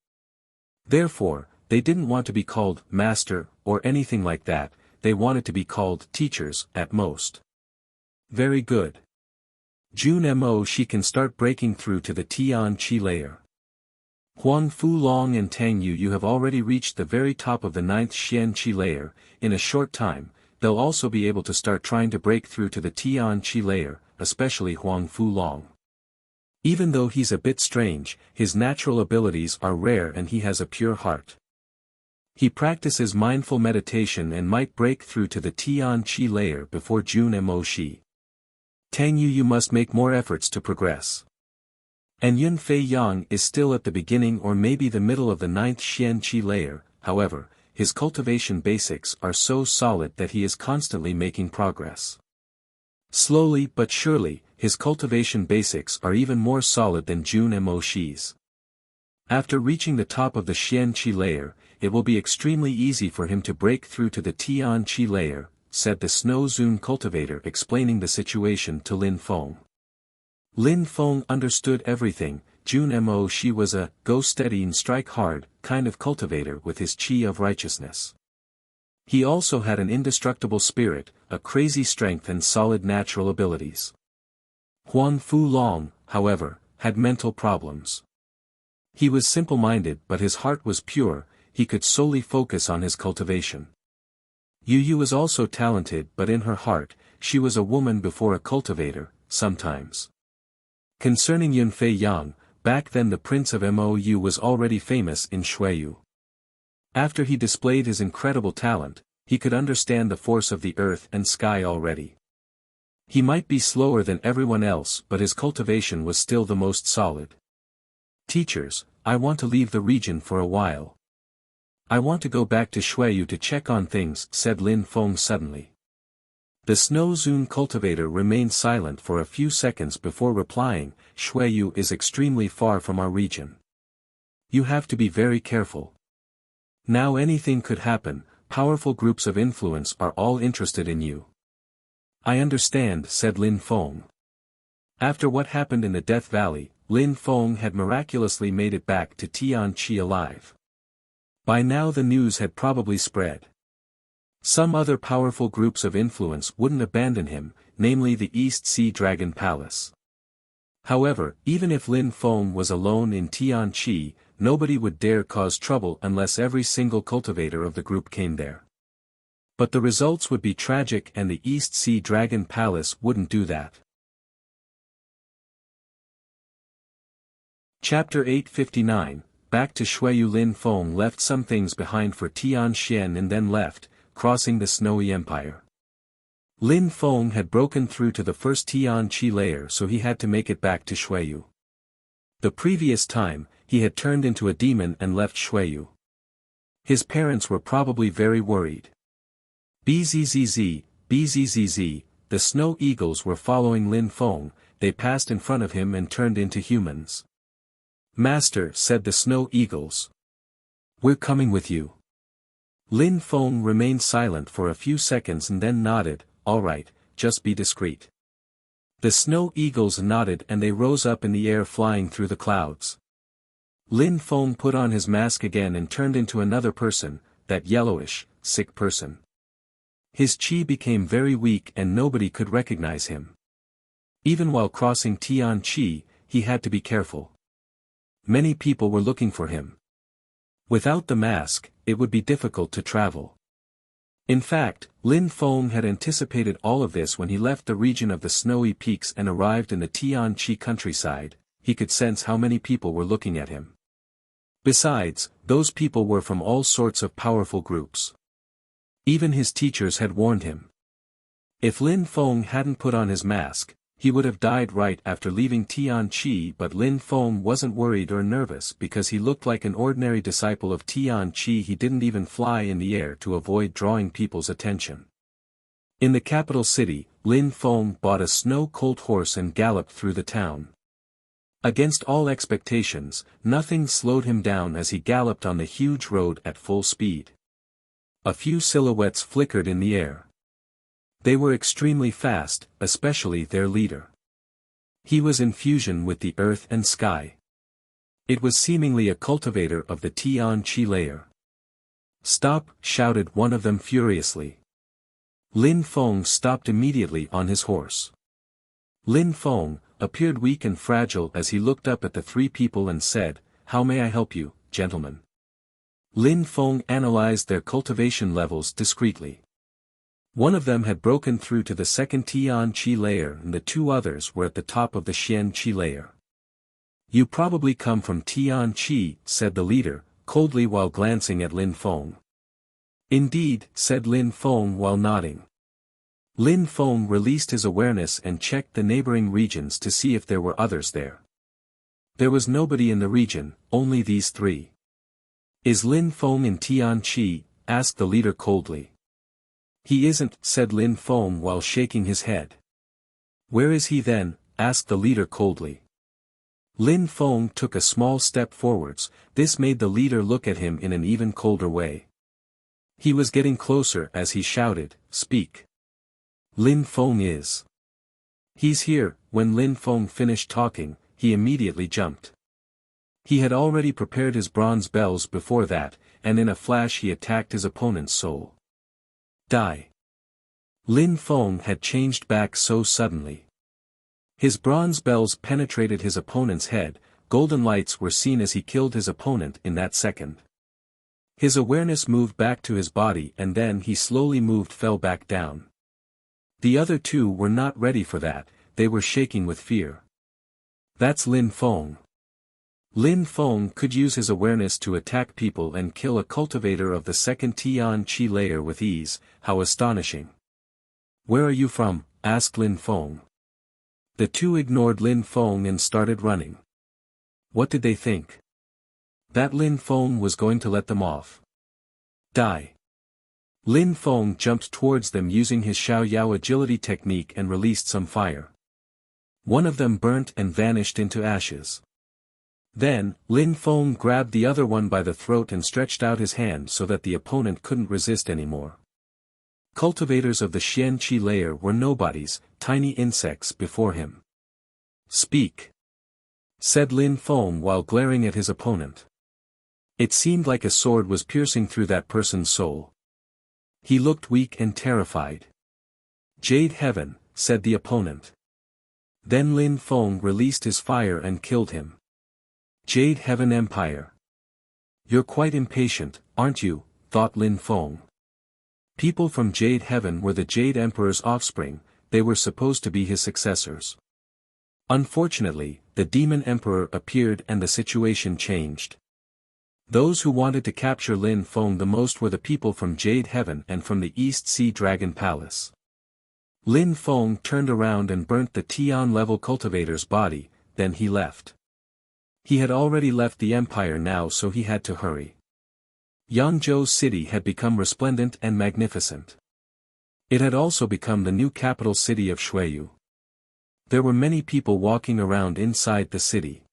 Therefore, they didn't want to be called master or anything like that. They wanted to be called teachers at most. Very good. Jun Mo Shi can start breaking through to the Tian Qi layer. Huang Fu Long and Tang Yu, you have already reached the very top of the 9th Xian Qi layer. In a short time, they'll also be able to start trying to break through to the Tian Qi layer, especially Huang Fu Long. Even though he's a bit strange, his natural abilities are rare and he has a pure heart. He practices mindful meditation and might break through to the Tian Qi layer before Jun Mo Shi. Tang Yu, you must make more efforts to progress. And Yun Fei Yang is still at the beginning or maybe the middle of the 9th Xian Qi layer. However, his cultivation basics are so solid that he is constantly making progress. Slowly but surely, his cultivation basics are even more solid than Jun Mo Shi's. After reaching the top of the Xian Qi layer, it will be extremely easy for him to break through to the Tian Qi layer, said the Snow Zun cultivator, explaining the situation to Lin Feng. Lin Feng understood everything. Jun Mo Shi was a go steady and strike hard kind of cultivator with his Qi of righteousness. He also had an indestructible spirit, a crazy strength and solid natural abilities. Huang Fu Long, however, had mental problems. He was simple-minded but his heart was pure. He could solely focus on his cultivation. Yu Yu was also talented, but in her heart, she was a woman before a cultivator, sometimes. Concerning Yun Fei Yang, back then the Prince of Mou was already famous in Xueyu. After he displayed his incredible talent, he could understand the force of the earth and sky already. He might be slower than everyone else, but his cultivation was still the most solid. Teachers, I want to leave the region for a while. I want to go back to Xueyu to check on things, said Lin Feng suddenly. The Snow Zun cultivator remained silent for a few seconds before replying, Xueyu is extremely far from our region. You have to be very careful. Now anything could happen. Powerful groups of influence are all interested in you. I understand, said Lin Feng. After what happened in the Death Valley, Lin Feng had miraculously made it back to Tian Qi alive. By now the news had probably spread. Some other powerful groups of influence wouldn't abandon him, namely the East Sea Dragon Palace. However, even if Lin Feng was alone in Tian Qi, nobody would dare cause trouble unless every single cultivator of the group came there. But the results would be tragic and the East Sea Dragon Palace wouldn't do that. Chapter 859, Back to Xueyu. Lin Feng left some things behind for Tianxian and then left, crossing the Snowy Empire. Lin Feng had broken through to the first Tian Qi layer, so he had to make it back to Xueyu. The previous time, he had turned into a demon and left Xueyu. His parents were probably very worried. Bzzz, bzzz, the snow eagles were following Lin Feng. They passed in front of him and turned into humans. Master, said the snow eagles. We're coming with you. Lin Feng remained silent for a few seconds and then nodded, all right, just be discreet. The snow eagles nodded and they rose up in the air, flying through the clouds. Lin Feng put on his mask again and turned into another person, that yellowish, sick person. His qi became very weak and nobody could recognize him. Even while crossing Tian Qi, he had to be careful. Many people were looking for him. Without the mask, it would be difficult to travel. In fact, Lin Feng had anticipated all of this when he left the region of the snowy peaks and arrived in the Tian Qi countryside. He could sense how many people were looking at him. Besides, those people were from all sorts of powerful groups. Even his teachers had warned him. If Lin Feng hadn't put on his mask, he would have died right after leaving Tian Qi, but Lin Feng wasn't worried or nervous because he looked like an ordinary disciple of Tian Qi. He didn't even fly in the air to avoid drawing people's attention. In the capital city, Lin Feng bought a snow-cold horse and galloped through the town. Against all expectations, nothing slowed him down as he galloped on the huge road at full speed. A few silhouettes flickered in the air. They were extremely fast, especially their leader. He was in fusion with the earth and sky. It was seemingly a cultivator of the Tian Qi layer. "Stop!" shouted one of them furiously. Lin Feng stopped immediately on his horse. Lin Feng appeared weak and fragile as he looked up at the three people and said, "How may I help you, gentlemen?" Lin Feng analyzed their cultivation levels discreetly. One of them had broken through to the second Tian Qi layer and the two others were at the top of the Xian Qi layer. "You probably come from Tian Qi," said the leader, coldly while glancing at Lin Feng. "Indeed," said Lin Feng while nodding. Lin Feng released his awareness and checked the neighboring regions to see if there were others there. There was nobody in the region, only these three. "Is Lin Feng in Tian Qi?" asked the leader coldly. "He isn't," said Lin Feng while shaking his head. "Where is he then?" asked the leader coldly. Lin Feng took a small step forwards. This made the leader look at him in an even colder way. He was getting closer as he shouted, "Speak. Lin Feng is." "He's here." When Lin Feng finished talking, he immediately jumped. He had already prepared his bronze bells before that, and in a flash he attacked his opponent's soul. Die. Lin Feng had changed back so suddenly. His bronze bells penetrated his opponent's head, golden lights were seen as he killed his opponent in that second. His awareness moved back to his body and then he slowly fell back down. The other two were not ready for that, they were shaking with fear. That's Lin Feng. Lin Feng could use his awareness to attack people and kill a cultivator of the second Tian Qi layer with ease. How astonishing. "Where are you from?" asked Lin Feng. The two ignored Lin Feng and started running. What did they think? That Lin Feng was going to let them off? Die. Lin Feng jumped towards them using his Xiao Yao agility technique and released some fire. One of them burnt and vanished into ashes. Then, Lin Feng grabbed the other one by the throat and stretched out his hand so that the opponent couldn't resist anymore. Cultivators of the Xian Qi layer were nobodies, tiny insects before him. "Speak," said Lin Feng while glaring at his opponent. It seemed like a sword was piercing through that person's soul. He looked weak and terrified. "Jade Heaven," said the opponent. Then Lin Feng released his fire and killed him. "Jade Heaven Empire. You're quite impatient, aren't you?" thought Lin Feng. People from Jade Heaven were the Jade Emperor's offspring, they were supposed to be his successors. Unfortunately, the Demon Emperor appeared and the situation changed. Those who wanted to capture Lin Feng the most were the people from Jade Heaven and from the East Sea Dragon Palace. Lin Feng turned around and burnt the Tian-level cultivator's body, then he left. He had already left the empire now so he had to hurry. Yangzhou city had become resplendent and magnificent. It had also become the new capital city of Shuiyu. There were many people walking around inside the city.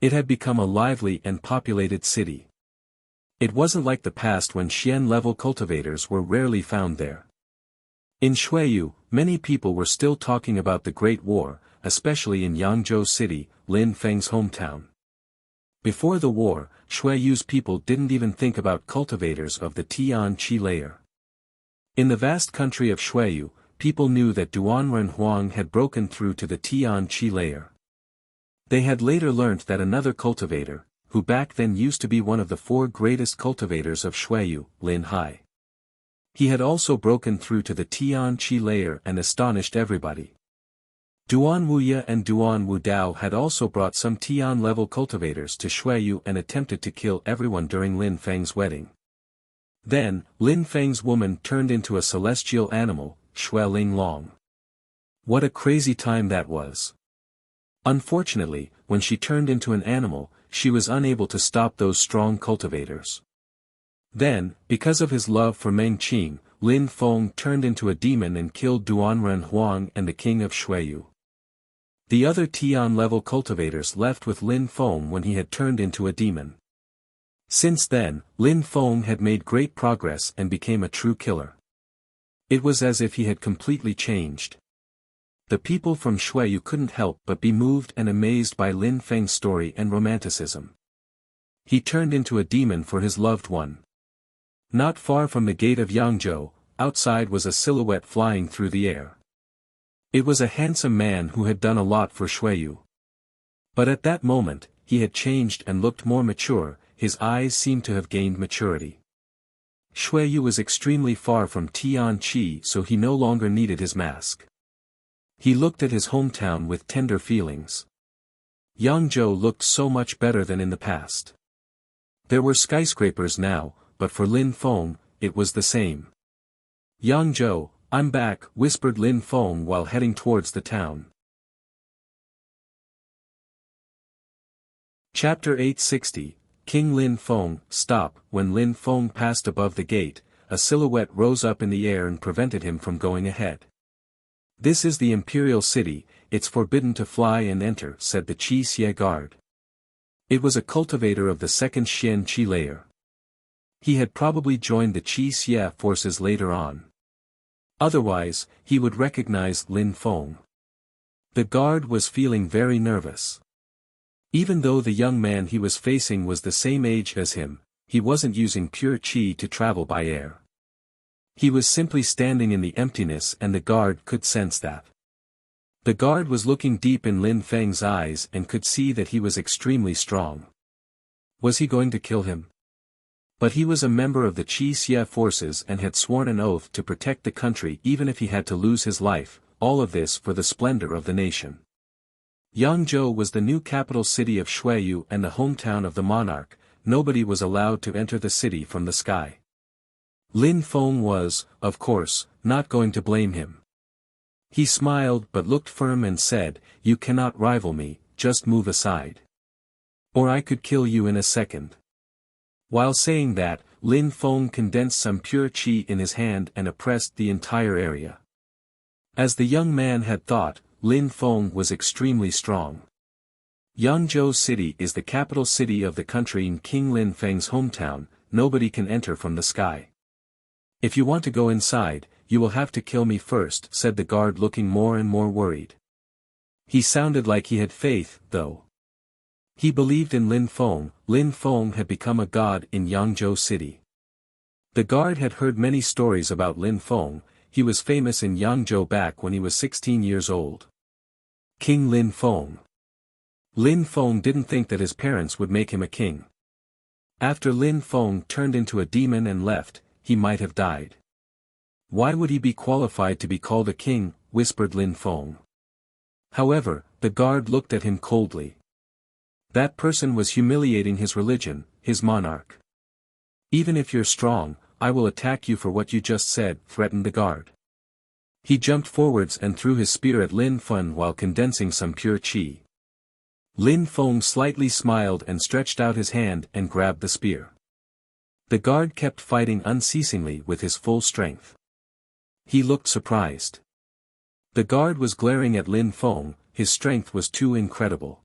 It had become a lively and populated city. It wasn't like the past when Xian-level cultivators were rarely found there. In Shuiyu, many people were still talking about the Great War, especially in Yangzhou City, Lin Feng's hometown. Before the war, Shuiyu's people didn't even think about cultivators of the Tian-Chi layer. In the vast country of Shuiyu, people knew that Duanren Huang had broken through to the Tian-Chi layer. They had later learnt that another cultivator, who back then used to be one of the 4 greatest cultivators of Shuiyu, Lin Hai. He had also broken through to the Tian-Chi layer and astonished everybody. Duan Wuya and Duan Wudao had also brought some Tian-level cultivators to Shuiyu and attempted to kill everyone during Lin Feng's wedding. Then, Lin Feng's woman turned into a celestial animal, Shui Ling Long. What a crazy time that was. Unfortunately, when she turned into an animal, she was unable to stop those strong cultivators. Then, because of his love for Meng Qing, Lin Feng turned into a demon and killed Duanren Huang and the king of Shuiyu. The other Tian-level cultivators left with Lin Feng when he had turned into a demon. Since then, Lin Feng had made great progress and became a true killer. It was as if he had completely changed. The people from Shuiyu couldn't help but be moved and amazed by Lin Feng's story and romanticism. He turned into a demon for his loved one. Not far from the gate of Yangzhou, outside was a silhouette flying through the air. It was a handsome man who had done a lot for Shuiyu. But at that moment, he had changed and looked more mature, his eyes seemed to have gained maturity. Shuiyu was extremely far from Tian-Chi, so he no longer needed his mask. He looked at his hometown with tender feelings. Yangzhou looked so much better than in the past. There were skyscrapers now, but for Lin Feng, it was the same. Yangzhou, I'm back, whispered Lin Feng while heading towards the town. Chapter 860, King Lin Feng. Stop. When Lin Feng passed above the gate, a silhouette rose up in the air and prevented him from going ahead. This is the imperial city, it's forbidden to fly and enter, said the Qi Xie guard. It was a cultivator of the second Xian-Chi layer. He had probably joined the Qi Xie forces later on. Otherwise, he would recognize Lin Feng. The guard was feeling very nervous. Even though the young man he was facing was the same age as him, he wasn't using pure qi to travel by air. He was simply standing in the emptiness and the guard could sense that. The guard was looking deep in Lin Feng's eyes and could see that he was extremely strong. Was he going to kill him? But he was a member of the Qi Xie forces and had sworn an oath to protect the country even if he had to lose his life, all of this for the splendor of the nation. Yangzhou was the new capital city of Shuiyu and the hometown of the monarch. Nobody was allowed to enter the city from the sky. Lin Feng was, of course, not going to blame him. He smiled but looked firm and said, "You cannot rival me, just move aside. Or I could kill you in a second." While saying that, Lin Feng condensed some pure qi in his hand and oppressed the entire area. As the young man had thought, Lin Feng was extremely strong. Yangzhou City is the capital city of the country in King Lin Feng's hometown. Nobody can enter from the sky. "If you want to go inside, you will have to kill me first," said the guard looking more and more worried. He sounded like he had faith, though. He believed in Lin Feng. Lin Feng had become a god in Yangzhou City. The guard had heard many stories about Lin Feng. He was famous in Yangzhou back when he was 16 years old. King Lin Feng. Lin Feng didn't think that his parents would make him a king. After Lin Feng turned into a demon and left, he might have died. Why would he be qualified to be called a king, whispered Lin Feng. However, the guard looked at him coldly. That person was humiliating his religion, his monarch. "Even if you're strong, I will attack you for what you just said," threatened the guard. He jumped forwards and threw his spear at Lin Feng while condensing some pure qi. Lin Feng slightly smiled and stretched out his hand and grabbed the spear. The guard kept fighting unceasingly with his full strength. He looked surprised. The guard was glaring at Lin Feng, his strength was too incredible.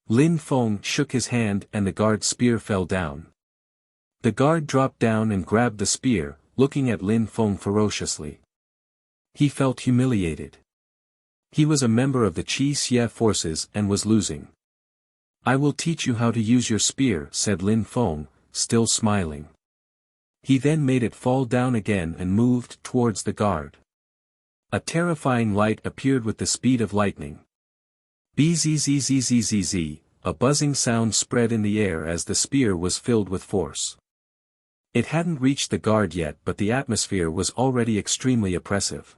Lin Feng shook his hand and the guard's spear fell down. The guard dropped down and grabbed the spear, looking at Lin Feng ferociously. He felt humiliated. He was a member of the Qi Xie forces and was losing. I will teach you how to use your spear, said Lin Feng, still smiling. He then made it fall down again and moved towards the guard. A terrifying light appeared with the speed of lightning. Bzzzzzzz, a buzzing sound spread in the air as the spear was filled with force. It hadn't reached the guard yet, but the atmosphere was already extremely oppressive.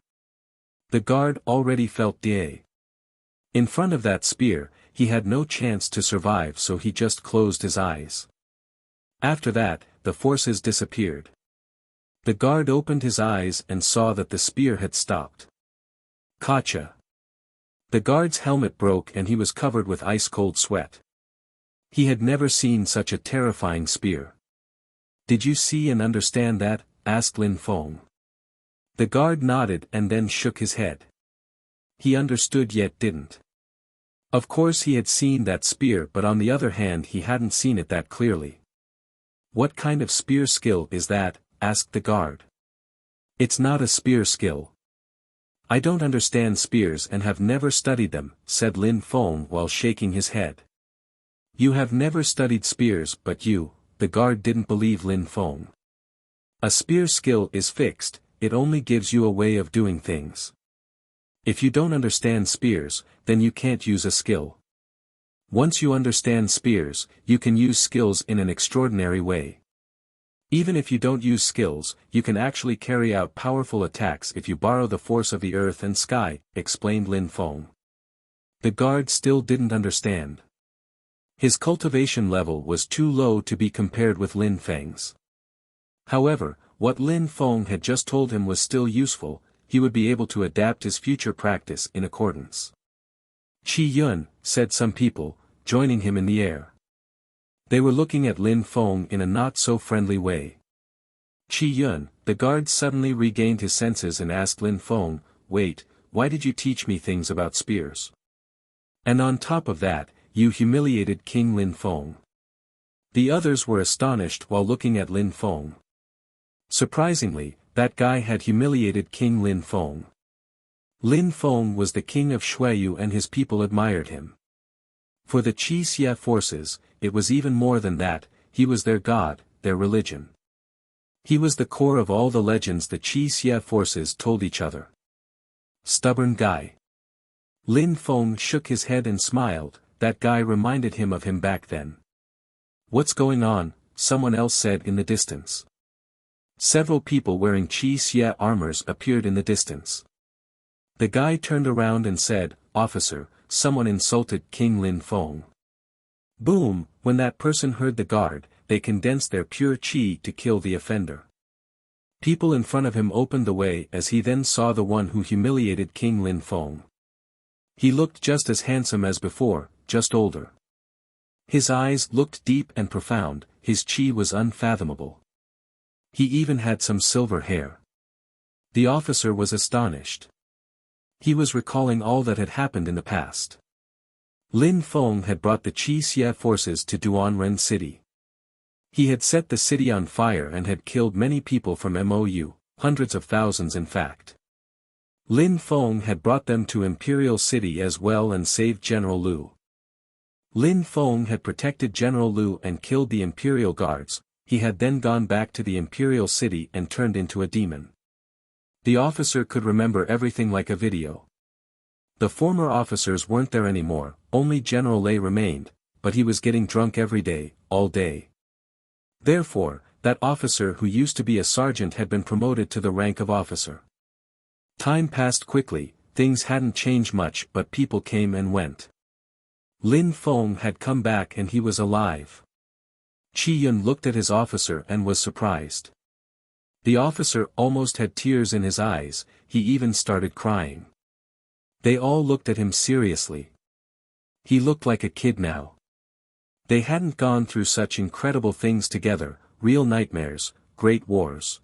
The guard already felt the in front of that spear. He had no chance to survive, so he just closed his eyes. After that, the forces disappeared. The guard opened his eyes and saw that the spear had stopped. Gotcha. The guard's helmet broke and he was covered with ice-cold sweat. He had never seen such a terrifying spear. Did you see and understand that? Asked Lin Feng. The guard nodded and then shook his head. He understood yet didn't. Of course he had seen that spear, but on the other hand he hadn't seen it that clearly. What kind of spear skill is that? Asked the guard. It's not a spear skill. I don't understand spears and have never studied them, said Lin Feng while shaking his head. You have never studied spears, but you, the guard didn't believe Lin Feng. A spear skill is fixed, it only gives you a way of doing things. If you don't understand spears, then you can't use a skill. Once you understand spears, you can use skills in an extraordinary way. Even if you don't use skills, you can actually carry out powerful attacks if you borrow the force of the earth and sky, explained Lin Feng. The guard still didn't understand. His cultivation level was too low to be compared with Lin Feng's. However, what Lin Feng had just told him was still useful. He would be able to adapt his future practice in accordance. Qi Yun, said some people, joining him in the air. They were looking at Lin Feng in a not-so-friendly way. Qi Yun, the guard suddenly regained his senses and asked Lin Feng, wait, why did you teach me things about spears? And on top of that, you humiliated King Lin Feng. The others were astonished while looking at Lin Feng. Surprisingly, that guy had humiliated King Lin Feng. Lin Feng was the king of Xueyu and his people admired him. For the Qi Xie forces, it was even more than that, he was their god, their religion. He was the core of all the legends the Qi Xie forces told each other. Stubborn guy. Lin Feng shook his head and smiled. That guy reminded him of him back then. What's going on? Someone else said in the distance. Several people wearing Qi Xie armors appeared in the distance. The guy turned around and said, Officer, someone insulted King Lin Feng. Boom, when that person heard the guard, they condensed their pure qi to kill the offender. People in front of him opened the way as he then saw the one who humiliated King Lin Feng. He looked just as handsome as before, just older. His eyes looked deep and profound, his qi was unfathomable. He even had some silver hair. The officer was astonished. He was recalling all that had happened in the past. Lin Feng had brought the Qi Xie forces to Duanren City. He had set the city on fire and had killed many people from Mou, hundreds of thousands in fact. Lin Feng had brought them to Imperial City as well and saved General Lu. Lin Feng had protected General Lu and killed the Imperial guards. He had then gone back to the Imperial City and turned into a demon. The officer could remember everything like a video. The former officers weren't there anymore, only General Lei remained, but he was getting drunk every day, all day. Therefore, that officer who used to be a sergeant had been promoted to the rank of officer. Time passed quickly, things hadn't changed much but people came and went. Lin Feng had come back and he was alive. Qi Yun looked at his officer and was surprised. The officer almost had tears in his eyes, he even started crying. They all looked at him seriously. He looked like a kid now. They hadn't gone through such incredible things together, real nightmares, great wars.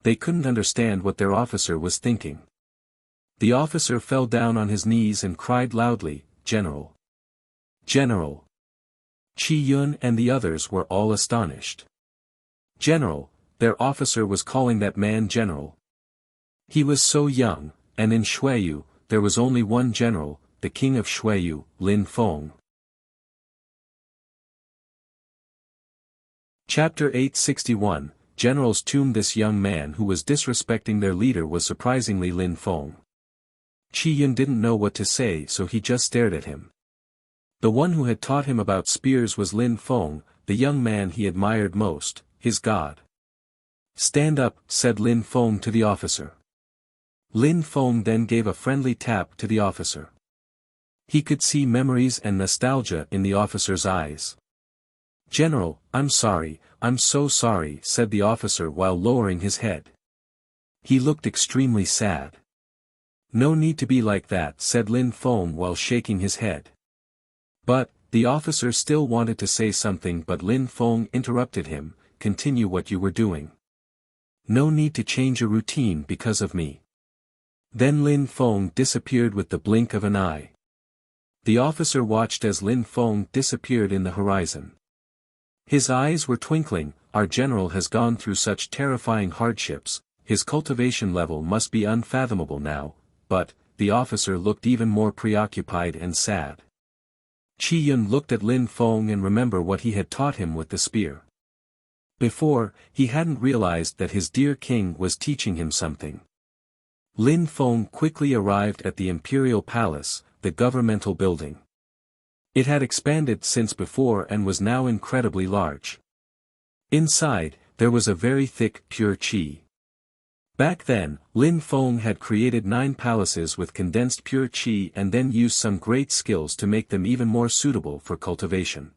They couldn't understand what their officer was thinking. The officer fell down on his knees and cried loudly, "General! General!" Qi Yun and the others were all astonished. General, their officer was calling that man general. He was so young, and in Xueyu, there was only one general, the king of Xueyu, Lin Feng. Chapter 861, General's Tomb. This young man who was disrespecting their leader was surprisingly Lin Feng. Qi Yun didn't know what to say, so he just stared at him. The one who had taught him about spears was Lin Feng, the young man he admired most, his god. "Stand up," said Lin Feng to the officer. Lin Feng then gave a friendly tap to the officer. He could see memories and nostalgia in the officer's eyes. "General, I'm sorry, I'm so sorry," said the officer while lowering his head. He looked extremely sad. "No need to be like that," said Lin Feng while shaking his head. But, the officer still wanted to say something, but Lin Feng interrupted him. "Continue what you were doing. No need to change your routine because of me." Then Lin Feng disappeared with the blink of an eye. The officer watched as Lin Feng disappeared in the horizon. His eyes were twinkling. Our general has gone through such terrifying hardships, his cultivation level must be unfathomable now, but, the officer looked even more preoccupied and sad. Qi Yun looked at Lin Feng and remembered what he had taught him with the spear. Before, he hadn't realized that his dear king was teaching him something. Lin Feng quickly arrived at the imperial palace, the governmental building. It had expanded since before and was now incredibly large. Inside, there was a very thick, pure qi. Back then, Lin Feng had created 9 palaces with condensed pure qi and then used some great skills to make them even more suitable for cultivation.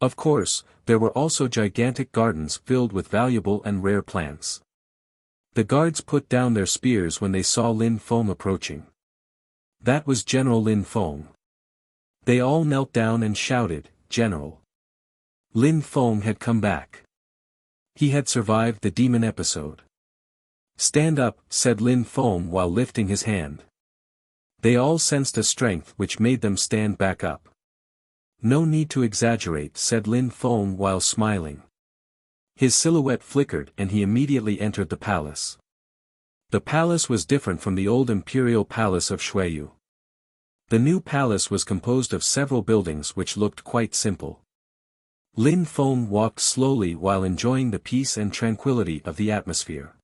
Of course, there were also gigantic gardens filled with valuable and rare plants. The guards put down their spears when they saw Lin Feng approaching. That was General Lin Feng. They all knelt down and shouted, "General!" Lin Feng had come back. He had survived the demon episode. "Stand up," said Lin Feng while lifting his hand. They all sensed a strength which made them stand back up. "No need to exaggerate," said Lin Feng while smiling. His silhouette flickered and he immediately entered the palace. The palace was different from the old imperial palace of Shuiyu. The new palace was composed of several buildings which looked quite simple. Lin Feng walked slowly while enjoying the peace and tranquility of the atmosphere.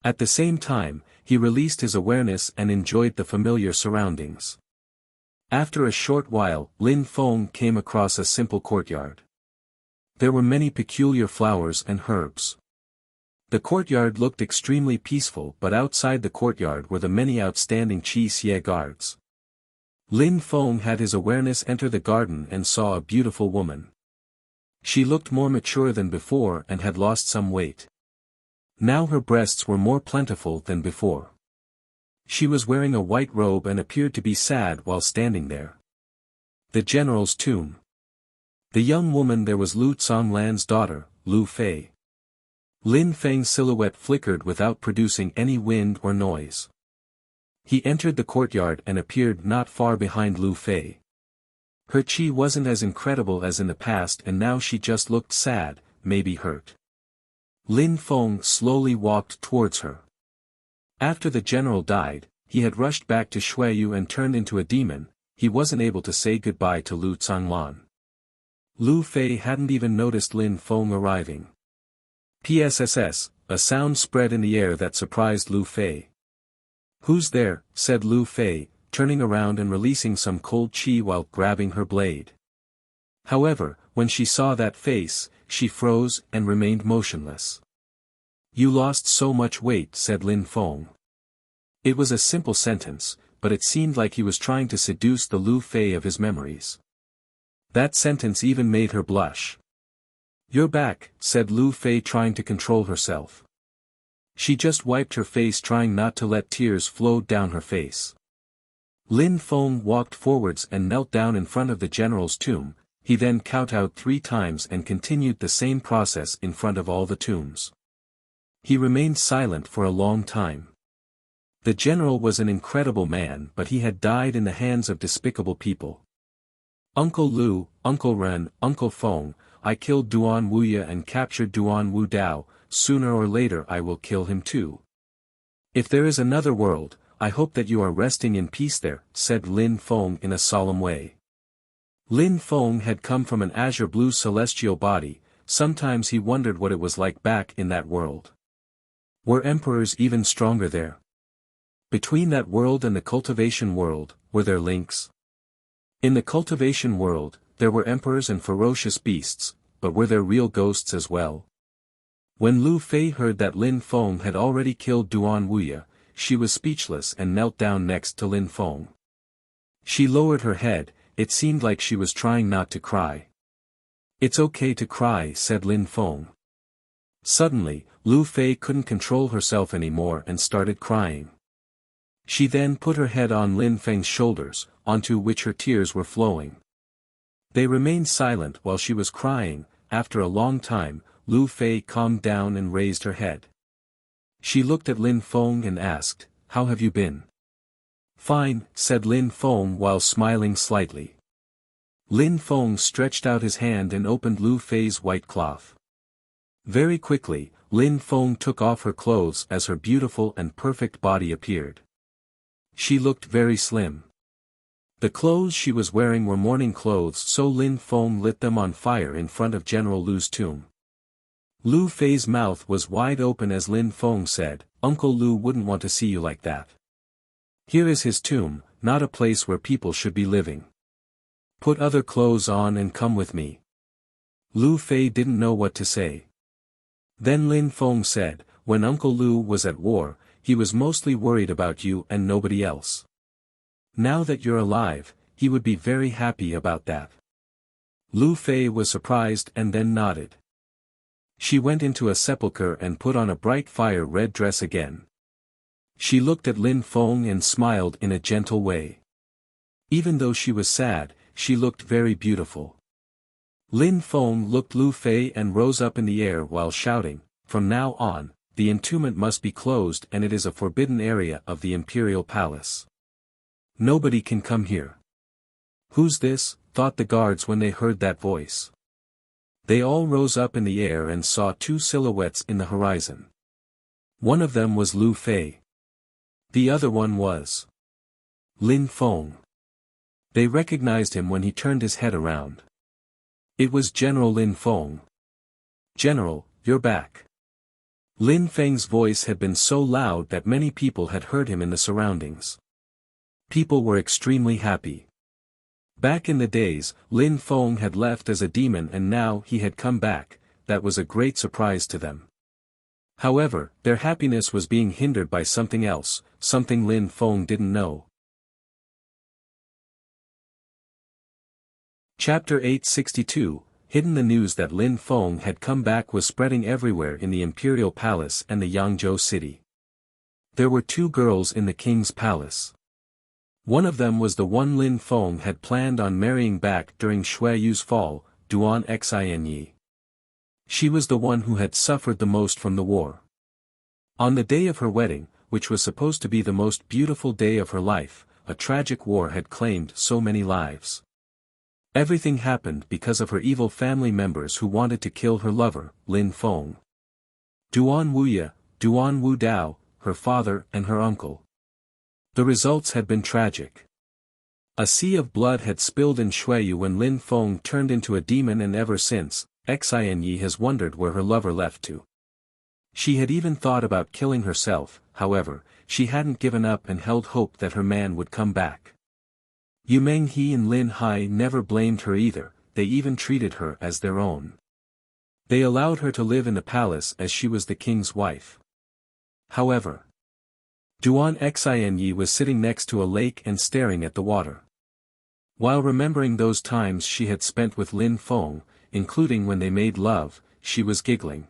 At the same time, he released his awareness and enjoyed the familiar surroundings. After a short while, Lin Feng came across a simple courtyard. There were many peculiar flowers and herbs. The courtyard looked extremely peaceful, but outside the courtyard were the many outstanding Qi Xie guards. Lin Feng had his awareness enter the garden and saw a beautiful woman. She looked more mature than before and had lost some weight. Now her breasts were more plentiful than before. She was wearing a white robe and appeared to be sad while standing there. The general's tomb. The young woman there was Lu Conglan's daughter, Lu Fei. Lin Feng's silhouette flickered without producing any wind or noise. He entered the courtyard and appeared not far behind Lu Fei. Her qi wasn't as incredible as in the past and now she just looked sad, maybe hurt. Lin Feng slowly walked towards her. After the general died, he had rushed back to Shuiyu and turned into a demon. He wasn't able to say goodbye to Lu Conglan. Lu Fei hadn't even noticed Lin Feng arriving. PSSS, a sound spread in the air that surprised Lu Fei. "Who's there?" said Lu Fei, turning around and releasing some cold qi while grabbing her blade. However, when she saw that face, she froze and remained motionless. "You lost so much weight," said Lin Feng. It was a simple sentence, but it seemed like he was trying to seduce the Lu Fei of his memories. That sentence even made her blush. "You're back," said Lu Fei trying to control herself. She just wiped her face trying not to let tears flow down her face. Lin Feng walked forwards and knelt down in front of the general's tomb. He then kowtowed 3 times and continued the same process in front of all the tombs. He remained silent for a long time. The general was an incredible man, but he had died in the hands of despicable people. "Uncle Lu, Uncle Ren, Uncle Feng, I killed Duan Wuya and captured Duan Wu Dao. Sooner or later I will kill him too. If there is another world, I hope that you are resting in peace there," said Lin Feng in a solemn way. Lin Feng had come from an azure blue celestial body, sometimes he wondered what it was like back in that world. Were emperors even stronger there? Between that world and the cultivation world, were there links? In the cultivation world, there were emperors and ferocious beasts, but were there real ghosts as well? When Lu Fei heard that Lin Feng had already killed Duan Wuya, she was speechless and knelt down next to Lin Feng. She lowered her head, it seemed like she was trying not to cry. "It's okay to cry," said Lin Feng. Suddenly, Lu Fei couldn't control herself anymore and started crying. She then put her head on Lin Feng's shoulders, onto which her tears were flowing. They remained silent while she was crying. After a long time, Lu Fei calmed down and raised her head. She looked at Lin Feng and asked, "How have you been?" "Fine," said Lin Feng while smiling slightly. Lin Feng stretched out his hand and opened Lu Fei's white cloth. Very quickly, Lin Feng took off her clothes as her beautiful and perfect body appeared. She looked very slim. The clothes she was wearing were mourning clothes, so Lin Feng lit them on fire in front of General Lu's tomb. Lu Fei's mouth was wide open as Lin Feng said, "Uncle Lu wouldn't want to see you like that. Here is his tomb, not a place where people should be living. Put other clothes on and come with me." Lu Fei didn't know what to say. Then Lin Feng said, "When Uncle Lu was at war, he was mostly worried about you and nobody else. Now that you're alive, he would be very happy about that." Lu Fei was surprised and then nodded. She went into a sepulchre and put on a bright fire-red dress again. She looked at Lin Feng and smiled in a gentle way. Even though she was sad, she looked very beautiful. Lin Feng looked Lu Fei and rose up in the air while shouting, "From now on, the entombment must be closed and it is a forbidden area of the imperial palace. Nobody can come here." "Who's this?" thought the guards when they heard that voice. They all rose up in the air and saw two silhouettes in the horizon. One of them was Lu Fei. The other one was Lin Feng. They recognized him when he turned his head around. It was General Lin Feng. "General, you're back." Lin Feng's voice had been so loud that many people had heard him in the surroundings. People were extremely happy. Back in the days, Lin Feng had left as a demon and now he had come back. That was a great surprise to them. However, their happiness was being hindered by something else, something Lin Feng didn't know. Chapter 862, Hidden. The news that Lin Feng had come back was spreading everywhere in the imperial palace and the Yangzhou city. There were two girls in the king's palace. One of them was the one Lin Feng had planned on marrying back during Xueyu's fall, Duan Xinyi. She was the one who had suffered the most from the war. On the day of her wedding, which was supposed to be the most beautiful day of her life, a tragic war had claimed so many lives. Everything happened because of her evil family members who wanted to kill her lover, Lin Feng. Duan Wuya, Duan Wu Dao, her father and her uncle. The results had been tragic. A sea of blood had spilled in Xueyu when Lin Feng turned into a demon, and ever since, Xinyi has wondered where her lover left to. She had even thought about killing herself, however, she hadn't given up and held hope that her man would come back. Yu Menghe and Lin Hai never blamed her either, they even treated her as their own. They allowed her to live in the palace as she was the king's wife. However, Duan Xinyi was sitting next to a lake and staring at the water. While remembering those times she had spent with Lin Feng, including when they made love, she was giggling.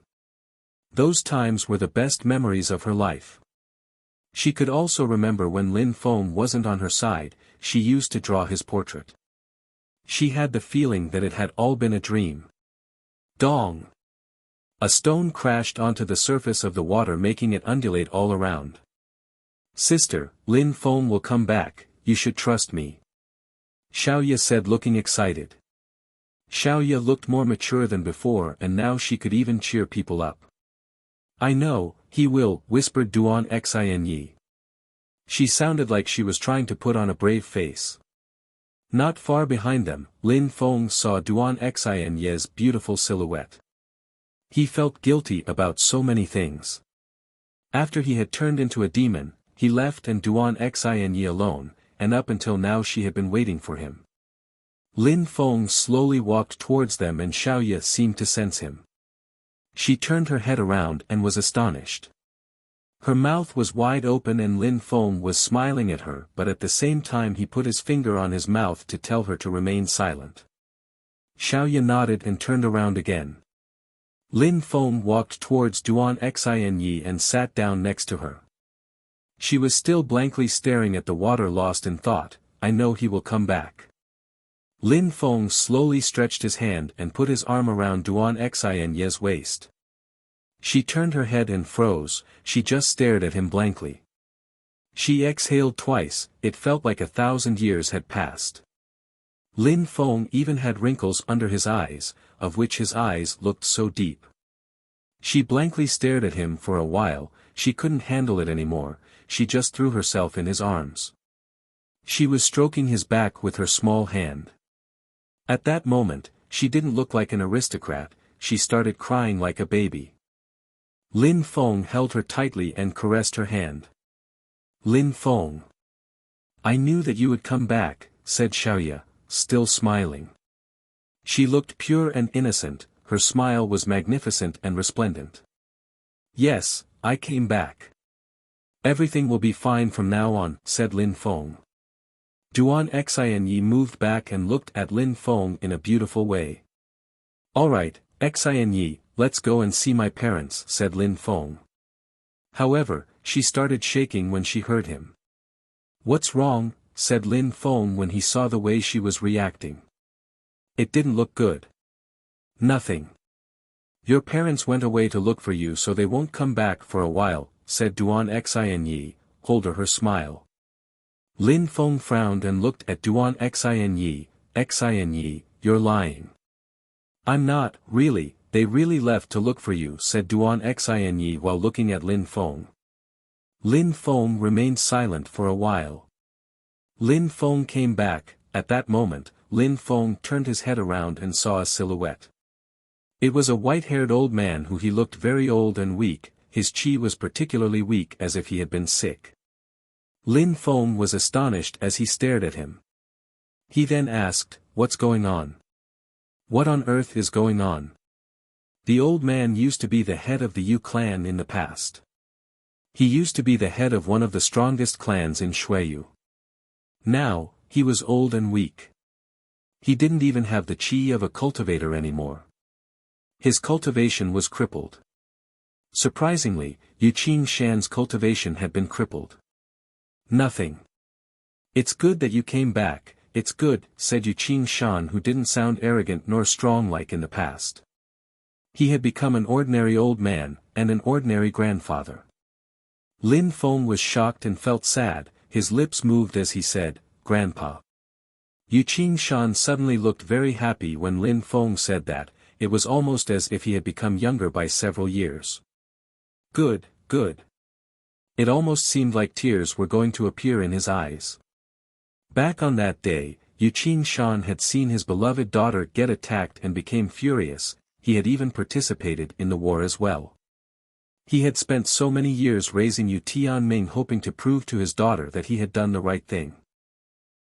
Those times were the best memories of her life. She could also remember when Lin Feng wasn't on her side, she used to draw his portrait. She had the feeling that it had all been a dream. Dong! A stone crashed onto the surface of the water, making it undulate all around. "Sister, Lin Feng will come back, you should trust me," Xiaoya said, looking excited. Xiaoya looked more mature than before and now she could even cheer people up. "I know, he will," whispered Duan Xinyi. She sounded like she was trying to put on a brave face. Not far behind them, Lin Feng saw Duan Xinyi's beautiful silhouette. He felt guilty about so many things. After he had turned into a demon, he left and Duan Xinyi alone, and up until now she had been waiting for him. Lin Feng slowly walked towards them and Xiaoya seemed to sense him. She turned her head around and was astonished. Her mouth was wide open and Lin Feng was smiling at her, but at the same time he put his finger on his mouth to tell her to remain silent. Xiaoya nodded and turned around again. Lin Feng walked towards Duan Xinyi and sat down next to her. She was still blankly staring at the water, lost in thought. I know he will come back. Lin Feng slowly stretched his hand and put his arm around Duan Xinyi's waist. She turned her head and froze, she just stared at him blankly. She exhaled twice, it felt like 1,000 years had passed. Lin Feng even had wrinkles under his eyes, of which his eyes looked so deep. She blankly stared at him for a while, she couldn't handle it anymore, she just threw herself in his arms. She was stroking his back with her small hand. At that moment, she didn't look like an aristocrat, she started crying like a baby. Lin Feng held her tightly and caressed her hand. Lin Feng. I knew that you would come back, said Xiaoya, still smiling. She looked pure and innocent, her smile was magnificent and resplendent. Yes, I came back. Everything will be fine from now on, said Lin Feng. Duan Xinyi moved back and looked at Lin Feng in a beautiful way. Alright, Xinyi, let's go and see my parents, said Lin Feng. However, she started shaking when she heard him. What's wrong? Said Lin Feng when he saw the way she was reacting. It didn't look good. Nothing. Your parents went away to look for you so they won't come back for a while, said Duan Xinyi, holding her smile. Lin Feng frowned and looked at Duan Xinyi. Xinyi, you're lying. I'm not, really, they really left to look for you, said Duan Xinyi while looking at Lin Feng. Lin Feng remained silent for a while. Lin Feng came back, at that moment, Lin Feng turned his head around and saw a silhouette. It was a white-haired old man who he looked very old and weak, his chi was particularly weak as if he had been sick. Lin Feng was astonished as he stared at him. He then asked, what's going on? What on earth is going on? The old man used to be the head of the Yu clan in the past. He used to be the head of one of the strongest clans in Shuiyu. Now, he was old and weak. He didn't even have the chi of a cultivator anymore. His cultivation was crippled. Surprisingly, Yu Shan's cultivation had been crippled. Nothing. It's good that you came back, it's good, said Yu Shan, who didn't sound arrogant nor strong like in the past. He had become an ordinary old man, and an ordinary grandfather. Lin Feng was shocked and felt sad, his lips moved as he said, Grandpa. Yu Shan suddenly looked very happy when Lin Feng said that, it was almost as if he had become younger by several years. Good, good. It almost seemed like tears were going to appear in his eyes. Back on that day, Yu Shan had seen his beloved daughter get attacked and became furious, he had even participated in the war as well. He had spent so many years raising Yu Tianming hoping to prove to his daughter that he had done the right thing.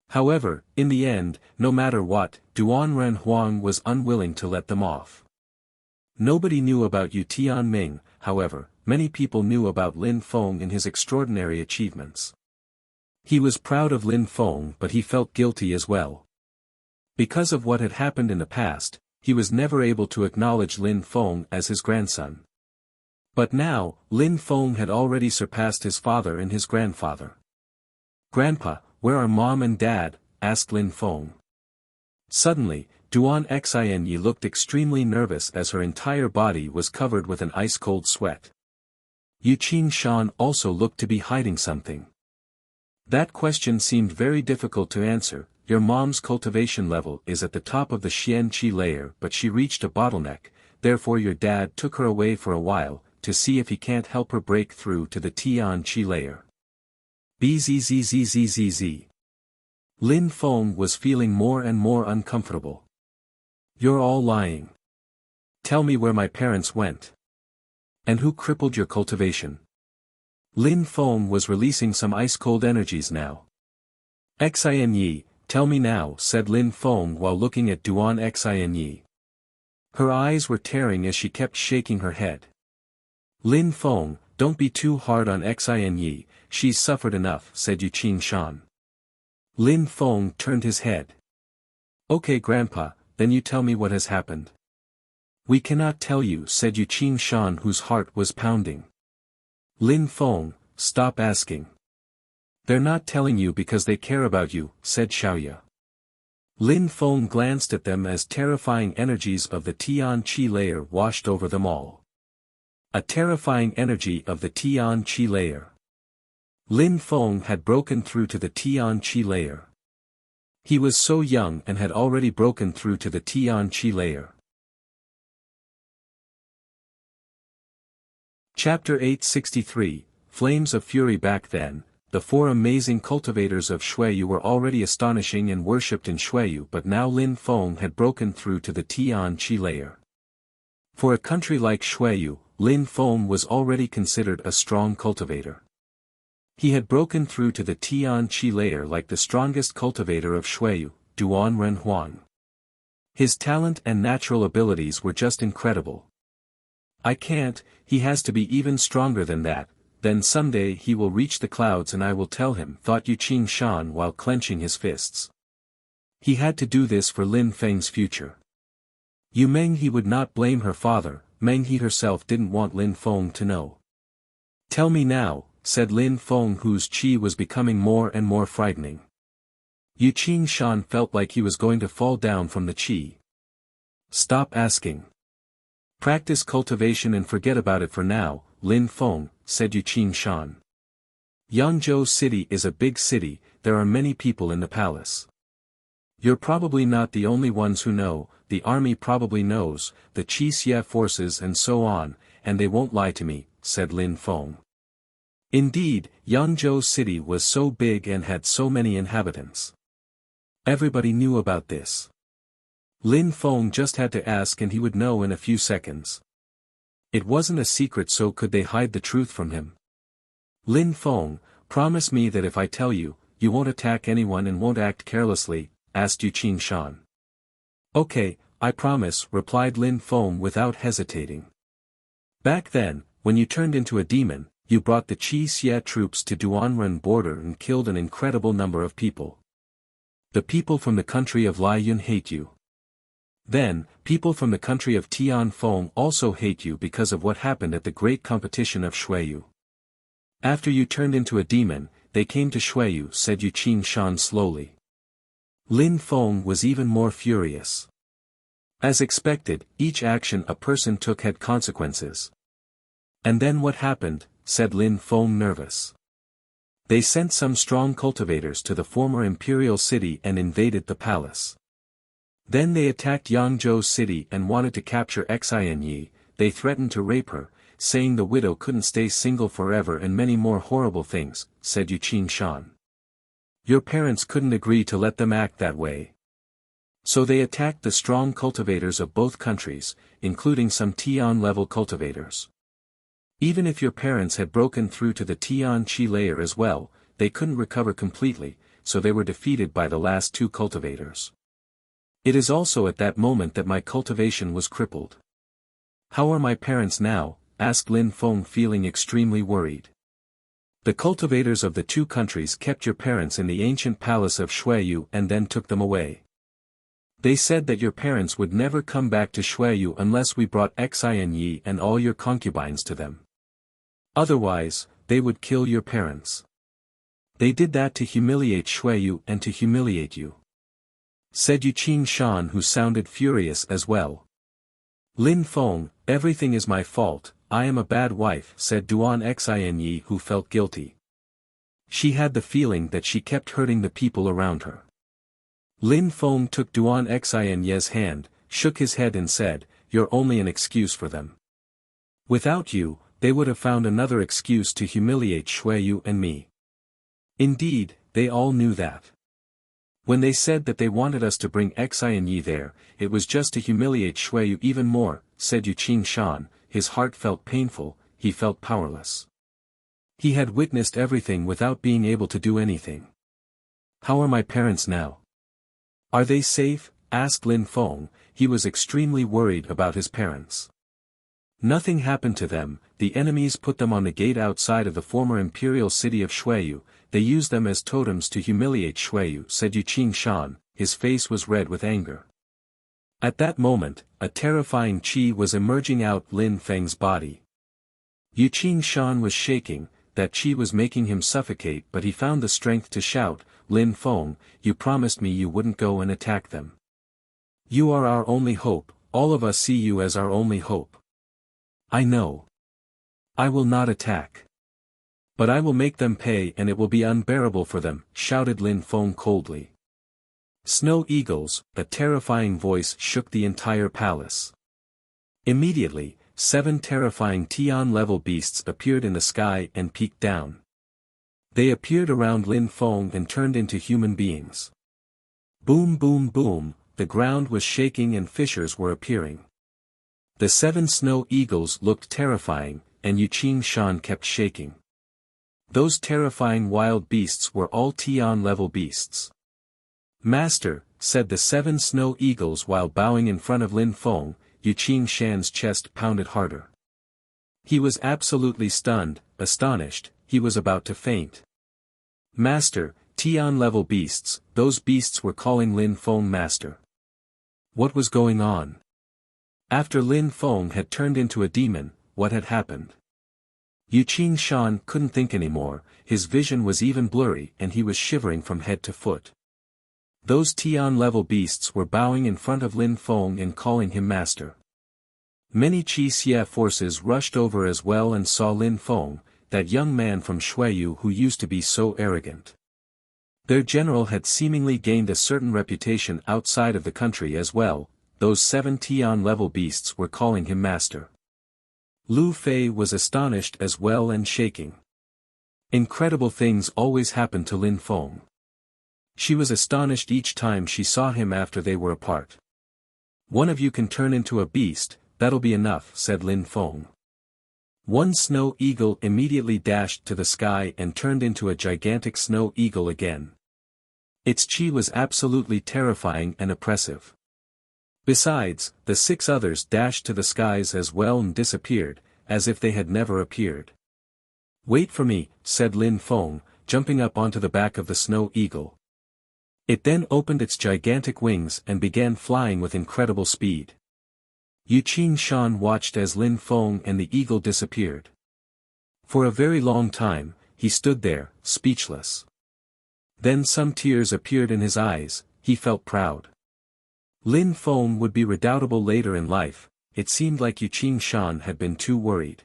However, in the end, no matter what, Duan Renhuang was unwilling to let them off. Nobody knew about Yu Tianming, however, many people knew about Lin Feng and his extraordinary achievements. He was proud of Lin Feng but he felt guilty as well. Because of what had happened in the past, he was never able to acknowledge Lin Feng as his grandson. But now, Lin Feng had already surpassed his father and his grandfather. Grandpa, where are Mom and Dad? Asked Lin Feng. Suddenly, Duan Xinyi looked extremely nervous as her entire body was covered with an ice-cold sweat. Yu Shan also looked to be hiding something. That question seemed very difficult to answer. Your mom's cultivation level is at the top of the Xian Qi layer but she reached a bottleneck, therefore your dad took her away for a while, to see if he can't help her break through to the Tian Qi layer. Bzzzzzzz. Lin Feng was feeling more and more uncomfortable. You're all lying. Tell me where my parents went. And who crippled your cultivation? Lin Feng was releasing some ice-cold energies now. Xin Yi, tell me now, said Lin Feng while looking at Duan Xin Yi. Her eyes were tearing as she kept shaking her head. Lin Feng, don't be too hard on Xin Yi, she's suffered enough, said Yu Shan. Lin Feng turned his head. Okay grandpa, then you tell me what has happened. We cannot tell you, said Yu Shan whose heart was pounding. Lin Feng, stop asking. They're not telling you because they care about you, said Xiaoya. Lin Feng glanced at them as terrifying energies of the Tian Qi layer washed over them all. A terrifying energy of the Tian Qi layer. Lin Feng had broken through to the Tian Qi layer. He was so young and had already broken through to the Tian Qi layer. Chapter 863, Flames of Fury. Back then, the four amazing cultivators of Xueyu were already astonishing and worshipped in Xueyu, but now Lin Feng had broken through to the Tian Qi layer. For a country like Xueyu, Lin Feng was already considered a strong cultivator. He had broken through to the Tian Qi layer like the strongest cultivator of Xueyu, Duan Renhuan. His talent and natural abilities were just incredible. I can't, he has to be even stronger than that, then someday he will reach the clouds and I will tell him, thought Yu Shan while clenching his fists. He had to do this for Lin Feng's future. Yu Meng he would not blame her father, Meng he herself didn't want Lin Feng to know. Tell me now, said Lin Feng whose qi was becoming more and more frightening. Yu Shan felt like he was going to fall down from the qi. Stop asking. Practice cultivation and forget about it for now, Lin Feng, said Yu Shan. Yangzhou City is a big city, there are many people in the palace. You're probably not the only ones who know, the army probably knows, the Qi Xie forces and so on, and they won't lie to me, said Lin Feng. Indeed, Yangzhou City was so big and had so many inhabitants. Everybody knew about this. Lin Feng just had to ask and he would know in a few seconds. It wasn't a secret, so could they hide the truth from him? Lin Feng, promise me that if I tell you, you won't attack anyone and won't act carelessly, asked Yu Shan. Okay, I promise, replied Lin Feng without hesitating. Back then, when you turned into a demon, you brought the Qi Xie troops to Duanren border and killed an incredible number of people. The people from the country of Liyun hate you. Then, people from the country of Tianfeng also hate you because of what happened at the great competition of Xueyu. After you turned into a demon, they came to Xueyu, said Yu Shan slowly. Lin Feng was even more furious. As expected, each action a person took had consequences. And then what happened, said Lin Feng nervous. They sent some strong cultivators to the former imperial city and invaded the palace. Then they attacked Yangzhou City and wanted to capture Xin Yi, they threatened to rape her, saying the widow couldn't stay single forever and many more horrible things, said Yu Shan. Your parents couldn't agree to let them act that way. So they attacked the strong cultivators of both countries, including some Tian-level cultivators. Even if your parents had broken through to the Tian Qi layer as well, they couldn't recover completely, so they were defeated by the last two cultivators. It is also at that moment that my cultivation was crippled. How are my parents now? Asked Lin Feng feeling extremely worried. The cultivators of the two countries kept your parents in the ancient palace of Xueyu and then took them away. They said that your parents would never come back to Xueyu unless we brought Xin Yi and all your concubines to them. Otherwise, they would kill your parents. They did that to humiliate Xueyu and to humiliate you, said Yu Shan who sounded furious as well. Lin Feng, everything is my fault, I am a bad wife, said Duan Xin Yi who felt guilty. She had the feeling that she kept hurting the people around her. Lin Feng took Duan Xin Yi's hand, shook his head and said, you're only an excuse for them. Without you, they would have found another excuse to humiliate Xueyu and me. Indeed, they all knew that. When they said that they wanted us to bring Xin Yi there, it was just to humiliate Xueyu even more, said Yuqing Shan. His heart felt painful, he felt powerless. He had witnessed everything without being able to do anything. How are my parents now? Are they safe? Asked Lin Feng. He was extremely worried about his parents. Nothing happened to them. The enemies put them on the gate outside of the former imperial city of Shuiyu. They used them as totems to humiliate Shuiyu, said Yuqing Shan. His face was red with anger. At that moment, a terrifying qi was emerging out Lin Feng's body. Yuqing Shan was shaking, that qi was making him suffocate, but he found the strength to shout, Lin Feng, you promised me you wouldn't go and attack them. You are our only hope, all of us see you as our only hope. I know. I will not attack. But I will make them pay and it will be unbearable for them, shouted Lin Feng coldly. Snow eagles, a terrifying voice shook the entire palace. Immediately, 7 terrifying Tian-level beasts appeared in the sky and peeked down. They appeared around Lin Feng and turned into human beings. Boom boom boom, the ground was shaking and fissures were appearing. The 7 snow eagles looked terrifying, and Yuqing Shan kept shaking. Those terrifying wild beasts were all Tian-level beasts. Master, said the 7 snow eagles while bowing in front of Lin Feng. Yuqing Shan's chest pounded harder. He was absolutely stunned, astonished, he was about to faint. Master, Tian-level beasts, those beasts were calling Lin Feng master. What was going on? After Lin Feng had turned into a demon, what had happened? Yuqing Shan couldn't think anymore, his vision was even blurry and he was shivering from head to foot. Those Tian-level beasts were bowing in front of Lin Feng and calling him master. Many Qi Xie forces rushed over as well and saw Lin Feng, that young man from Shuiyu who used to be so arrogant. Their general had seemingly gained a certain reputation outside of the country as well. Those 7 Tian-level beasts were calling him master. Lu Fei was astonished as well and shaking. Incredible things always happened to Lin Feng. She was astonished each time she saw him after they were apart. One of you can turn into a beast, that'll be enough, said Lin Feng. One snow eagle immediately dashed to the sky and turned into a gigantic snow eagle again. Its qi was absolutely terrifying and oppressive. Besides, the 6 others dashed to the skies as well and disappeared, as if they had never appeared. Wait for me, said Lin Feng, jumping up onto the back of the snow eagle. It then opened its gigantic wings and began flying with incredible speed. Yuqing Shan watched as Lin Feng and the eagle disappeared. For a very long time, he stood there, speechless. Then some tears appeared in his eyes, he felt proud. Lin Feng would be redoubtable later in life, it seemed like Yuqing Shan had been too worried.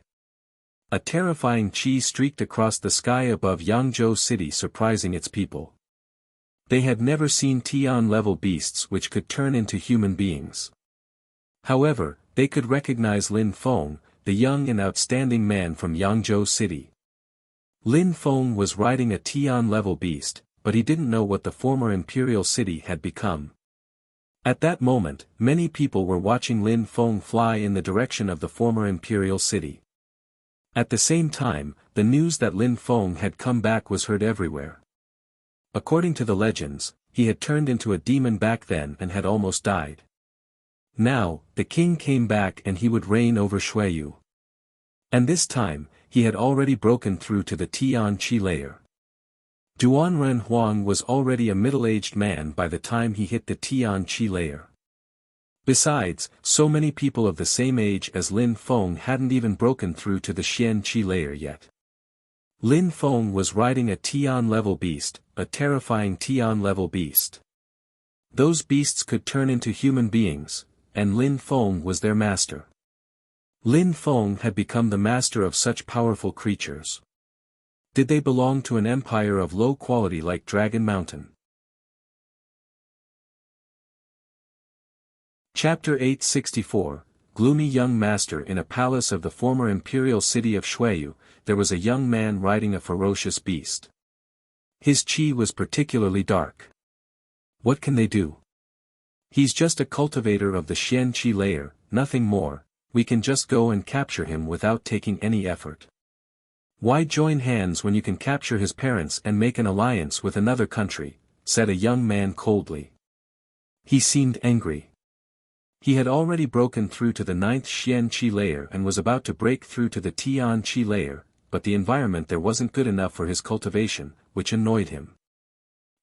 A terrifying qi streaked across the sky above Yangzhou city surprising its people. They had never seen Tian-level beasts which could turn into human beings. However, they could recognize Lin Feng, the young and outstanding man from Yangzhou city. Lin Feng was riding a Tian-level beast, but he didn't know what the former imperial city had become. At that moment, many people were watching Lin Feng fly in the direction of the former imperial city. At the same time, the news that Lin Feng had come back was heard everywhere. According to the legends, he had turned into a demon back then and had almost died. Now, the king came back and he would reign over Shuiyu. And this time, he had already broken through to the Tian Qi layer. Duanren Huang was already a middle-aged man by the time he hit the Tian Qi layer. Besides, so many people of the same age as Lin Feng hadn't even broken through to the Xian Qi layer yet. Lin Feng was riding a Tian-level beast, a terrifying Tian-level beast. Those beasts could turn into human beings, and Lin Feng was their master. Lin Feng had become the master of such powerful creatures. Did they belong to an empire of low quality like Dragon Mountain? Chapter 864, Gloomy Young Master. In a palace of the former imperial city of Shuiyu, there was a young man riding a ferocious beast. His qi was particularly dark. What can they do? He's just a cultivator of the Xian Qi layer, nothing more, we can just go and capture him without taking any effort. Why join hands when you can capture his parents and make an alliance with another country, said a young man coldly. He seemed angry. He had already broken through to the 9th Xian Qi layer and was about to break through to the Tian Qi layer, but the environment there wasn't good enough for his cultivation, which annoyed him.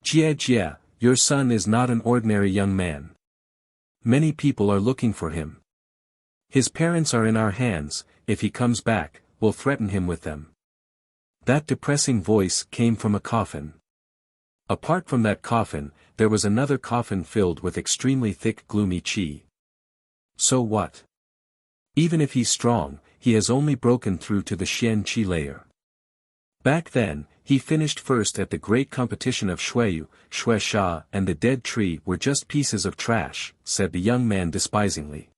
Jie, your son is not an ordinary young man. Many people are looking for him. His parents are in our hands. If he comes back, we'll threaten him with them. That depressing voice came from a coffin. Apart from that coffin, there was another coffin filled with extremely thick gloomy qi. So what? Even if he's strong, he has only broken through to the Xian Qi layer. Back then, he finished first at the great competition of Shuiyu, Shuisha and the dead tree were just pieces of trash, said the young man despisingly.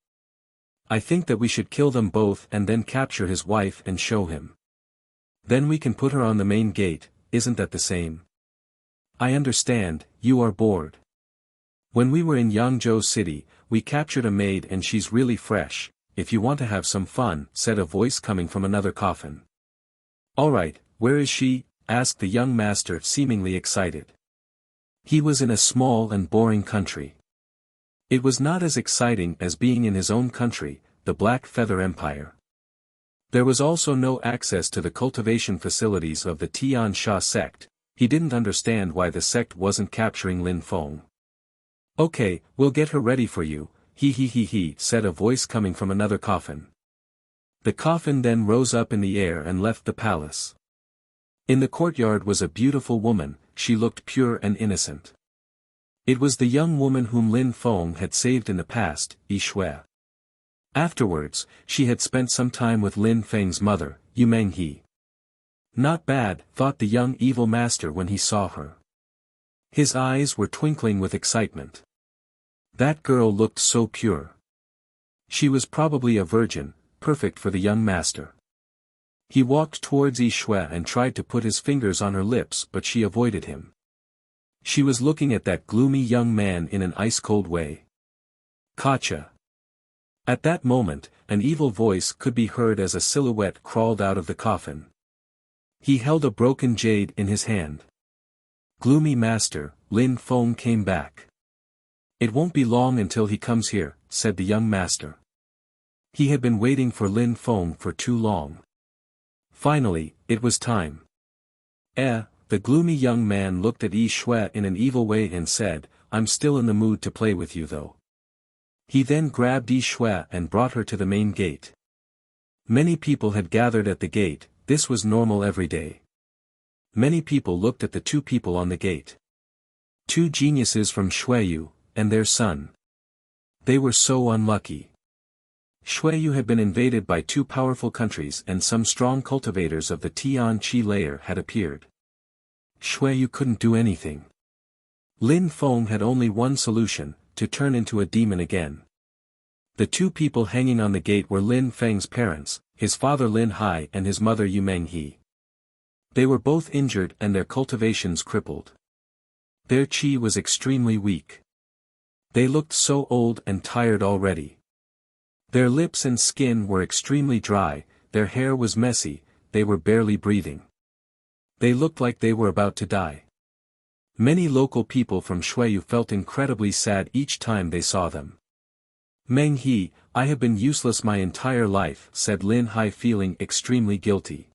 I think that we should kill them both and then capture his wife and show him. Then we can put her on the main gate, isn't that the same? I understand, you are bored. When we were in Yangzhou City, we captured a maid and she's really fresh. If you want to have some fun, said a voice coming from another coffin. Alright, where is she? Asked the young master seemingly excited. He was in a small and boring country. It was not as exciting as being in his own country, the Black Feather Empire. There was also no access to the cultivation facilities of the Tian Sha sect. He didn't understand why the sect wasn't capturing Lin Feng. Okay, we'll get her ready for you, he, said a voice coming from another coffin. The coffin then rose up in the air and left the palace. In the courtyard was a beautiful woman, she looked pure and innocent. It was the young woman whom Lin Feng had saved in the past, Yi Shui. Afterwards, she had spent some time with Lin Feng's mother, Yu Menghe. Not bad, thought the young evil master when he saw her. His eyes were twinkling with excitement. That girl looked so pure. She was probably a virgin, perfect for the young master. He walked towards Yi Shui and tried to put his fingers on her lips, but she avoided him. She was looking at that gloomy young man in an ice-cold way. Gotcha. At that moment, an evil voice could be heard as a silhouette crawled out of the coffin. He held a broken jade in his hand. Gloomy master, Lin Feng came back. It won't be long until he comes here, said the young master. He had been waiting for Lin Feng for too long. Finally, it was time. The gloomy young man looked at Yi Shui in an evil way and said, I'm still in the mood to play with you though. He then grabbed Yi Shui and brought her to the main gate. Many people had gathered at the gate, this was normal every day. Many people looked at the two people on the gate. Two geniuses from Shuiyu, and their son. They were so unlucky. Shuiyu had been invaded by two powerful countries and some strong cultivators of the Tian Qi layer had appeared. Shuiyu couldn't do anything. Lin Feng had only one solution, to turn into a demon again. The two people hanging on the gate were Lin Feng's parents, his father Lin Hai and his mother Yu Menghe. They were both injured and their cultivations crippled. Their qi was extremely weak. They looked so old and tired already. Their lips and skin were extremely dry, their hair was messy, they were barely breathing. They looked like they were about to die. Many local people from Shuiyu felt incredibly sad each time they saw them. Menghe, I have been useless my entire life, said Lin Hai feeling extremely guilty.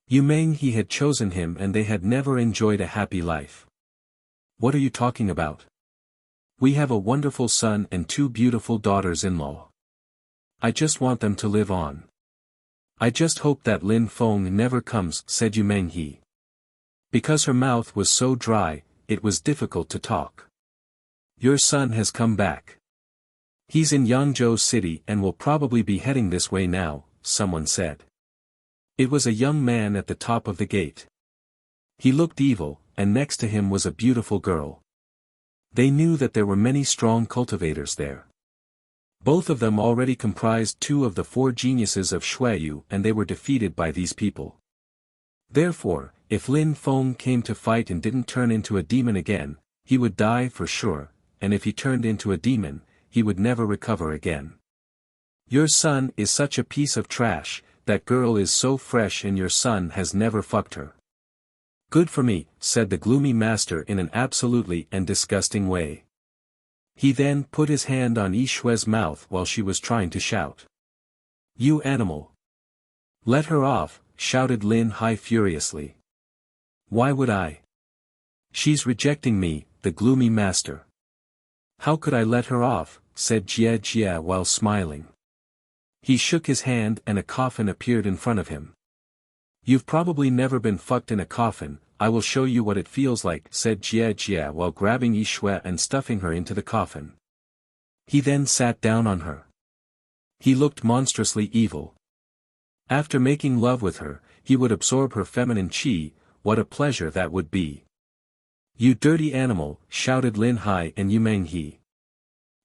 Yu Menghe had chosen him and they had never enjoyed a happy life. What are you talking about? We have a wonderful son and two beautiful daughters-in-law. I just want them to live on. I just hope that Lin Feng never comes, said Yu Menghe. Because her mouth was so dry, it was difficult to talk. Your son has come back. He's in Yangzhou City and will probably be heading this way now, someone said. It was a young man at the top of the gate. He looked evil, and next to him was a beautiful girl. They knew that there were many strong cultivators there. Both of them already comprised two of the four geniuses of Shuiyu and they were defeated by these people. Therefore, if Lin Feng came to fight and didn't turn into a demon again, he would die for sure, and if he turned into a demon, he would never recover again. Your son is such a piece of trash, that girl is so fresh and your son has never fucked her. Good for me, said the gloomy master in an absolutely and disgusting way. He then put his hand on Yi Shue's mouth while she was trying to shout. You animal! Let her off, shouted Lin Hai furiously. Why would I? She's rejecting me, the gloomy master. How could I let her off, said Jie Jie while smiling. He shook his hand and a coffin appeared in front of him. You've probably never been fucked in a coffin, I will show you what it feels like, said Jie Jie while grabbing Yi Shue and stuffing her into the coffin. He then sat down on her. He looked monstrously evil. After making love with her, he would absorb her feminine chi, what a pleasure that would be. You dirty animal, shouted Lin Hai and Yu Menghe.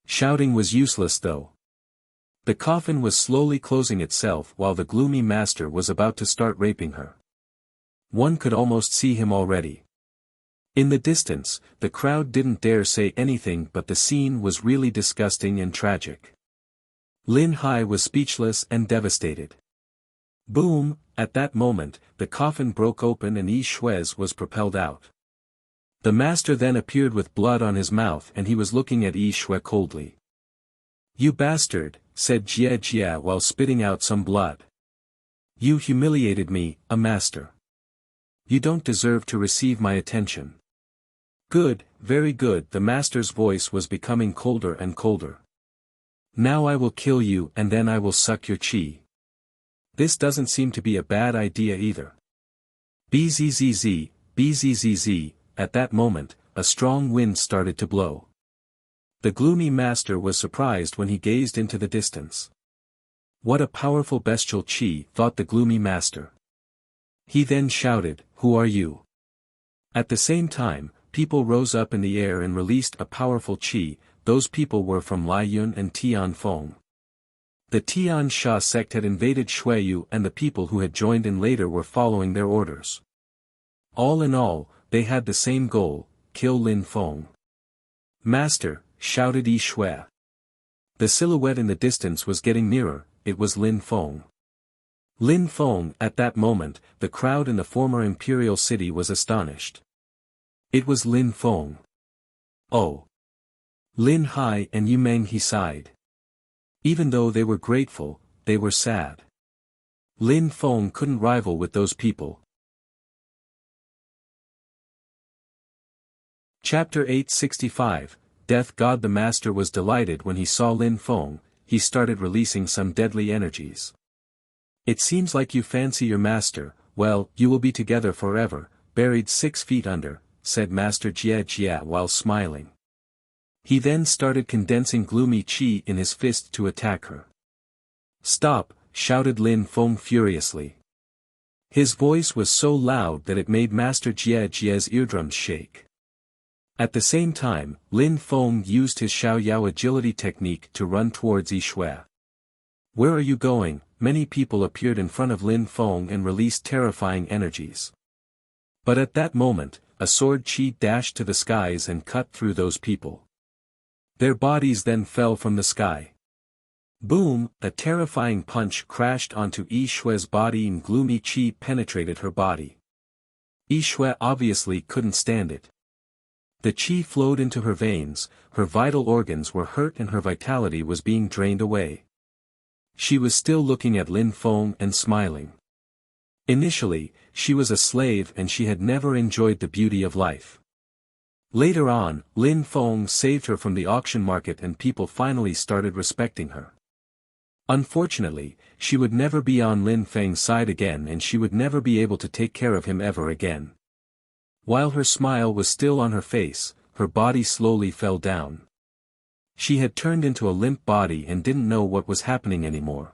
Shouting was useless though. The coffin was slowly closing itself while the gloomy master was about to start raping her. One could almost see him already. In the distance, the crowd didn't dare say anything but the scene was really disgusting and tragic. Lin Hai was speechless and devastated. Boom, at that moment, the coffin broke open and Yi Shue's was propelled out. The master then appeared with blood on his mouth and he was looking at Yi Shue coldly. You bastard, said Jie Jie while spitting out some blood. You humiliated me, a master. You don't deserve to receive my attention. Good, very good, the master's voice was becoming colder and colder. Now I will kill you and then I will suck your chi. This doesn't seem to be a bad idea either. Bzzz, bzzz, at that moment, a strong wind started to blow. The gloomy master was surprised when he gazed into the distance. What a powerful bestial chi, thought the gloomy master. He then shouted, Who are you? At the same time, people rose up in the air and released a powerful chi, those people were from Lai Yun and Tian Feng. The Tian Sha sect had invaded Shuiyu and the people who had joined in later were following their orders. All in all, they had the same goal, kill Lin Feng. Master, shouted Yi Shue. The silhouette in the distance was getting nearer, it was Lin Feng. Lin Feng, at that moment, the crowd in the former imperial city was astonished. It was Lin Feng. Oh! Lin Hai and Yu Menghe sighed. Even though they were grateful, they were sad. Lin Feng couldn't rival with those people. Chapter 865, Death God. The master was delighted when he saw Lin Feng, he started releasing some deadly energies. It seems like you fancy your master, well, you will be together forever, buried 6 feet under, said Master Jie Jie while smiling. He then started condensing gloomy chi in his fist to attack her. Stop, shouted Lin Feng furiously. His voice was so loud that it made Master Jie Jie's eardrums shake. At the same time, Lin Feng used his Xiao Yao agility technique to run towards Yi Shue. Where are you going? Many people appeared in front of Lin Feng and released terrifying energies. But at that moment, a sword chi dashed to the skies and cut through those people. Their bodies then fell from the sky. Boom, a terrifying punch crashed onto Yi Shue's body and gloomy chi penetrated her body. Yi Shue obviously couldn't stand it. The chi flowed into her veins, her vital organs were hurt and her vitality was being drained away. She was still looking at Lin Feng and smiling. Initially, she was a slave and she had never enjoyed the beauty of life. Later on, Lin Feng saved her from the auction market and people finally started respecting her. Unfortunately, she would never be on Lin Feng's side again and she would never be able to take care of him ever again. While her smile was still on her face, her body slowly fell down. She had turned into a limp body and didn't know what was happening anymore.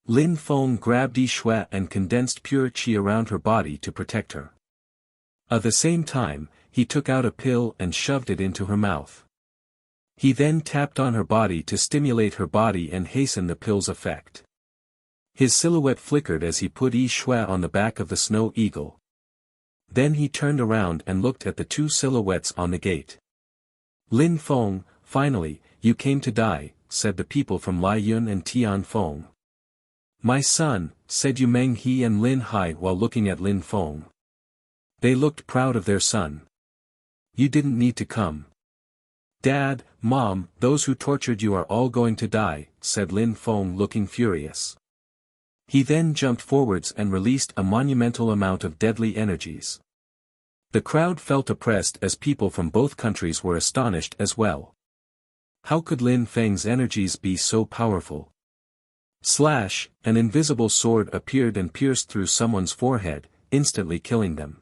Lin Feng grabbed Yi Shue and condensed pure chi around her body to protect her. At the same time, he took out a pill and shoved it into her mouth. He then tapped on her body to stimulate her body and hasten the pill's effect. His silhouette flickered as he put Yi Shue on the back of the snow eagle. Then he turned around and looked at the 2 silhouettes on the gate. Lin Feng, finally, you came to die, said the people from Lai Yun and Tian Feng. My son, said Yu Meng He and Lin Hai while looking at Lin Feng. They looked proud of their son. You didn't need to come. Dad, Mom, those who tortured you are all going to die, said Lin Feng looking furious. He then jumped forwards and released a monumental amount of deadly energies. The crowd felt oppressed as people from both countries were astonished as well. How could Lin Feng's energies be so powerful? Slash, an invisible sword appeared and pierced through someone's forehead, instantly killing them.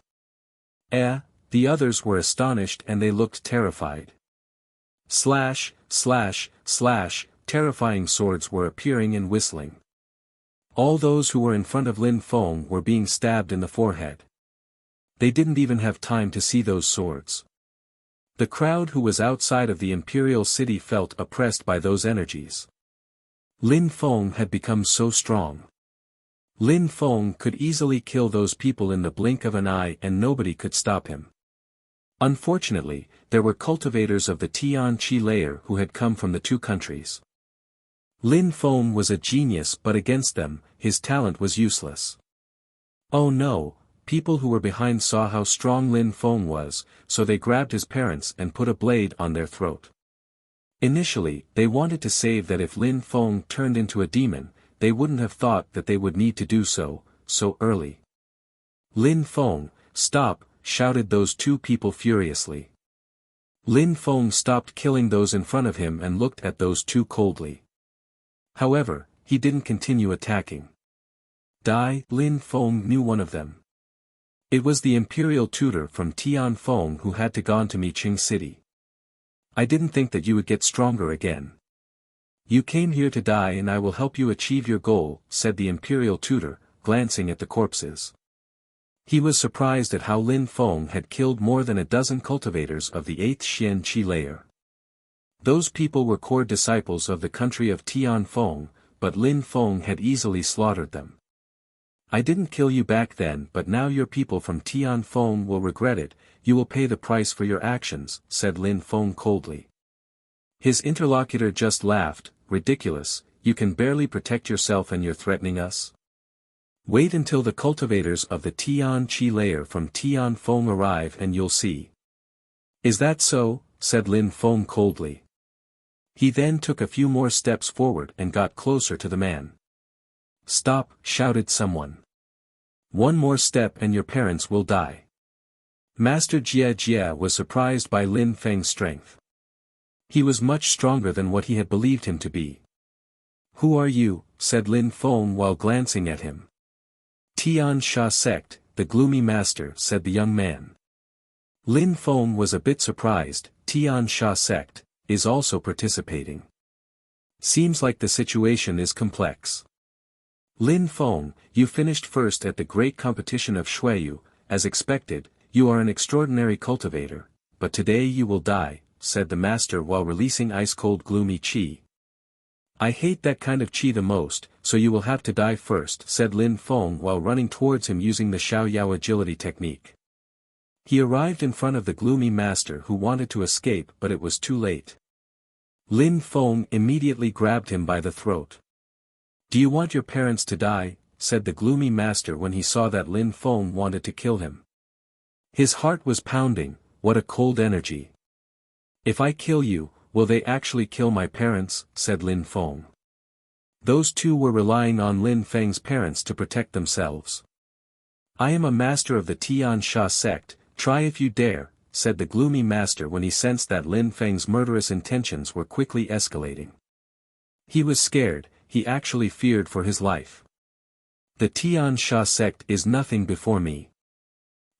The others were astonished and they looked terrified. Slash, slash, slash, terrifying swords were appearing and whistling. All those who were in front of Lin Feng were being stabbed in the forehead. They didn't even have time to see those swords. The crowd who was outside of the imperial city felt oppressed by those energies. Lin Feng had become so strong. Lin Feng could easily kill those people in the blink of an eye and nobody could stop him. Unfortunately, there were cultivators of the Tian Qi layer who had come from the two countries. Lin Feng was a genius, but against them, his talent was useless. Oh no, people who were behind saw how strong Lin Feng was, so they grabbed his parents and put a blade on their throat. Initially, they wanted to save that if Lin Feng turned into a demon, they wouldn't have thought that they would need to do so early. Lin Feng, stop, shouted those two people furiously. Lin Feng stopped killing those in front of him and looked at those two coldly. However, he didn't continue attacking. Lin Feng knew one of them. It was the imperial tutor from Tian Feng who had to gone to Miqing City. I didn't think that you would get stronger again. You came here to die and I will help you achieve your goal, said the imperial tutor, glancing at the corpses. He was surprised at how Lin Feng had killed more than a dozen cultivators of the 8th Xian Qi layer. Those people were core disciples of the country of Tian Feng, but Lin Feng had easily slaughtered them. I didn't kill you back then, but now your people from Tian Feng will regret it. You will pay the price for your actions, said Lin Feng coldly. His interlocutor just laughed. Ridiculous, you can barely protect yourself and you're threatening us? Wait until the cultivators of the Tian Qi layer from Tian Feng arrive and you'll see. Is that so? Said Lin Feng coldly. He then took a few more steps forward and got closer to the man. Stop, shouted someone. One more step and your parents will die. Master Jia was surprised by Lin Feng's strength. He was much stronger than what he had believed him to be. Who are you? Said Lin Feng while glancing at him. Tian Sha sect, the gloomy master, said the young man. Lin Feng was a bit surprised. Tian Sha sect is also participating. Seems like the situation is complex. Lin Feng, you finished first at the great competition of Shuiyu. As expected, you are an extraordinary cultivator, but today you will die, said the master while releasing ice-cold gloomy qi. I hate that kind of qi the most, so you will have to die first, said Lin Feng while running towards him using the Xiaoyao agility technique. He arrived in front of the gloomy master who wanted to escape, but it was too late. Lin Feng immediately grabbed him by the throat. Do you want your parents to die? Said the gloomy master when he saw that Lin Feng wanted to kill him. His heart was pounding. What a cold energy. If I kill you, will they actually kill my parents? Said Lin Feng. Those two were relying on Lin Feng's parents to protect themselves. I am a master of the Tian Sha sect, try if you dare, said the gloomy master when he sensed that Lin Feng's murderous intentions were quickly escalating. He was scared, he actually feared for his life. The Tian Sha sect is nothing before me.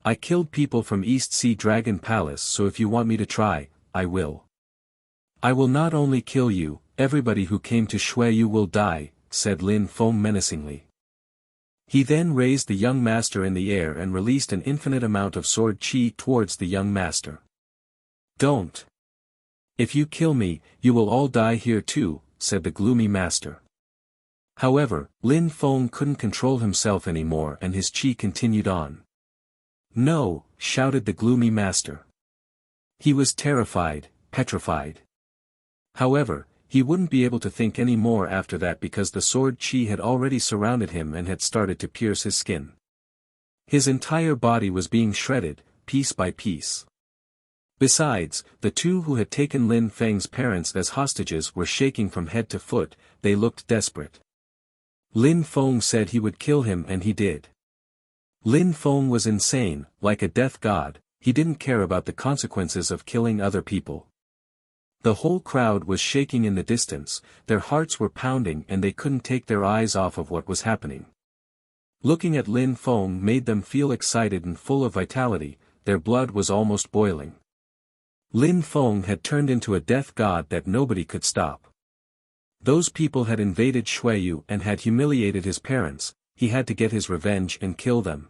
I killed people from East Sea Dragon Palace, so if you want me to try, I will. I will not only kill you, everybody who came to Shuiyu will die, said Lin Feng menacingly. He then raised the young master in the air and released an infinite amount of sword qi towards the young master. Don't. If you kill me, you will all die here too, said the gloomy master. However, Lin Feng couldn't control himself anymore and his qi continued on. No, shouted the gloomy master. He was terrified, petrified. However, He wouldn't be able to think any more after that because the sword chi had already surrounded him and had started to pierce his skin. His entire body was being shredded, piece by piece. Besides, the two who had taken Lin Feng's parents as hostages were shaking from head to foot. They looked desperate. Lin Feng said he would kill him and he did. Lin Feng was insane, like a death god. He didn't care about the consequences of killing other people. The whole crowd was shaking in the distance, their hearts were pounding and they couldn't take their eyes off of what was happening. Looking at Lin Feng made them feel excited and full of vitality, their blood was almost boiling. Lin Feng had turned into a death god that nobody could stop. Those people had invaded Shuiyu and had humiliated his parents. He had to get his revenge and kill them.